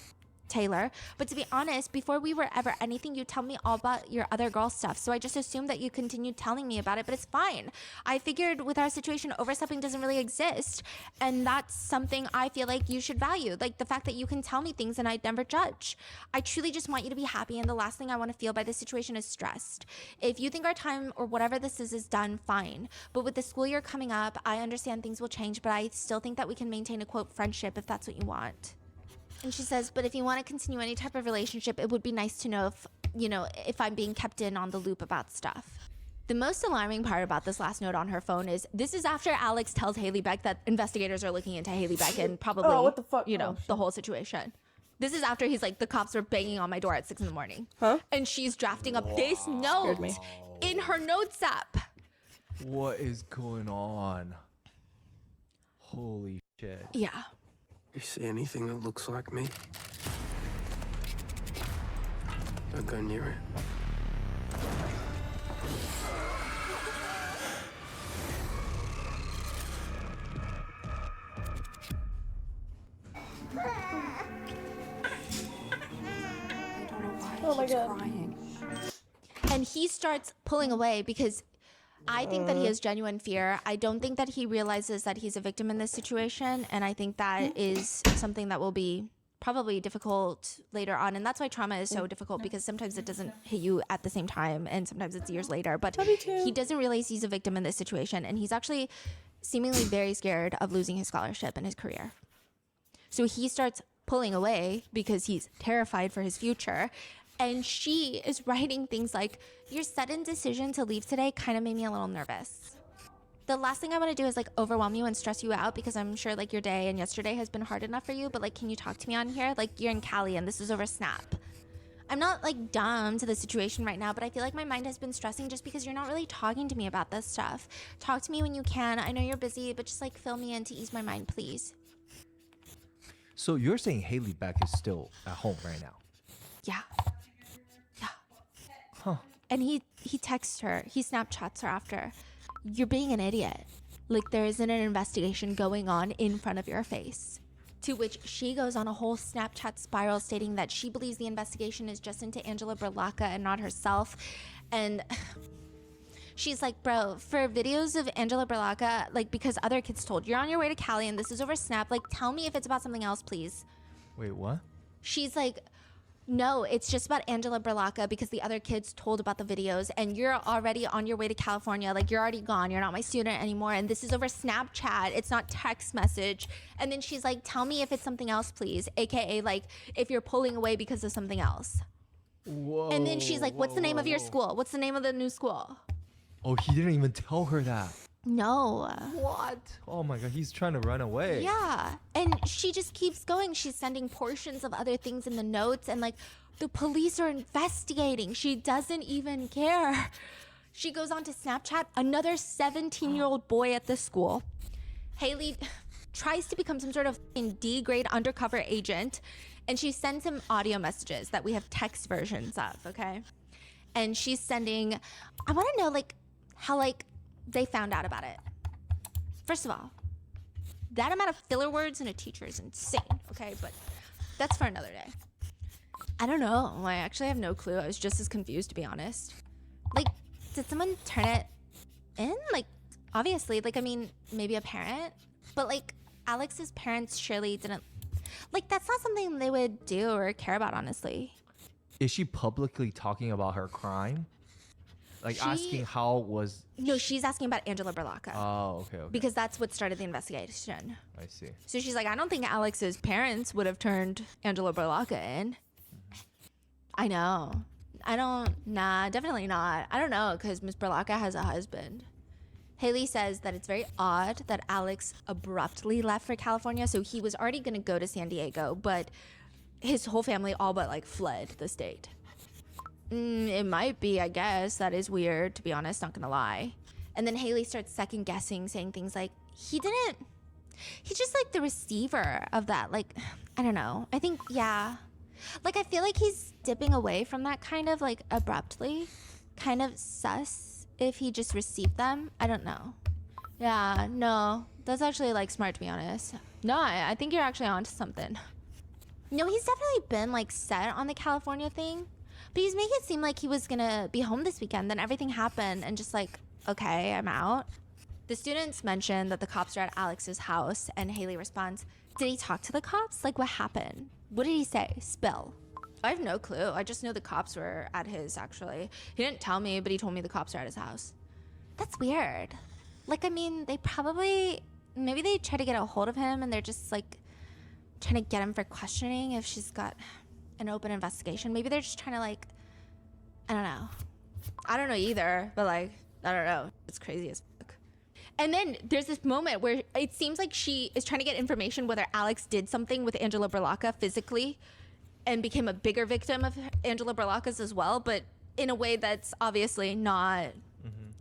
Taylor, but to be honest, before we were ever anything, you tell me all about your other girl stuff, so I just assumed that you continued telling me about it, but it's fine. I figured with our situation, overstepping doesn't really exist, and that's something I feel like you should value, like the fact that you can tell me things and I'd never judge. I truly just want you to be happy, and the last thing I want to feel by this situation is stressed. If you think our time or whatever this is done, fine, but with the school year coming up, I understand things will change, but I still think that we can maintain a quote friendship if that's what you want. And she says, but if you want to continue any type of relationship, it would be nice to know if, you know, if I'm being kept in on the loop about stuff. The most alarming part about this last note on her phone is this is after Alex tells Haley Beck that investigators are looking into Haley Beck and probably, what the fuck? you know, the whole situation. This is after he's like, the cops were banging on my door at 6 a.m. Huh? And she's drafting up this note in her notes app. What is going on? Holy shit. Yeah. You see anything that looks like me? Don't go near it. Oh my god. And he starts pulling away because I think that he has genuine fear. I don't think that he realizes that he's a victim in this situation. And I think that is something that will be probably difficult later on. And that's why trauma is so difficult, because sometimes it doesn't hit you at the same time and sometimes it's years later. But he doesn't realize he's a victim in this situation. And he's actually seemingly very scared of losing his scholarship and his career. So he starts pulling away because he's terrified for his future. And she is writing things like, your sudden decision to leave today kind of made me a little nervous. The last thing I want to do is like overwhelm you and stress you out, because I'm sure like your day and yesterday has been hard enough for you, but like, can you talk to me on here? Like, you're in Cali and this is over Snap. I'm not like dumb to the situation right now, but I feel like my mind has been stressing just because you're not really talking to me about this stuff. Talk to me when you can. I know you're busy, but just like fill me in to ease my mind, please. So you're saying Haley Beck is still at home right now? Yeah. Huh. And he texts her, he Snapchats her after. You're being an idiot. Like, there isn't an investigation going on in front of your face. To which she goes on a whole Snapchat spiral stating that she believes the investigation is just into Angela Berlacca and not herself. And she's like, bro, for videos of Angela Berlacca, like, because other kids told, you're on your way to Cali and this is over Snap, like, tell me if it's about something else, please. Wait, what? She's like, no, it's just about Angela Berlacca because the other kids told about the videos and you're already on your way to California. Like, you're already gone. You're not my student anymore. And this is over Snapchat. It's not text message. And then she's like, tell me if it's something else, please. AKA, like, if you're pulling away because of something else. Whoa. And then she's like, what's the name of your school? What's the name of the new school? Oh, he didn't even tell her that. No. What? Oh my god, he's trying to run away. Yeah. And she just keeps going. She's sending portions of other things in the notes and like, the police are investigating. She doesn't even care. She goes on to Snapchat another 17-year-old boy at the school. Haley tries to become some sort of D-grade undercover agent, and she sends him audio messages that we have text versions of, okay? And she's sending, I want to know like how like they found out about it. First of all, that amount of filler words in a teacher is insane, okay? But that's for another day. I don't know. I actually have no clue. I was just as confused, to be honest. Like, did someone turn it in? Like, obviously, like, I mean, maybe a parent, but like, Alex's parents surely didn't. Like, that's not something they would do or care about, honestly. Is she publicly talking about her crime? Like asking how was... No, she's asking about Angela Berlocca. Oh, okay. Because that's what started the investigation. I see. So she's like, I don't think Alex's parents would have turned Angela Berlocca in. I know. Nah, definitely not. I don't know, because Miss Berlocca has a husband. Haley says that it's very odd that Alex abruptly left for California. So he was already going to go to San Diego, but his whole family all but like fled the state. It might be, I guess. That is weird, to be honest, not gonna lie. And then Haley starts second guessing, saying things like, he's just like the receiver of that. Like, I don't know. I think, yeah. Like, I feel like he's dipping away from that kind of like abruptly. Kind of sus if he just received them. I don't know. Yeah, no. That's actually like smart, to be honest. No, I think you're actually onto something. No, he's definitely been like set on the California thing. But he's making it seem like he was gonna be home this weekend, then everything happened and just like, okay, I'm out. The students mention that the cops are at Alex's house and Haley responds, did he talk to the cops? Like, what happened? What did he say? Spill. I have no clue. I just know the cops were at his, actually. He didn't tell me, but he told me the cops are at his house. That's weird. Like, I mean, maybe they try to get a hold of him and they're just like trying to get him for questioning if she's got an open investigation. Maybe they're just trying to like, I don't know. I don't know either, but like, I don't know. It's crazy as fuck. And then there's this moment where it seems like she is trying to get information whether Alex did something with Angela Berlocca physically and became a bigger victim of Angela Berlocca's as well, but in a way that's obviously not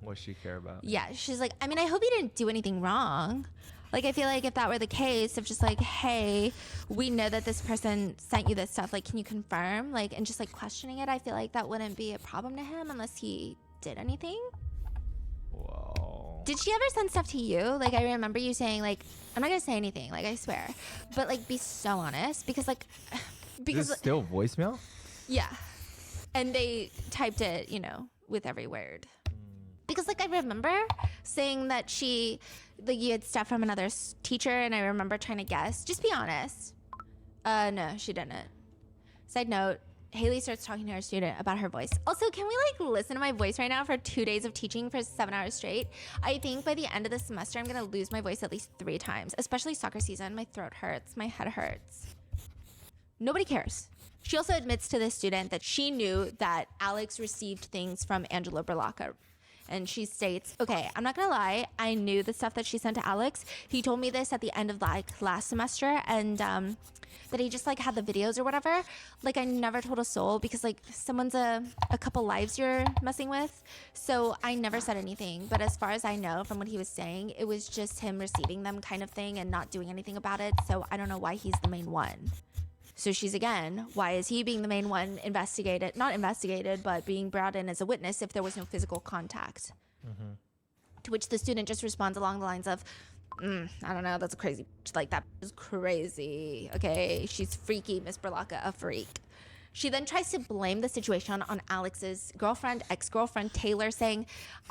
what she care about. Yeah, she's like, I mean, I hope you didn't do anything wrong. Like, I feel like if that were the case, of just like, hey, we know that this person sent you this stuff, like, can you confirm? Like, and just like questioning it, I feel like that wouldn't be a problem to him unless he did anything. Whoa. Did she ever send stuff to you? Like, I remember you saying, like, I'm not gonna say anything, like, I swear. But, like, be so honest, because, like, Is it still voicemail? Yeah. And they typed it, you know, with every word. Because, like, I remember saying that you had stuff from another teacher, and I remember trying to guess. Just be honest. No, she didn't. Side note, Haley starts talking to her student about her voice. Also, can we, like, listen to my voice right now for 2 days of teaching for 7 hours straight? I think by the end of the semester, I'm going to lose my voice at least 3 times, especially soccer season. My throat hurts. My head hurts. Nobody cares. She also admits to this student that she knew that Alex received things from Angela Berlocca. And she states, okay, I'm not gonna lie, I knew the stuff that she sent to Alex. He told me this at the end of like last semester, and that he just like had the videos or whatever. Like, I never told a soul because like someone's a couple lives you're messing with. So I never said anything. But as far as I know from what he was saying, it was just him receiving them kind of thing and not doing anything about it. So I don't know why he's the main one. So she's again, why is he being the main one not investigated, but being brought in as a witness if there was no physical contact? To which the student just responds along the lines of, I don't know, that's crazy. Like, that is crazy. Okay, she's freaky, Miss Berlocca, a freak. She then tries to blame the situation on Alex's ex-girlfriend, Taylor, saying,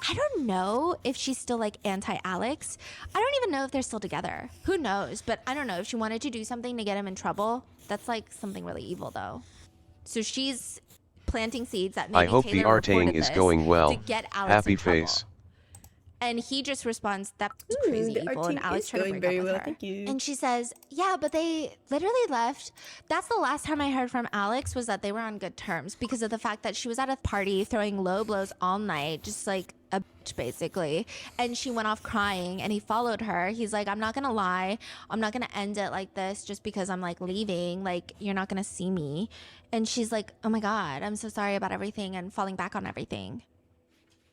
I don't know if she's still like anti-Alex. I don't even know if they're still together. Who knows? But I don't know if she wanted to do something to get him in trouble. That's like something really evil though. So she's planting seeds that maybe I hope Taylor the arting reported is this going well. to get Alex Happy in trouble. face. And he just responds, that's crazy evil, and Alex tried to break up with her. Thank you. And she says, yeah, but they literally left. That's the last time I heard from Alex, was that they were on good terms because of the fact that she was at a party throwing low blows all night, just like a bitch basically. And she went off crying and he followed her. He's like, I'm not gonna lie, I'm not gonna end it like this just because I'm like leaving, like you're not gonna see me. And she's like, oh my God, I'm so sorry about everything and falling back on everything.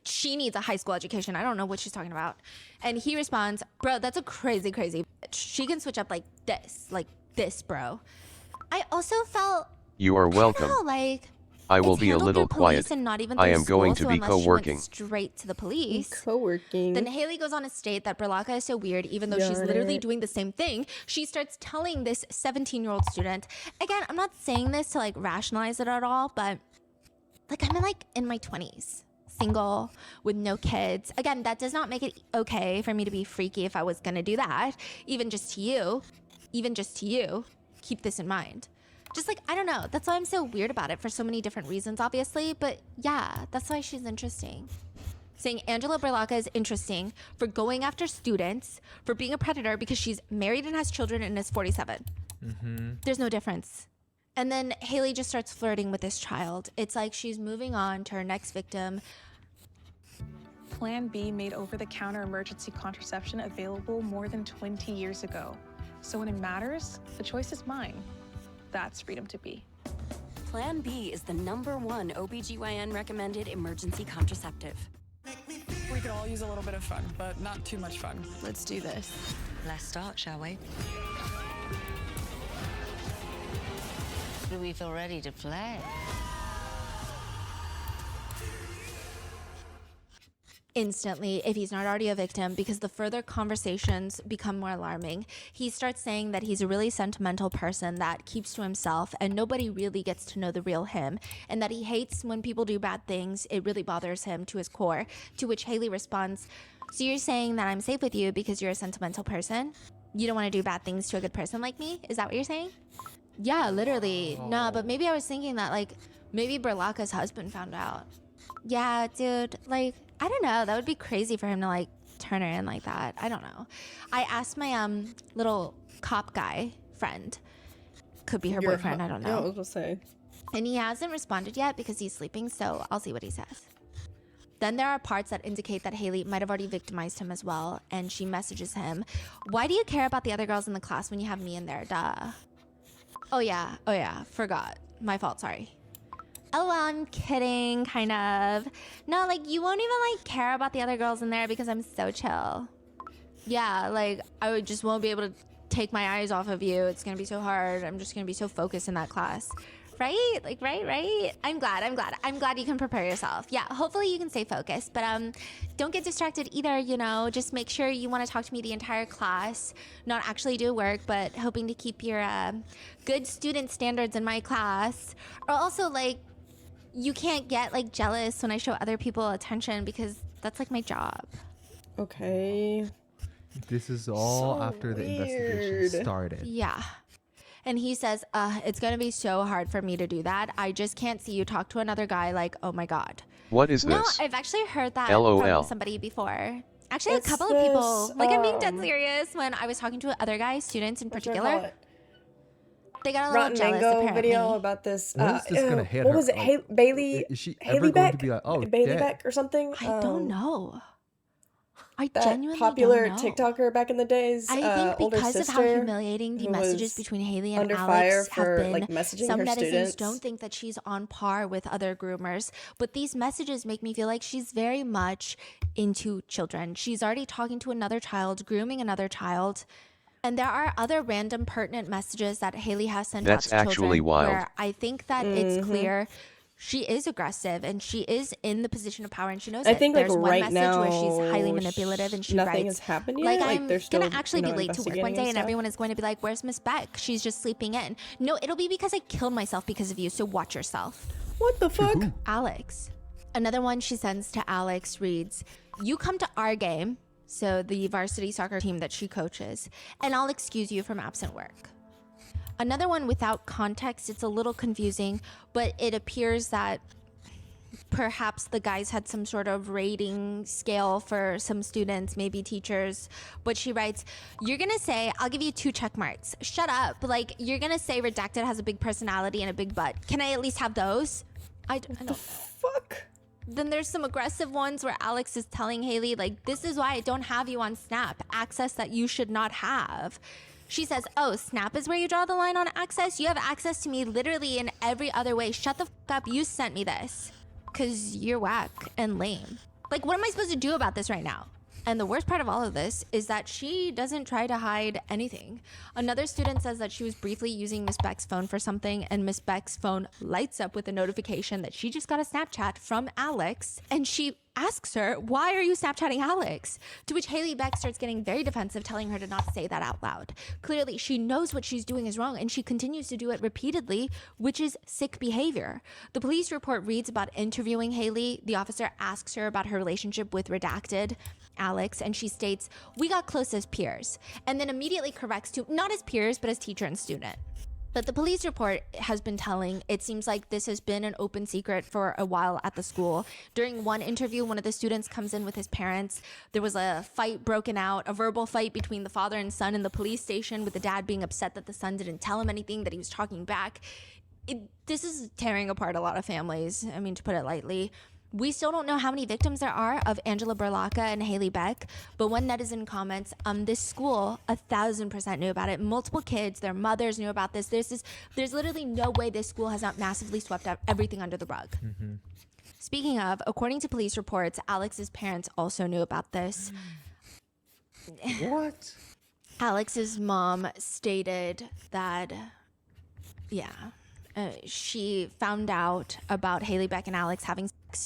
She needs a high school education. I don't know what she's talking about. And he responds, bro, that's a crazy, crazy bitch. She can switch up like this, bro. I also felt, You are welcome. I don't know, like, I will It's be a handled little through police quiet. and not even I through am going school, to so be unless she went co-working. straight to the police. Co-working. Then Haley goes on to state that Berlaka is so weird, even though she's Darn literally it. doing the same thing. She starts telling this 17-year-old student. Again, I'm not saying this to like rationalize it at all, but like I'm in my 20s, single with no kids. Again, that does not make it okay for me to be freaky if I was gonna do that. Even just to you, keep this in mind. Just like, I don't know. That's why I'm so weird about it for so many different reasons, obviously. But yeah, that's why she's interesting. Saying Angela Berlaka is interesting for going after students, for being a predator because she's married and has children and is 47. There's no difference. And then Haley just starts flirting with this child. It's like she's moving on to her next victim. Plan B made over-the-counter emergency contraception available more than 20 years ago. So when it matters, the choice is mine. That's freedom to be. Plan B is the #1 OBGYN recommended emergency contraceptive. We could all use a little bit of fun, but not too much fun. Let's do this. Let's start, shall we? Do we feel ready to play? Instantly, if he's not already a victim, because the further conversations become more alarming. He starts saying that he's a really sentimental person that keeps to himself and nobody really gets to know the real him, and that he hates when people do bad things. It really bothers him to his core, to which Haley responds, so you're saying that I'm safe with you because you're a sentimental person? You don't want to do bad things to a good person like me? Is that what you're saying? Yeah, literally. No, but maybe I was thinking that, like, maybe Berlaka's husband found out. Yeah, dude, like, I don't know. That would be crazy for him to, like, turn her in like that. I don't know. I asked my little cop guy friend. Could be her boyfriend, I don't know. Yeah, I was gonna say. And he hasn't responded yet because he's sleeping, so I'll see what he says. Then there are parts that indicate that Haley might have already victimized him as well, and she messages him, why do you care about the other girls in the class when you have me in there? Duh. Oh yeah, forgot. My fault, sorry. LOL, I'm kidding, kind of. No, like, you won't even, like, care about the other girls in there because I'm so chill. Yeah, like, I just won't be able to take my eyes off of you. It's gonna be so hard. I'm just gonna be so focused in that class. Right? Like, right? I'm glad you can prepare yourself. Yeah, hopefully you can stay focused, but don't get distracted either, you know? Just make sure you want to talk to me the entire class, not actually do work, but hoping to keep your good student standards in my class. Or also, like, you can't get, like, jealous when I show other people attention because that's, like, my job. Okay. This is all So after the weird. investigation started. Yeah. And he says, it's going to be so hard for me to do that. I just can't see you talk to another guy like, oh my God. What is No, this? I've actually heard that LOL. from somebody before. Actually, It's a couple of people. this, Like, I'm being dead serious when I was talking to other guys, students in What should I call particular. it? They got a little Rotten jealous, Mango apparently. video about this. When is this gonna hit what her? was it? Like, Bailey. is she Haley ever going to Beck? be like, oh, Bailey dead? Beck or something? I don't know. I That genuinely popular don't know. TikToker back in the days. I think older because of how sister humiliating the who messages was between Haley and under Alex fire have for, been, like, messaging some her netizens students. don't think that she's on par with other groomers, but these messages make me feel like she's very much into children. She's already talking to another child, grooming another child. And there are other random pertinent messages that Haley has sent That's out to actually children wild. where I think that it's clear she is aggressive and she is in the position of power and she knows I it. think, like, There's one right message where she's now, highly manipulative and she nothing writes, has happened yet? like, Like, I'm they're still, gonna actually be late to work one investigating day and and stuff? everyone is going to be like, where's Miss Beck? She's just sleeping in. No, it'll be because I killed myself because of you, so watch yourself. What the fuck? Alex. Another one she sends to Alex reads, you come to our game, so the varsity soccer team that she coaches, and I'll excuse you from absent work. Another one without context, it's a little confusing, but it appears that perhaps the guys had some sort of rating scale for some students, maybe teachers. But she writes, you're gonna say, I'll give you 2 check marks. Shut up. Like, you're gonna say Redacted has a big personality and a big butt. Can I at least have those? I don't know. Fuck. Then there's some aggressive ones where Alex is telling Haley, like, this is why I don't have you on Snap. Access that you should not have. She says, oh, Snap is where you draw the line on access? You have access to me literally in every other way. Shut the fuck up. You sent me this. Because you're whack and lame. Like, what am I supposed to do about this right now? And the worst part of all of this is that she doesn't try to hide anything. Another student says that she was briefly using Miss Beck's phone for something, and Miss Beck's phone lights up with a notification that she just got a Snapchat from Alex, and she asks her, why are you Snapchatting Alex? To which Haley Beck starts getting very defensive, telling her to not say that out loud. Clearly, she knows what she's doing is wrong, and she continues to do it repeatedly, which is sick behavior. The police report reads about interviewing Haley. The officer asks her about her relationship with redacted Alex, and she states, we got close as peers, and then immediately corrects to not as peers, but as teacher and student. But the police report has been telling, it seems like this has been an open secret for a while at the school. During one interview, one of the students comes in with his parents. There was a fight broken out, a verbal fight between the father and son in the police station, with the dad being upset that the son didn't tell him anything, that he was talking back. This is tearing apart a lot of families, I mean, to put it lightly. We still don't know how many victims there are of Angela Berlacca and Haley Beck, but one netizen comments, this school 1,000% knew about it. Multiple kids, their mothers knew about this. There's literally no way this school has not massively swept up everything under the rug. Mm-hmm. Speaking of, according to police reports, Alex's parents also knew about this. What? Alex's mom stated that, she found out about Haley Beck and Alex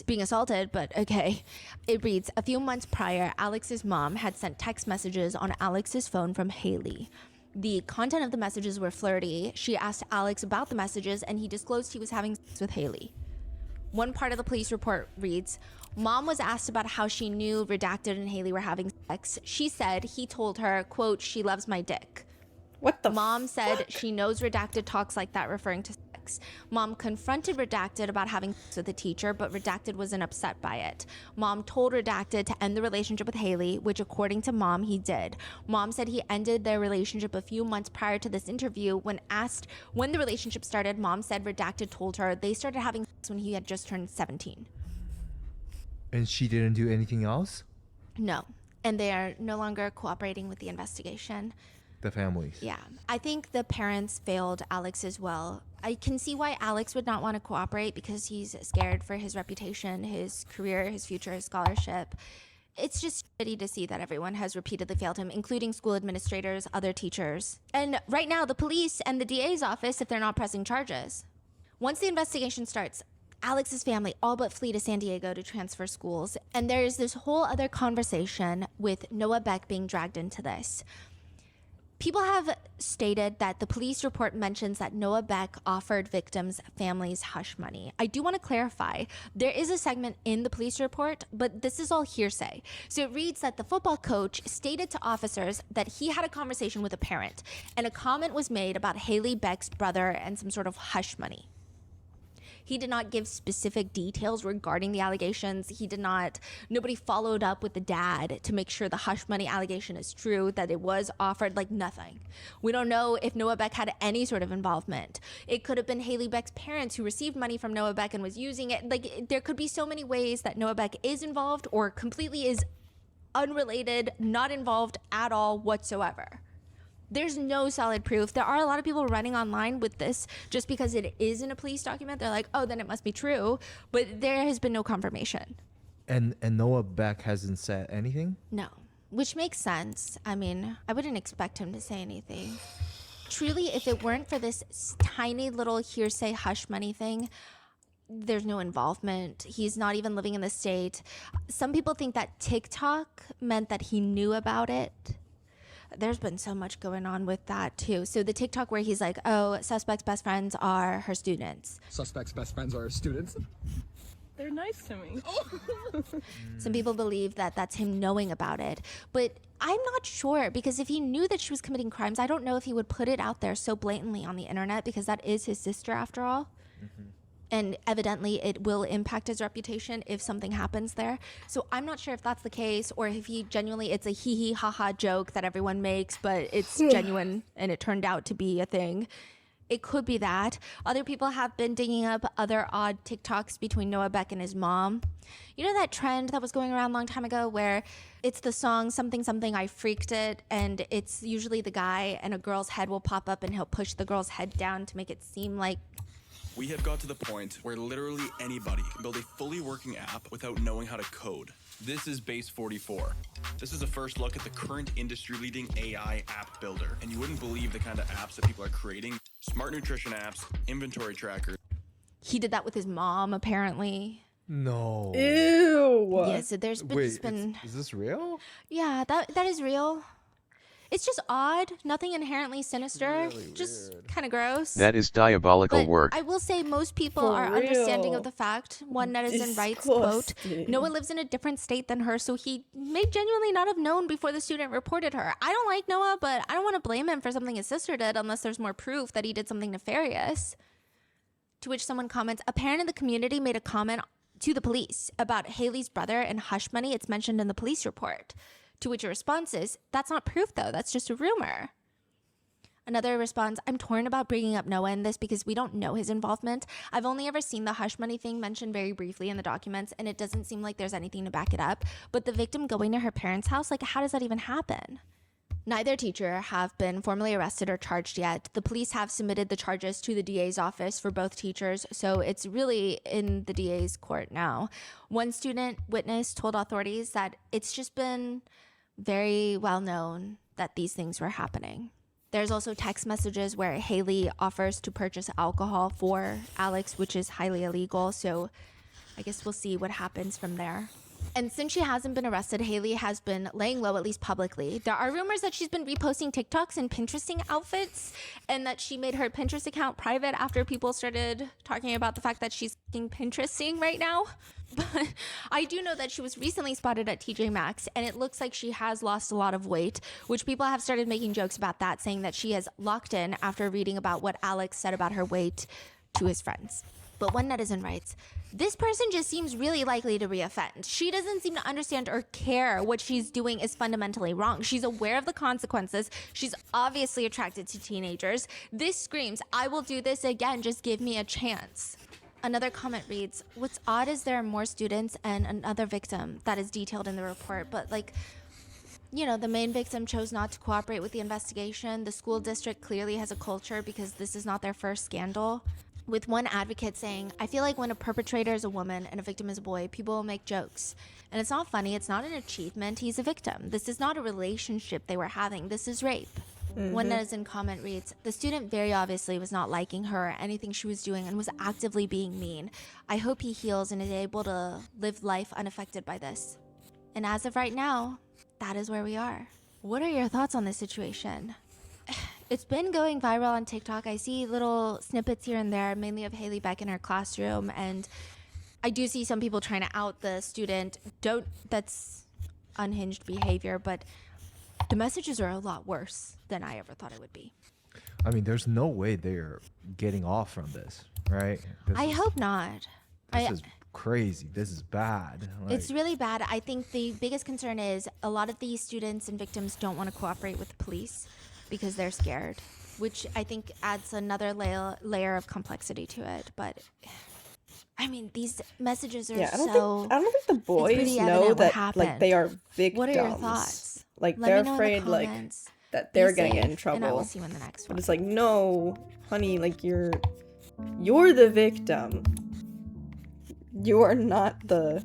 being assaulted, but okay. It reads, a few months prior, Alex's mom had sent text messages on Alex's phone from Haley. The content of the messages were flirty. She asked Alex about the messages, and he disclosed he was having sex with Haley. One part of the police report reads, Mom was asked about how she knew Redacted and Haley were having sex. She said he told her, quote, she loves my dick. What the Mom said she knows Redacted talks like that, referring to sex. Mom confronted Redacted about having sex with the teacher, but Redacted wasn't upset by it. Mom told Redacted to end the relationship with Haley, which according to Mom, he did. Mom said he ended their relationship a few months prior to this interview. When asked when the relationship started, Mom said Redacted told her they started having sex when he had just turned 17. And she didn't do anything else? No. And they are no longer cooperating with the investigation. The families. Yeah. I think the parents failed Alex as well. I can see why Alex would not want to cooperate, because he's scared for his reputation, his career, his future, his scholarship. It's just shitty to see that everyone has repeatedly failed him, including school administrators, other teachers. And right now, the police and the DA's office, if they're not pressing charges. Once the investigation starts, Alex's family all but flee to San Diego to transfer schools. And there's this whole other conversation with Noah Beck being dragged into this. People have stated that the police report mentions that Noah Beck offered victims' families hush money. I do want to clarify, there is a segment in the police report, but this is all hearsay. So it reads that the football coach stated to officers that he had a conversation with a parent, and a comment was made about Haley Beck's brother and some sort of hush money. He did not give specific details regarding the allegations. Nobody followed up with the dad to make sure the hush money allegation is true, that it was offered, like nothing. We don't know if Noah Beck had any sort of involvement. It could have been Haley Beck's parents who received money from Noah Beck and was using it. Like, there could be so many ways that Noah Beck is involved or completely is unrelated, not involved at all whatsoever. There's no solid proof. There are a lot of people running online with this just because it is in a police document. They're like, oh, then it must be true. But there has been no confirmation. And Noah Beck hasn't said anything? No, which makes sense. I mean, I wouldn't expect him to say anything. Truly, if it weren't for this tiny little hearsay hush money thing, there's no involvement. He's not even living in the state. Some people think that TikTok meant that he knew about it. There's been so much going on with that too. So the TikTok where he's like, oh, suspect's best friends are her students. Suspect's best friends are her students? They're nice to me. Some people believe that that's him knowing about it. But I'm not sure, because if he knew that she was committing crimes, I don't know if he would put it out there so blatantly on the internet, because that is his sister after all. Mm-hmm. And evidently it will impact his reputation if something happens there. So I'm not sure if that's the case, or if he genuinely, it's a hee hee ha ha joke that everyone makes, but it's genuine and it turned out to be a thing. It could be that. Other people have been digging up other odd TikToks between Noah Beck and his mom. You know that trend that was going around a long time ago where it's the song something something I freaked it, and it's usually the guy and a girl's head will pop up and he'll push the girl's head down to make it seem like... We have got to the point where literally anybody can build a fully working app without knowing how to code. This is Base 44. This is a first look at the current industry-leading AI app builder. And you wouldn't believe the kind of apps that people are creating. Smart nutrition apps, inventory trackers. He did that with his mom, apparently. No. Ew. Yeah, so there's been, Wait, is this real? Yeah, that is real. It's just odd. Nothing inherently sinister. Just kind of gross. That is diabolical But work. I will say most people For are understanding real. of the fact. One netizen writes, quote, Disgusting. Noah lives in a different state than her, so he may genuinely not have known before the student reported her. I don't like Noah, but I don't want to blame him for something his sister did unless there's more proof that he did something nefarious. To which someone comments, a parent in the community made a comment to the police about Haley's brother and hush money. It's mentioned in the police report. To which a response is, that's not proof though, that's just a rumor. Another responds, I'm torn about bringing up Noah in this because we don't know his involvement. I've only ever seen the hush money thing mentioned very briefly in the documents, and it doesn't seem like there's anything to back it up. But the victim going to her parents' house, like, how does that even happen? Neither teacher have been formally arrested or charged yet. The police have submitted the charges to the DA's office for both teachers, so it's really in the DA's court now. One student witness told authorities that it's just been very well known that these things were happening. There's also text messages where Haley offers to purchase alcohol for Alex, which is highly illegal, so I guess we'll see what happens from there. And since she hasn't been arrested, Haley has been laying low, at least publicly. There are rumors that she's been reposting TikToks and Pinteresting outfits, and that she made her Pinterest account private after people started talking about the fact that she's Pinteresting right now. But I do know that she was recently spotted at TJ Maxx, and it looks like she has lost a lot of weight, which people have started making jokes about that, saying that she has locked in after reading about what Alex said about her weight to his friends. But one netizen writes, this person just seems really likely to reoffend. She doesn't seem to understand or care what she's doing is fundamentally wrong. She's aware of the consequences. She's obviously attracted to teenagers. This screams, I will do this again, just give me a chance. Another comment reads, what's odd is there are more students and another victim that is detailed in the report, but like, you know, the main victim chose not to cooperate with the investigation. The school district clearly has a culture because this is not their first scandal. With one advocate saying, I feel like when a perpetrator is a woman and a victim is a boy, people will make jokes. And it's not funny, it's not an achievement, he's a victim. This is not a relationship they were having, this is rape. One netizen comment reads, the student very obviously was not liking her or anything she was doing and was actively being mean. I hope he heals and is able to live life unaffected by this. And as of right now, that is where we are. What are your thoughts on this situation? It's been going viral on TikTok. I see little snippets here and there, mainly of Haley Beck in her classroom, and I do see some people trying to out the student. That's unhinged behavior, but the messages are a lot worse than I ever thought it would be. I mean, there's no way they're getting off from this, right? I hope not. This is crazy. This is bad. It's really bad. I think the biggest concern is a lot of these students and victims don't want to cooperate with the police because they're scared, which I think adds another layer of complexity to it. But I mean, these messages are I don't think the boys know that like they are victims. What are your thoughts? Like Let they're me know in the afraid like comments. that they're Be gonna get in safe, trouble. and I will see you in the next one. But it's like, no, honey, like you're the victim. You are not the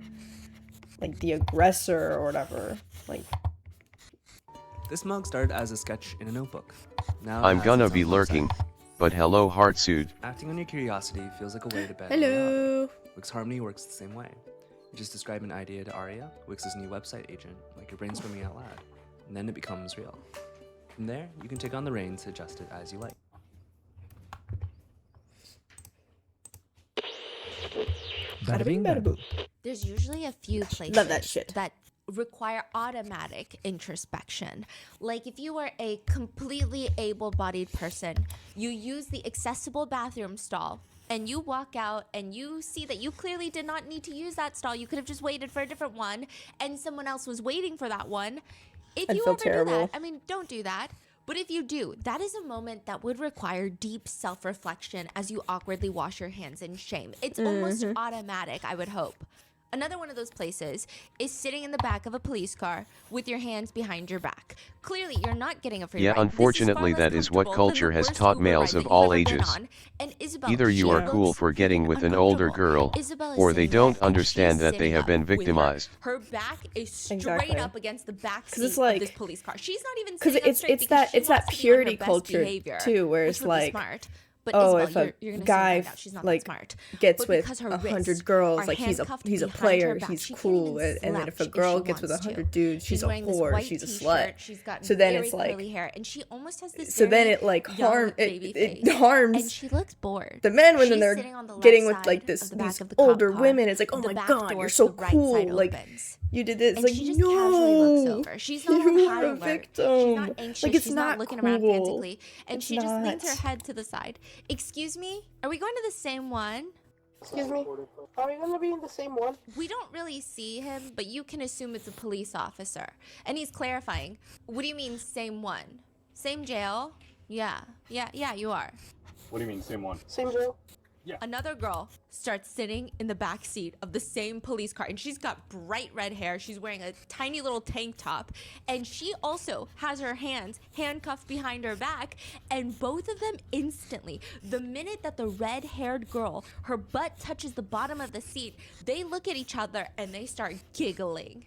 aggressor or whatever. Like, this mug started as a sketch in a notebook. Now I'm gonna be lurking, but hello Heartsuit. Acting on your curiosity feels like a way to bet. Hello. Wix Harmony works the same way. You just describe an idea to Aria, Wix's new website agent, like you're brainstorming out loud, and then it becomes real. From there, you can take on the reins to adjust it as you like. Bada bing, bada boom. There's usually a few places Love that shit. that require automatic introspection. Like if you are a completely able-bodied person, you use the accessible bathroom stall and you walk out and you see that you clearly did not need to use that stall. You could have just waited for a different one and someone else was waiting for that one. If I'd you feel ever terrible. do that, I mean, don't do that. But if you do, that is a moment that would require deep self-reflection as you awkwardly wash your hands in shame. It's almost automatic, I would hope. Another one of those places is sitting in the back of a police car with your hands behind your back. Clearly, you're not getting a free Yeah, ride. unfortunately that is what culture has taught males of all ages. Either you are cool for getting with an older girl, or they don't understand that they have been victimized. Her back is straight up against the back seat it's like, of this police car. She's not even because sitting up straight it's that because she wants to be on her purity best culture behavior, too, where which it's would be like, smart. But oh, Isabel, if you're a gonna guy soon find out she's not like that smart. gets But with because her 100 wrists girls, are like he's a handcuffed player, behind her back, he's she can't cool, even and then if a slouch girl she gets with wants 100 to. dudes, she's a wearing this whore, white she's a t-shirt. slut. She's got So then very it's like, curly hair, and she almost has this. so then it very like young baby face. it harms and she looks bored. the men when She's they're sitting on the getting left with like side this of the back these of the cop older car. women. It's like, oh The my back god, door you're to so the right cool, side like opens. you did this. And Like, she just no, casually looks over. She's not on you high are a alert. victim. She's not anxious. Like, it's She's not not looking around cool. frantically. And It's she just leans her not. head to the side. Excuse me? Are we going to the same one? Excuse me? Are we gonna be in the same one? We don't really see him, but you can assume it's a police officer. And he's clarifying. What do you mean, same one? Same jail? Yeah, you are. What do you mean, same one? Same jail? Yeah. Another girl starts sitting in the back seat of the same police car, and she's got bright red hair. She's wearing a tiny little tank top, and she also has her hands handcuffed behind her back. And both of them instantly, the minute that the red-haired girl, her butt touches the bottom of the seat, they look at each other and they start giggling.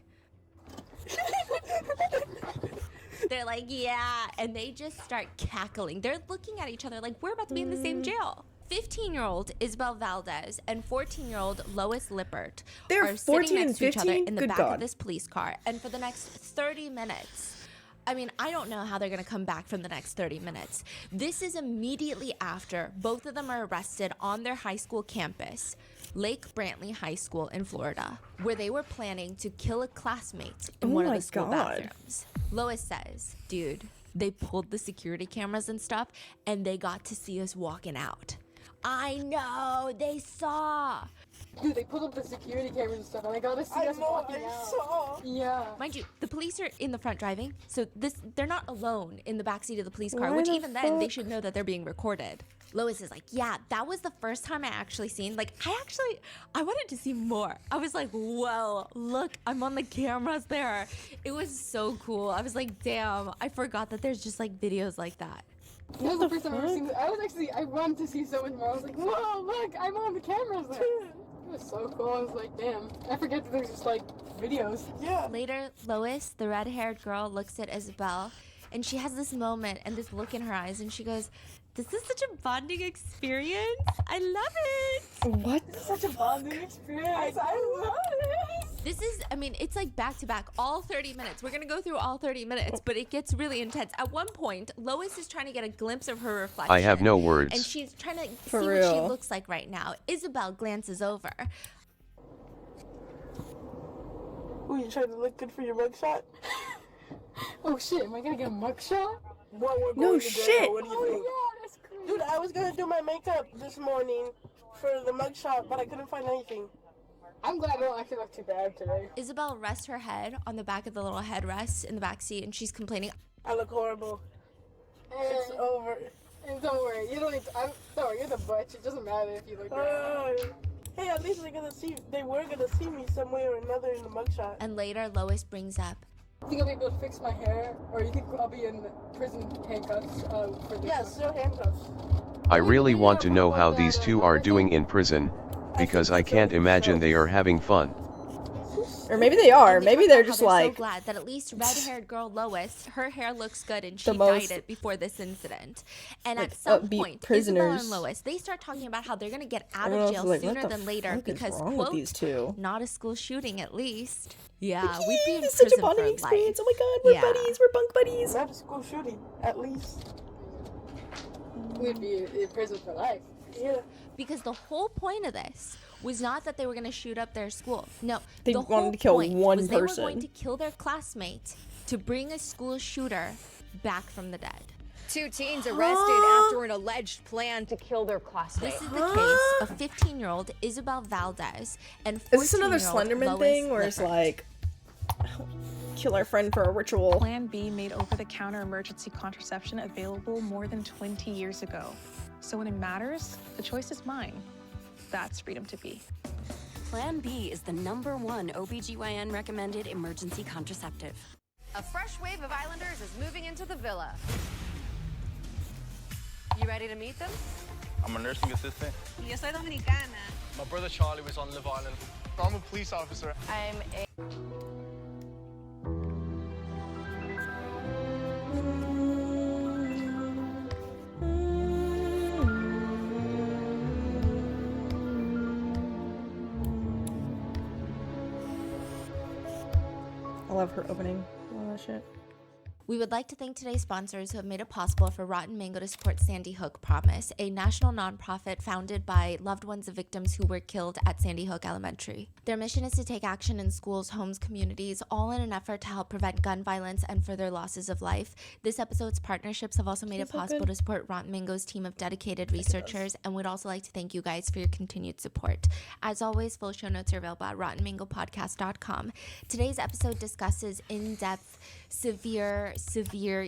They're like, yeah, and they just start cackling. They're looking at each other like we're about to be in the same jail. 15-year-old Isabel Valdez and 14-year-old Lois Lippert are sitting next to each other in the back of this police car. And for the next 30 minutes, I mean, I don't know how they're going to come back from the next 30 minutes. This is immediately after both of them are arrested on their high school campus, Lake Brantley High School in Florida, where they were planning to kill a classmate in one of the school bathrooms. Lois says, dude, they pulled the security cameras and stuff, and they got to see us walking out. I know, they saw. Dude, they pulled up the security cameras and stuff, and I got to see us walking out. Yeah. Mind you, the police are in the front driving, so they're not alone in the backseat of the police car, Why which the even then, they fuck? should know that they're being recorded. Lois is like, yeah, that was the first time I actually seen, like, I wanted to see more. I was like, whoa, look, I'm on the cameras there. It was so cool. I was like, damn, I forgot that there's just like videos like that. That was the first time I've ever seen this. I wanted to see so much more. I was like, whoa, look, I'm on the cameras there. It was so cool. I was like, damn. I forget that there's just like videos. Yeah. Later, Lois, the red-haired girl, looks at Isabel, and she has this moment and this look in her eyes, and she goes, this is such a bonding experience. I love it. What? It's such a bonding experience. I love it. This is, I mean, it's like back to back, all 30 minutes. We're going to go through all 30 minutes, but it gets really intense. At one point, Lois is trying to get a glimpse of her reflection. I have no words. And she's trying to For see real. what she looks like right now. Isabel glances over. Ooh, you trying to look good for your mugshot? Oh shit, am I gonna get a mugshot? No shit. What do you think? Yeah, that's crazy. Dude, I was gonna do my makeup this morning for the mugshot, but I couldn't find anything. I'm glad I don't actually look too bad today. Isabel rests her head on the back of the little headrest in the back seat, and she's complaining. I look horrible. It's over. And don't worry, you don't need to, don't worry, you're the butch. It doesn't matter if you look bad. Hey, at least they were gonna see me some way or another in the mugshot. And later, Lois brings up, You think I'll be able to fix my hair, or you think I'll be in prison handcuffs for this? Yeah, still handcuffs. I really want to know how these two are doing in prison, because I can't imagine they are having fun. Or maybe they are. And Maybe talk they're about how just they're like so glad that at least red-haired girl Lois, her hair looks good, and she The most dyed it before this incident. And like at some upbeat point, prisoners. Isabel and Lois, they start talking about how they're gonna get out Everyone of else jail is like, what sooner the than later fuck is because wrong with quote, these two? not a school shooting at least. Yeah, Yay, we'd be in it's such a prison bonding for experience. life. Oh my god, we're Yeah. buddies. We're bunk buddies. Not a school shooting, at least. We'd be in prison for life. Yeah. Because the whole point of this was not that they were going to shoot up their school. No, They the wanted whole to kill point one was they were person. going to kill their classmate to bring a school shooter back from the dead. 2 teens arrested after an alleged plan to kill their classmate. This is the case of 15-year-old Isabel Valdez and 14-year-old Is this another Slenderman Lois thing where it's Lippert. like, kill our friend for a ritual? Plan B made over-the-counter emergency contraception available more than 20 years ago. So when it matters, the choice is mine. That's freedom to be. Plan B is the #1 OBGYN recommended emergency contraceptive. A fresh wave of Islanders is moving into the villa. You ready to meet them? I'm a nursing assistant. Yo soy dominicana. My brother Charlie was on Live Island. I'm a police officer. I'm a... I love her opening. All that shit. We would like to thank today's sponsors who have made it possible for Rotten Mango to support Sandy Hook Promise, a national nonprofit founded by loved ones of victims who were killed at Sandy Hook Elementary. Their mission is to take action in schools, homes, communities, all in an effort to help prevent gun violence and further losses of life. This episode's partnerships have also made it possible to support Rotten Mango's team of dedicated researchers, and we'd also like to thank you guys for your continued support. As always, full show notes are available at rottenmangopodcast.com. Today's episode discusses in-depth severe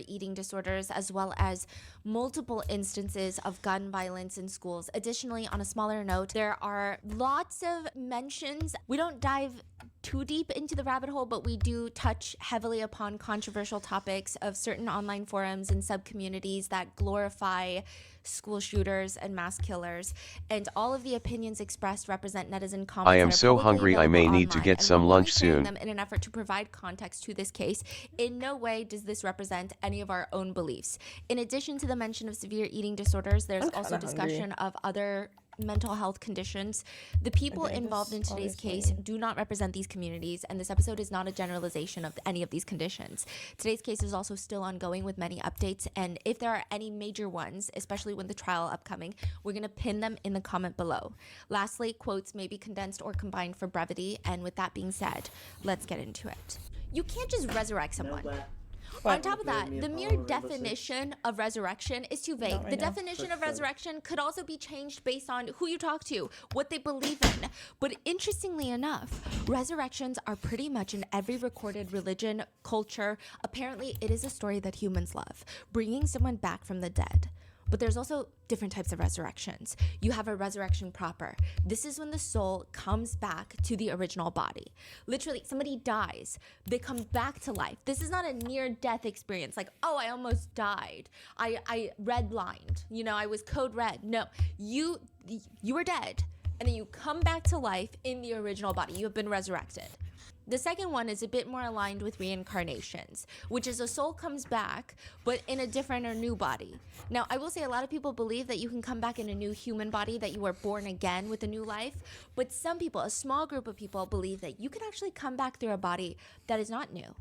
eating disorders, as well as multiple instances of gun violence in schools. Additionally, on a smaller note, there are lots of mentions. We don't dive too deep into the rabbit hole, but we do touch heavily upon controversial topics of certain online forums and sub-communities that glorify school shooters and mass killers, and all of the opinions expressed represent netizen comments. I am so hungry I may need to get some lunch soon. Them in an effort to provide context to this case. In no way does this represent any of our own beliefs. In addition to the mention of severe eating disorders, there's also discussion of other mental health conditions. The people involved in today's case do not represent these communities, and this episode is not a generalization of any of these conditions. Today's case is also still ongoing with many updates, and if there are any major ones, especially with the trial upcoming, we're going to pin them in the comment below. Lastly, quotes may be condensed or combined for brevity, and with that being said, let's get into it. You can't just resurrect someone. On top of that, the mere definition of resurrection is too vague. The definition of resurrection could also be changed based on who you talk to, what they believe in. But interestingly enough, resurrections are pretty much in every recorded religion, culture. Apparently, it is a story that humans love, bringing someone back from the dead. But there's also different types of resurrections. You have a resurrection proper. This is when the soul comes back to the original body. Literally, somebody dies, they come back to life. This is not a near-death experience, like, oh, I almost died. I redlined, I was code red. No, you were dead, and then you come back to life in the original body. You have been resurrected. The second one is a bit more aligned with reincarnations, which is a soul comes back, but in a different or new body. Now, I will say a lot of people believe that you can come back in a new human body, that you are born again with a new life. But some people, a small group of people, believe that you can actually come back through a body that is not new.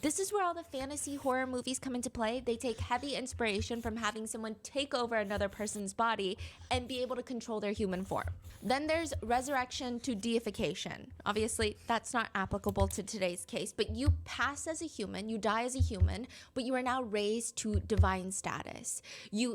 This is where all the fantasy horror movies come into play. They take heavy inspiration from having someone take over another person's body and be able to control their human form. Then there's resurrection to deification. Obviously, that's not applicable to today's case, but you pass as a human, you die as a human, but you are now raised to divine status.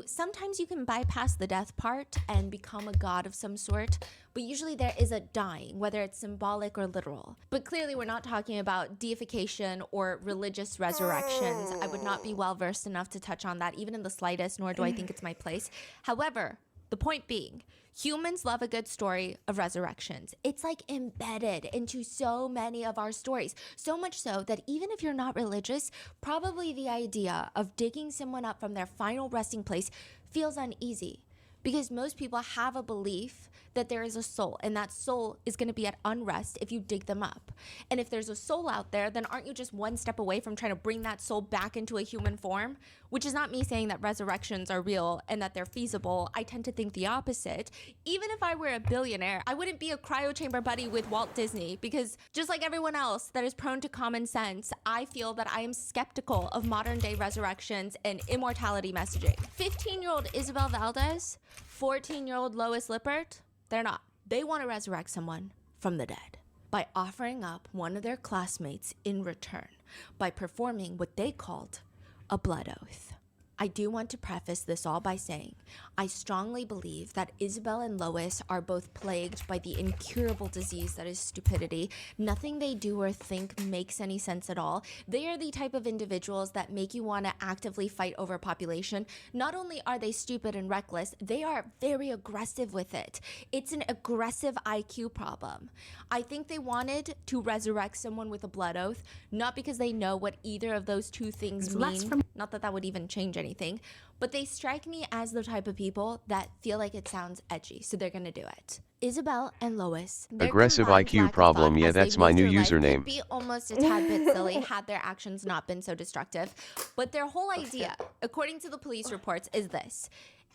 Sometimes you can bypass the death part and become a god of some sort, but usually there is a dying, whether it's symbolic or literal. But clearly we're not talking about deification or religious resurrections. I would not be well versed enough to touch on that, even in the slightest, nor do I think it's my place. However, the point being, humans love a good story of resurrections. It's like embedded into so many of our stories. So much so that even if you're not religious, probably the idea of digging someone up from their final resting place feels uneasy. Because most people have a belief that there is a soul, and that soul is going to be at unrest if you dig them up. And if there's a soul out there, then aren't you just one step away from trying to bring that soul back into a human form? Which is not me saying that resurrections are real and that they're feasible. I tend to think the opposite. Even if I were a billionaire, I wouldn't be a cryo chamber buddy with Walt Disney, because just like everyone else that is prone to common sense, I feel that I am skeptical of modern day resurrections and immortality messaging. 15-year-old Isabel Valdez, 14-year-old Lois Lippert, they're not. They want to resurrect someone from the dead by offering up one of their classmates in return, by performing what they called a blood oath. I do want to preface this all by saying I strongly believe that Isabel and Lois are both plagued by the incurable disease that is stupidity. Nothing they do or think makes any sense at all. They are the type of individuals that make you want to actively fight overpopulation. Not only are they stupid and reckless, they are very aggressive with it. It's an aggressive IQ problem. I think they wanted to resurrect someone with a blood oath, not because they know what either of those two things mean. Not that that would even change anything, but they strike me as the type of people that feel like it sounds edgy, so they're gonna do it. Isabel and Lois. Aggressive IQ problem, yeah, that's my new username. Could be almost a tad bit silly had their actions not been so destructive. But their whole idea, according to the police reports, is this.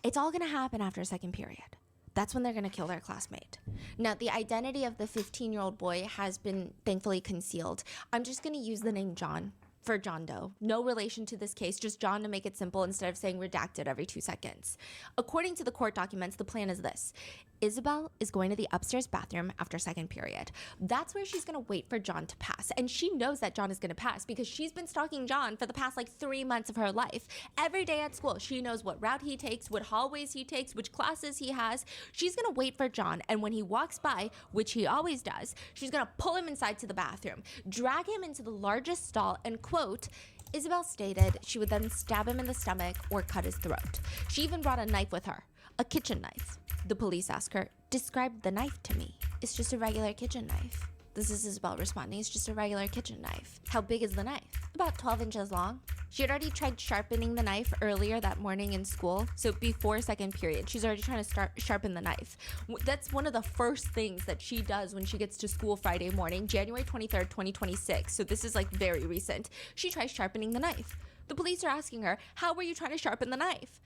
It's all gonna happen after second period. That's when they're gonna kill their classmate. Now, the identity of the 15-year-old boy has been thankfully concealed. I'm just gonna use the name John for John Doe. No relation to this case, just John to make it simple instead of saying redacted every 2 seconds. According to the court documents, the plan is this. Isabel is going to the upstairs bathroom after second period. That's where she's gonna wait for John to pass. And she knows that John is gonna pass because she's been stalking John for the past 3 months of her life. Every day at school, she knows what route he takes, what hallways he takes, which classes he has. She's gonna wait for John, and when he walks by, which he always does, she's gonna pull him inside to the bathroom, drag him into the largest stall, and quote, Isabel stated she would then stab him in the stomach or cut his throat. She even brought a knife with her, a kitchen knife. The police ask her, describe the knife to me. It's just a regular kitchen knife. This is Isabel responding, it's just a regular kitchen knife. How big is the knife? About 12 inches long. She had already tried sharpening the knife earlier that morning in school, so before second period, she's already trying to sharpen the knife. That's one of the first things that she does when she gets to school Friday morning, January 23rd, 2026, so this is very recent. She tries sharpening the knife. The police are asking her, how were you trying to sharpen the knife?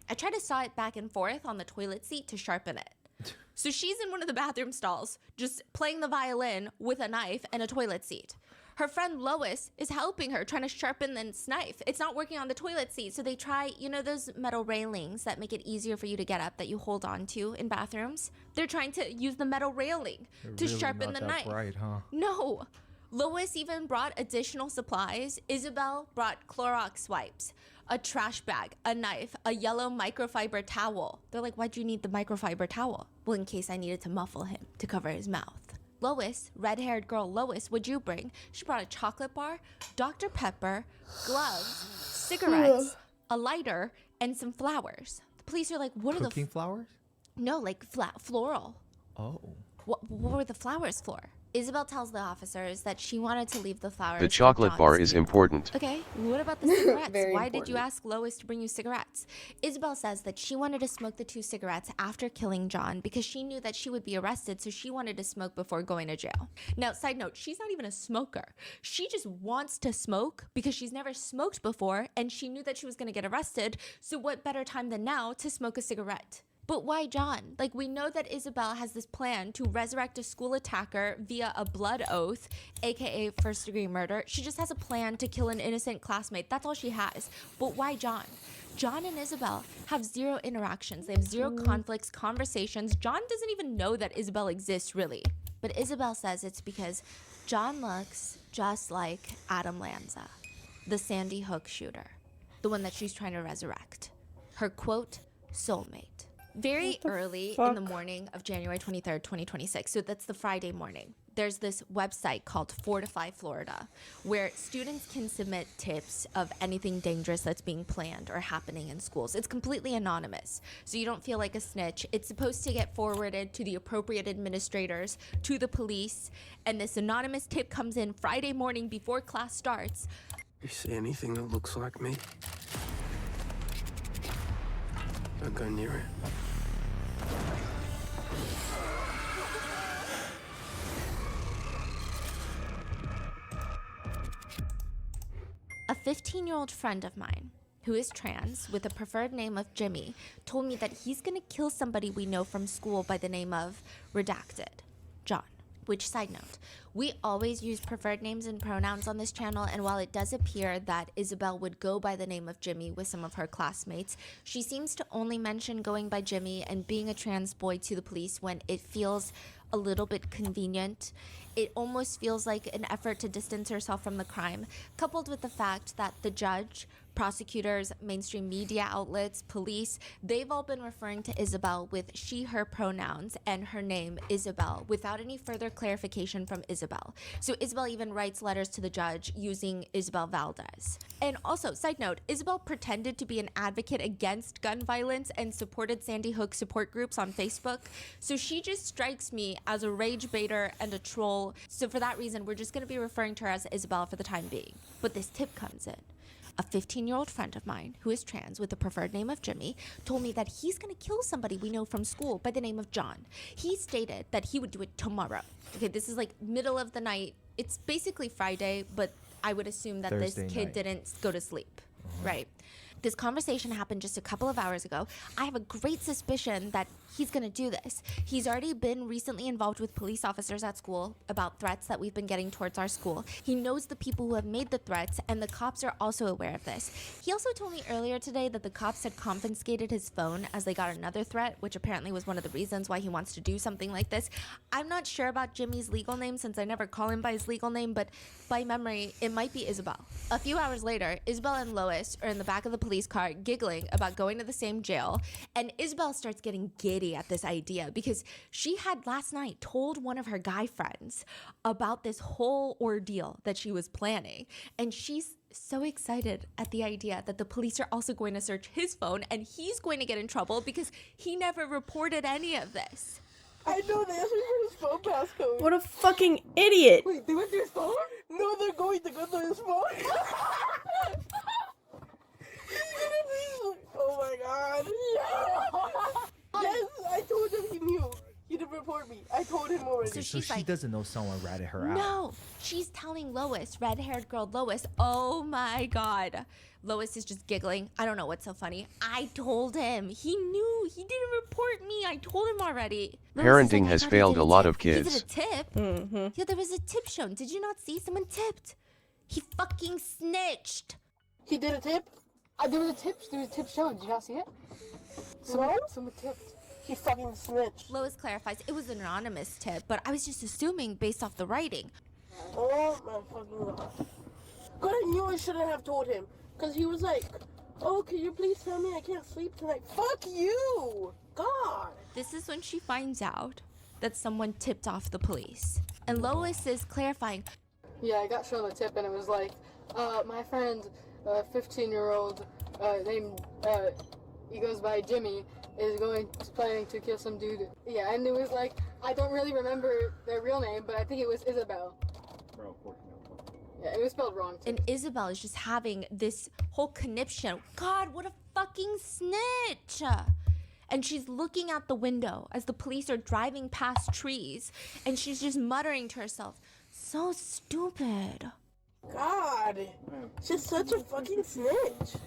I tried to saw it back and forth on the toilet seat to sharpen it. So she's in one of the bathroom stalls, just playing the violin with a knife and a toilet seat. Her friend Lois is helping her, trying to sharpen this knife. It's not working on the toilet seat, so they try, those metal railings that make it easier for you to get up that you hold on to in bathrooms? They're trying to use the metal railing to really sharpen not the that knife. bright, huh? No. Lois even brought additional supplies. Isabel brought Clorox wipes, a trash bag, a knife, a yellow microfiber towel. They're like, why'd you need the microfiber towel? Well, in case I needed to muffle him to cover his mouth. Lois, red-haired girl Lois, what'd you bring? She brought a chocolate bar, Dr. Pepper, gloves, cigarettes, a lighter, and some flowers. The police are like, what are the cooking flowers? No, floral. Oh. What were the flowers for? Isabel tells the officers that she wanted to leave the flowers. The chocolate bar is important. Okay, what about the cigarettes? Very Why did you important. ask Lois to bring you cigarettes? Isabel says that she wanted to smoke the 2 cigarettes after killing John because she knew that she would be arrested, so she wanted to smoke before going to jail. Now, side note, she's not even a smoker. She just wants to smoke because she's never smoked before and she knew that she was going to get arrested, so what better time than now to smoke a cigarette? But why John? We know that Isabel has this plan to resurrect a school attacker via a blood oath, aka first-degree murder. She just has a plan to kill an innocent classmate. That's all she has. But why John? John and Isabel have zero interactions. They have zero conflicts, conversations. John doesn't even know that Isabel exists, really. But Isabel says it's because John looks just like Adam Lanza, the Sandy Hook shooter, the one that she's trying to resurrect. Her quote, soulmate. Very early in the morning of January 23rd, 2026, so that's the Friday morning, there's this website called Fortify Florida where students can submit tips of anything dangerous that's being planned or happening in schools. It's completely anonymous, so you don't feel like a snitch. It's supposed to get forwarded to the appropriate administrators, to the police, and this anonymous tip comes in Friday morning before class starts. You see anything that looks like me? Don't go near it. A 15-year-old friend of mine, who is trans with a preferred name of Jimmy, told me that he's gonna kill somebody we know from school by the name of Redacted, John. Which, side note, we always use preferred names and pronouns on this channel, and while it does appear that Isabel would go by the name of Jimmy with some of her classmates, she seems to only mention going by Jimmy and being a trans boy to the police when it feels a little bit convenient. It almost feels like an effort to distance herself from the crime, coupled with the fact that the judge Prosecutors, mainstream media outlets, police, they've all been referring to Isabel with she, her pronouns and her name, Isabel, without any further clarification from Isabel. So Isabel even writes letters to the judge using Isabel Valdez. And also, side note, Isabel pretended to be an advocate against gun violence and supported Sandy Hook support groups on Facebook. So she just strikes me as a rage baiter and a troll. So for that reason, we're just going to be referring to her as Isabel for the time being. But this tip comes in. A 15-year-old friend of mine who is trans with the preferred name of Jimmy told me that he's going to kill somebody we know from school by the name of John. He stated that he would do it tomorrow. Okay, this is like middle of the night. It's basically Friday, but I would assume that Thursday this kid night. didn't go to sleep, right? This conversation happened just a couple of hours ago. I have a great suspicion that he's gonna do this. He's already been recently involved with police officers at school about threats that we've been getting towards our school. He knows the people who have made the threats, and the cops are also aware of this. He also told me earlier today that the cops had confiscated his phone as they got another threat, which apparently was one of the reasons why he wants to do something like this. I'm not sure about Jimmy's legal name since I never call him by his legal name, but by memory, it might be Isabel. A few hours later, Isabel and Lois are in the back of the police car giggling about going to the same jail, and Isabel starts getting giddy at this idea because she had last night told one of her guy friends about this whole ordeal that she was planning, and she's so excited at the idea that the police are also going to search his phone and he's going to get in trouble because he never reported any of this. I know they asked me for his phone passcode. What a fucking idiot. Wait, they went through his phone? No, they're going to go through his phone. Oh my god. Yes, I told him he knew. He didn't report me. I told him already. So she's she like, doesn't know someone ratted her out. No, she's telling Lois, red-haired girl Lois, oh my god. Lois is just giggling. I don't know what's so funny. I told him. He knew. He didn't report me. I told him already. Lois is Parenting like, has I thought he failed did a lot tip. of kids. He did a tip? Yeah, there was a tip shown. Did you not see? Someone tipped. He fucking snitched. He did a tip? There was a tip shown. Did you not see it? Someone tipped. He fucking snitched. Lois clarifies it was an anonymous tip, but I was just assuming based off the writing. Oh my fucking god. God, I knew I shouldn't have told him. Because he was like, oh, can you please tell me I can't sleep tonight? Fuck you! God! This is when she finds out that someone tipped off the police. And Lois is clarifying. Yeah, I got shown the tip and it was like, my friend, 15-year-old, named, he goes by Jimmy, is planning to kill some dude. Yeah, and it was like, I don't really remember their real name, but I think it was Isabel. Yeah, it was spelled wrong too. And Isabel is just having this whole conniption. God, what a fucking snitch! And she's looking out the window as the police are driving past trees, and she's just muttering to herself, so stupid. God! She's such a fucking snitch.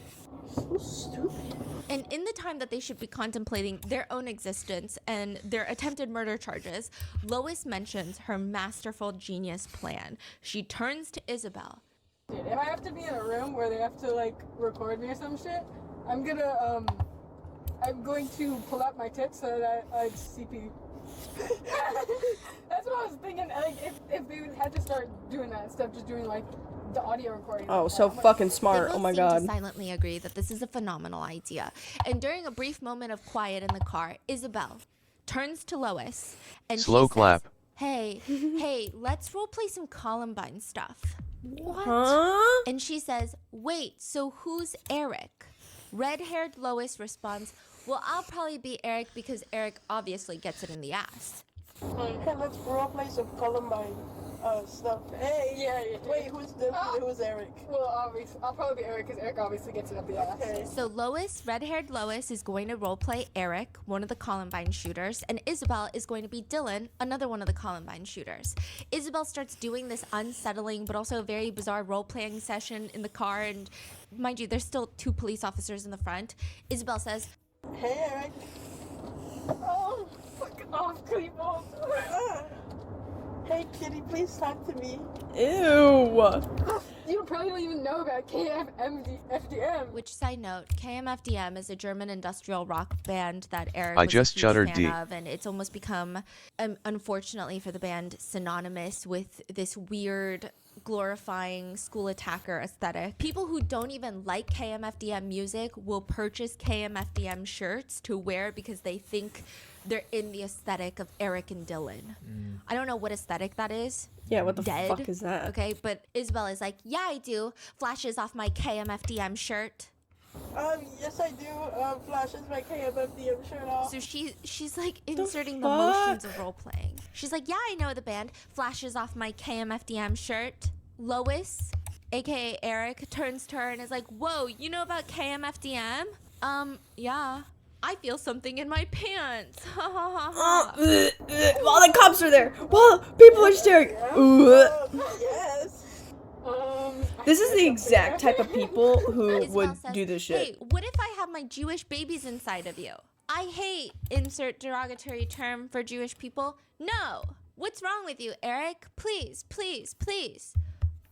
So stupid. And in the time that they should be contemplating their own existence and their attempted murder charges, Lois mentions her masterful genius plan. She turns to Isabel. Dude, if I have to be in a room where they have to like record me or some shit, I'm going to pull out my tits so that I CP. That's what I was thinking. Like, if they had to start doing that instead of just doing like the audio recording. Oh, so fucking smart. They Oh my both seem god. to silently agree that this is a phenomenal idea. And during a brief moment of quiet in the car, Isabel turns to Lois and Slow she clap. says, hey, let's roleplay some Columbine stuff. What? Huh? And she says, wait, so who's Eric? Red-haired Lois responds, well, I'll probably be Eric because Eric obviously gets it in the ass. Hey, let's roleplay some Columbine stuff. Hey, yeah. Wait, who's Eric? Well, obviously, I'll probably be Eric because Eric obviously gets it up the ass. Okay. So Lois, red-haired Lois, is going to roleplay Eric, one of the Columbine shooters, and Isabel is going to be Dylan, another one of the Columbine shooters. Isabel starts doing this unsettling but also very bizarre role-playing session in the car, and mind you, there's still 2 police officers in the front. Isabel says, Hey, Eric. Oh, fuck off, Cleveland. Hey, kitty, please talk to me. Ew. You probably don't even know about KMFDM. which, side note, KMFDM is a German industrial rock band that Eric I was just a huge shuddered fan deep. of, and it's almost become, unfortunately for the band, synonymous with this weird glorifying school attacker aesthetic. People who don't even like KMFDM music will purchase KMFDM shirts to wear because they think they're in the aesthetic of Eric and Dylan. I don't know what aesthetic that is. Yeah, what the Dead. fuck is that? Okay, but Isabel is like, yeah, I do. Flashes off my KMFDM shirt. Yes I do. Flashes my KMFDM shirt off. So she's like inserting the motions of role playing. She's like, yeah, I know the band. Flashes off my KMFDM shirt. Lois, aka Eric, turns to her and is like, whoa, you know about KMFDM? Yeah. I feel something in my pants. Ha ha ha ha. While the cops are there. While people are staring. Yes. This is the exact type of people who Isabel would says, do this shit. Hey, what if I have my Jewish babies inside of you? I hate insert derogatory term for Jewish people. No. What's wrong with you, Eric? Please, please, please.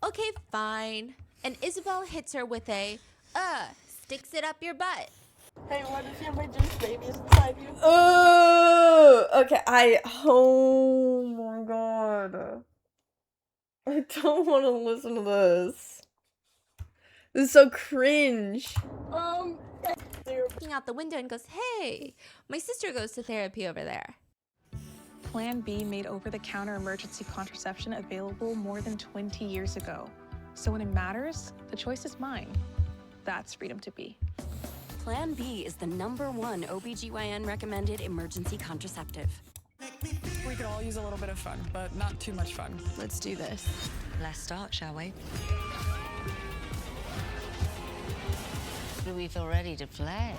Okay, fine. And Isabel hits her with a, sticks it up your butt. Hey, what if you have my Jewish babies inside you? Okay, oh my god. I don't want to listen to this. This is so cringe. Looking out the window and goes, hey, my sister goes to therapy over there. Plan B made over-the-counter emergency contraception available more than 20 years ago. So when it matters, the choice is mine. That's freedom to be. Plan B is the #1 OBGYN recommended emergency contraceptive. We could all use a little bit of fun, but not too much fun. Let's do this. Let's start, shall we? Do we feel ready to play?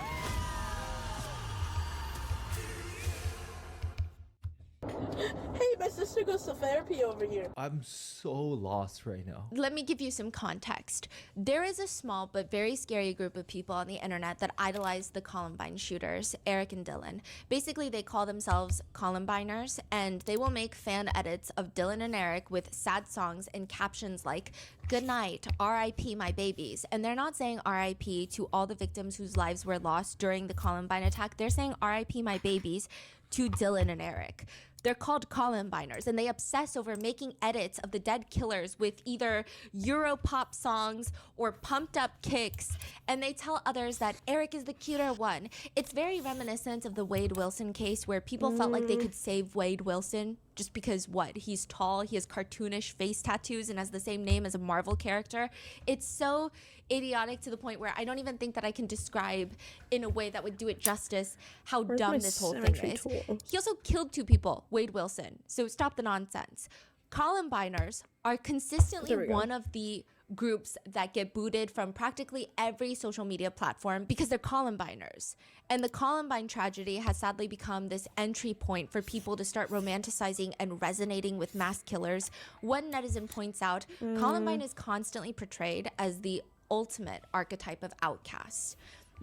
Hey, my sister goes to therapy over here. I'm so lost right now. Let me give you some context. There is a small but very scary group of people on the internet that idolize the Columbine shooters, Eric and Dylan. Basically, they call themselves Columbiners, and they will make fan edits of Dylan and Eric with sad songs and captions like, "Good night, R.I.P. my babies." And they're not saying R.I.P. to all the victims whose lives were lost during the Columbine attack. They're saying R.I.P. my babies to Dylan and Eric. They're called Columbiners, and they obsess over making edits of the dead killers with either Europop songs or pumped up kicks, and they tell others that Eric is the cuter one. It's very reminiscent of the Wade Wilson case, where people felt like they could save Wade Wilson just because, what, he's tall, he has cartoonish face tattoos, and has the same name as a Marvel character. It's so idiotic to the point where I don't even think that I can describe in a way that would do it justice how dumb this whole thing is. He also killed 2 people, Wade Wilson, so stop the nonsense. Columbiners are consistently one of the groups that get booted from practically every social media platform because they're Columbiners. And the Columbine tragedy has sadly become this entry point for people to start romanticizing and resonating with mass killers. One netizen points out, Columbine is constantly portrayed as the ultimate archetype of outcasts,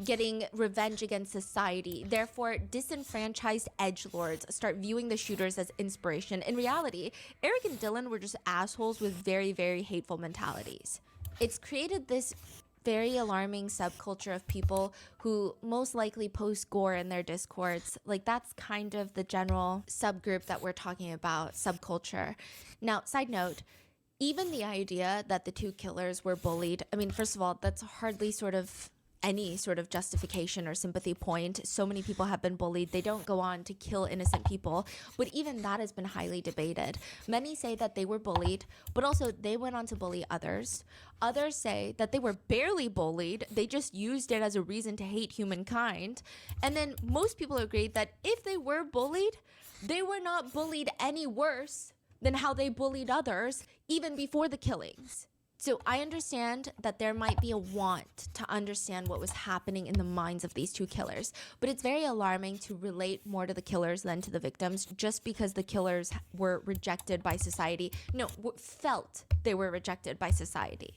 getting revenge against society. Therefore, disenfranchised edgelords start viewing the shooters as inspiration. In reality, Eric and Dylan were just assholes with very, very hateful mentalities. It's created this very alarming subculture of people who most likely post gore in their discords. Like, that's kind of the general subgroup that we're talking about, subculture. Now, side note, even the idea that the 2 killers were bullied, I mean, first of all, that's hardly any sort of justification or sympathy point. So many people have been bullied. They don't go on to kill innocent people. But even that has been highly debated. Many say that they were bullied, but also they went on to bully others. Others say that they were barely bullied. They just used it as a reason to hate humankind. And then most people agree that if they were bullied, they were not bullied any worse than how they bullied others even before the killings. So I understand that there might be a want to understand what was happening in the minds of these 2 killers, but it's very alarming to relate more to the killers than to the victims just because the killers were rejected by society. No, felt they were rejected by society.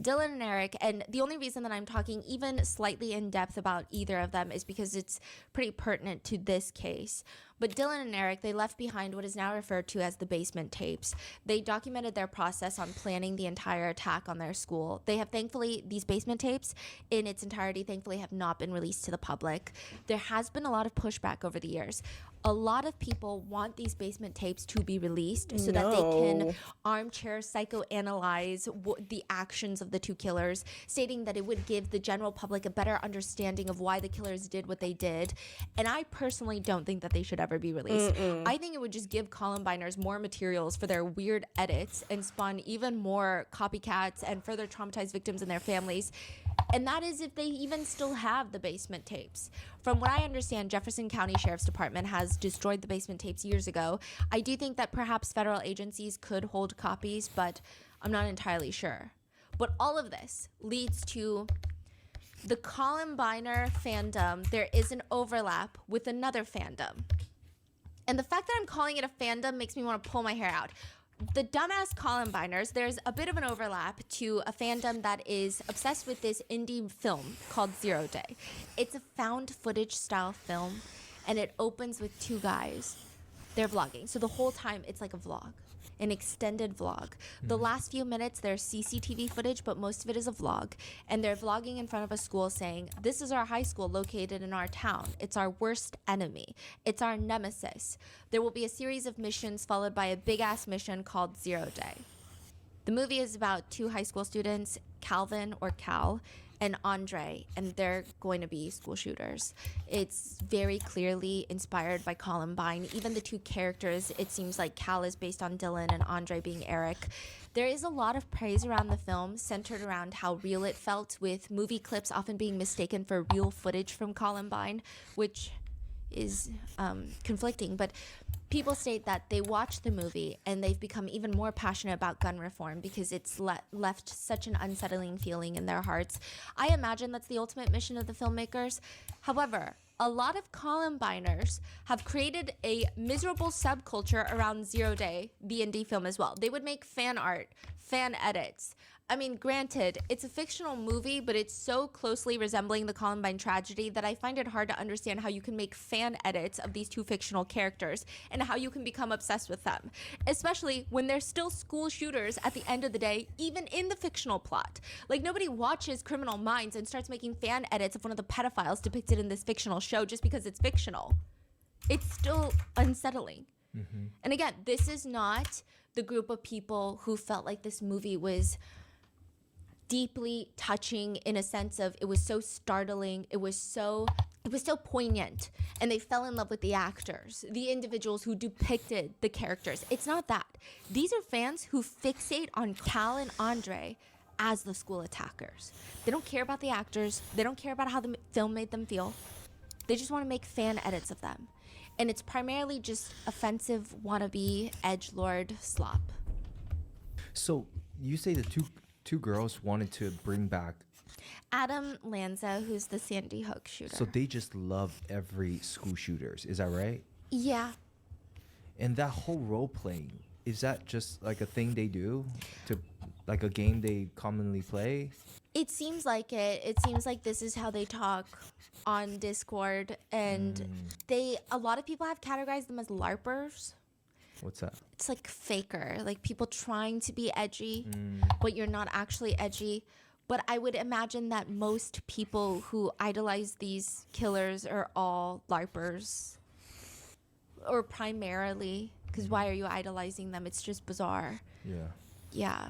Dylan and Eric, and the only reason that I'm talking even slightly in depth about either of them is because it's pretty pertinent to this case. But Dylan and Eric, they left behind what is now referred to as the basement tapes. They documented their process on planning the entire attack on their school. They have thankfully, these basement tapes in its entirety, thankfully have not been released to the public. There has been a lot of pushback over the years. A lot of people want these basement tapes to be released so that they can armchair psychoanalyze the actions of the two killers, stating that it would give the general public a better understanding of why the killers did what they did. And I personally don't think that they should ever be released. I think it would just give Columbiners more materials for their weird edits and spawn even more copycats and further traumatized victims and their families. And that is if they even still have the basement tapes. From what I understand, Jefferson County Sheriff's Department has destroyed the basement tapes years ago. I do think that perhaps federal agencies could hold copies, but I'm not entirely sure. But all of this leads to the Columbiner fandom. There is an overlap with another fandom. And the fact that I'm calling it a fandom makes me want to pull my hair out. The dumbass Columbiners, there's a bit of an overlap to a fandom that is obsessed with this indie film called 0 Day. It's a found footage style film, and it opens with two guys. They're vlogging. So the whole time it's like a vlog, an extended vlog. The last few minutes there's CCTV footage, but most of it is a vlog. And they're vlogging in front of a school saying, this is our high school located in our town. It's our worst enemy. It's our nemesis. There will be a series of missions followed by a big ass mission called 0 Day. The movie is about two high school students, Calvin or Cal, and Andre, and they're going to be school shooters. It's very clearly inspired by Columbine. Even the two characters, it seems like Cal is based on Dylan and Andre being Eric. There is a lot of praise around the film centered around how real it felt, with movie clips often being mistaken for real footage from Columbine, which is conflicting. But people state that they watched the movie and they've become even more passionate about gun reform because it's left such an unsettling feeling in their hearts. I imagine that's the ultimate mission of the filmmakers. However, a lot of Columbiners have created a miserable subculture around 0 Day, the indie film as well. They would make fan art, fan edits. I mean, granted, it's a fictional movie, but it's so closely resembling the Columbine tragedy that I find it hard to understand how you can make fan edits of these two fictional characters and how you can become obsessed with them, especially when they're still school shooters at the end of the day, even in the fictional plot. Like, nobody watches Criminal Minds and starts making fan edits of one of the pedophiles depicted in this fictional show just because it's fictional. It's still unsettling. And again, this is not the group of people who felt like this movie was deeply touching in a sense of it was so startling, it was so poignant, and they fell in love with the actors, the individuals who depicted the characters. It's not that. These are fans who fixate on Cal and Andre as the school attackers. They don't care about the actors. They don't care about how the film made them feel. They just want to make fan edits of them. And it's primarily just offensive wannabe edgelord slop. So you say the two girls wanted to bring back Adam Lanza, who's the Sandy Hook shooter. So they just love every school shooters, is that right? Yeah. And that whole role playing, is that just like a thing they do, to like a game they commonly play? It seems like it. It seems like this is how they talk on Discord, and a lot of people have categorized them as LARPers. What's that? It's like faker, like people trying to be edgy, but you're not actually edgy. But I would imagine that most people who idolize these killers are all LARPers, or primarily, because why are you idolizing them? It's just bizarre. Yeah.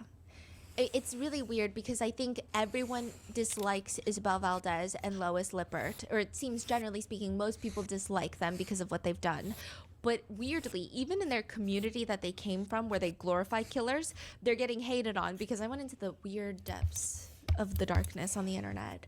It's really weird because I think everyone dislikes Isabel Valdez and Lois Lippert, or it seems, generally speaking, most people dislike them because of what they've done. But weirdly, even in their community that they came from, where they glorify killers, they're getting hated on, because I went into the weird depths of the darkness on the internet,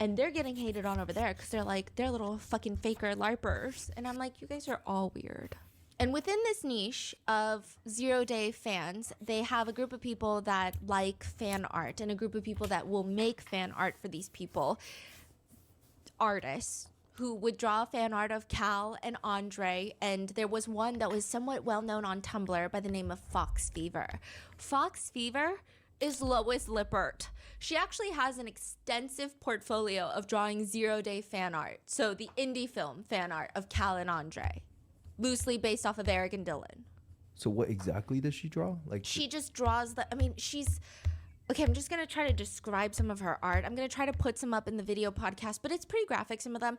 and they're getting hated on over there because they're like, they're little fucking faker LARPers. And I'm like, you guys are all weird. And within this niche of 0 Day fans, they have a group of people that like fan art and a group of people that will make fan art for these people. Artists who would draw fan art of Cal and Andre, and there was one that was somewhat well known on Tumblr by the name of Fox Fever. Fox Fever is Lois Lippert. She actually has an extensive portfolio of drawing 0 Day fan art, so the indie film fan art of Cal and Andre. loosely based off of Eric and Dylan. So what exactly does she draw? Like She just draws the, I mean, she's, okay, I'm just going to try to describe some of her art. I'm going to try to put some up in the video podcast, but it's pretty graphic, some of them.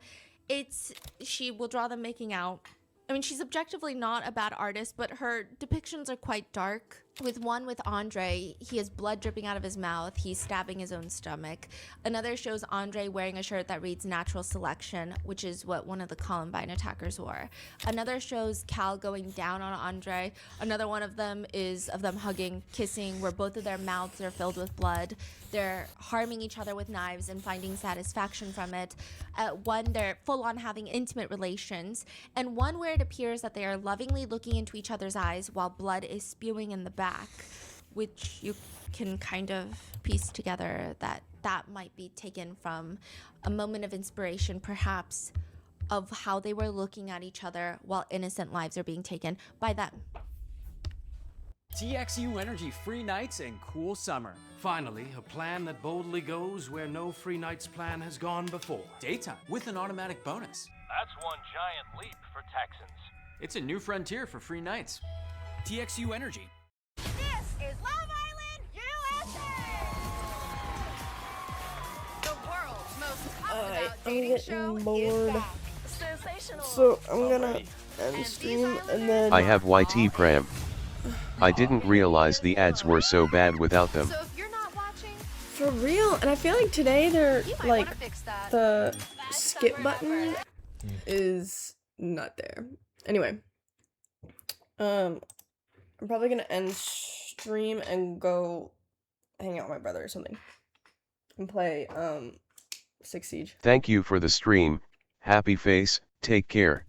She will draw them making out. I mean, she's objectively not a bad artist, but her depictions are quite dark. With one with Andre, he has blood dripping out of his mouth. He's stabbing his own stomach. Another shows Andre wearing a shirt that reads Natural Selection, which is what one of the Columbine attackers wore. Another shows Cal going down on Andre. Another one of them is of them hugging, kissing, where both of their mouths are filled with blood. They're harming each other with knives and finding satisfaction from it. One, they're full on having intimate relations. And one where it appears that they are lovingly looking into each other's eyes while blood is spewing in the back, which you can kind of piece together that might be taken from a moment of inspiration, perhaps, of how they were looking at each other while innocent lives are being taken by them. TXU Energy free nights and cool summer. Finally, a plan that boldly goes where no free nights plan has gone before. Daytime with an automatic bonus. That's one giant leap for Texans. It's a new frontier for free nights. TXU Energy. This is Love Island, USA! The world's most talked about dating show is back. Sensational. So I'm gonna end stream and then I have YT Pram. I didn't realize the ads were so bad without them. So if you're not watching, For real, and I feel like today they're like the skip button is not there. Anyway, I'm probably gonna end stream and go hang out with my brother or something and play 6 Siege. Thank you for the stream. Happy face, take care.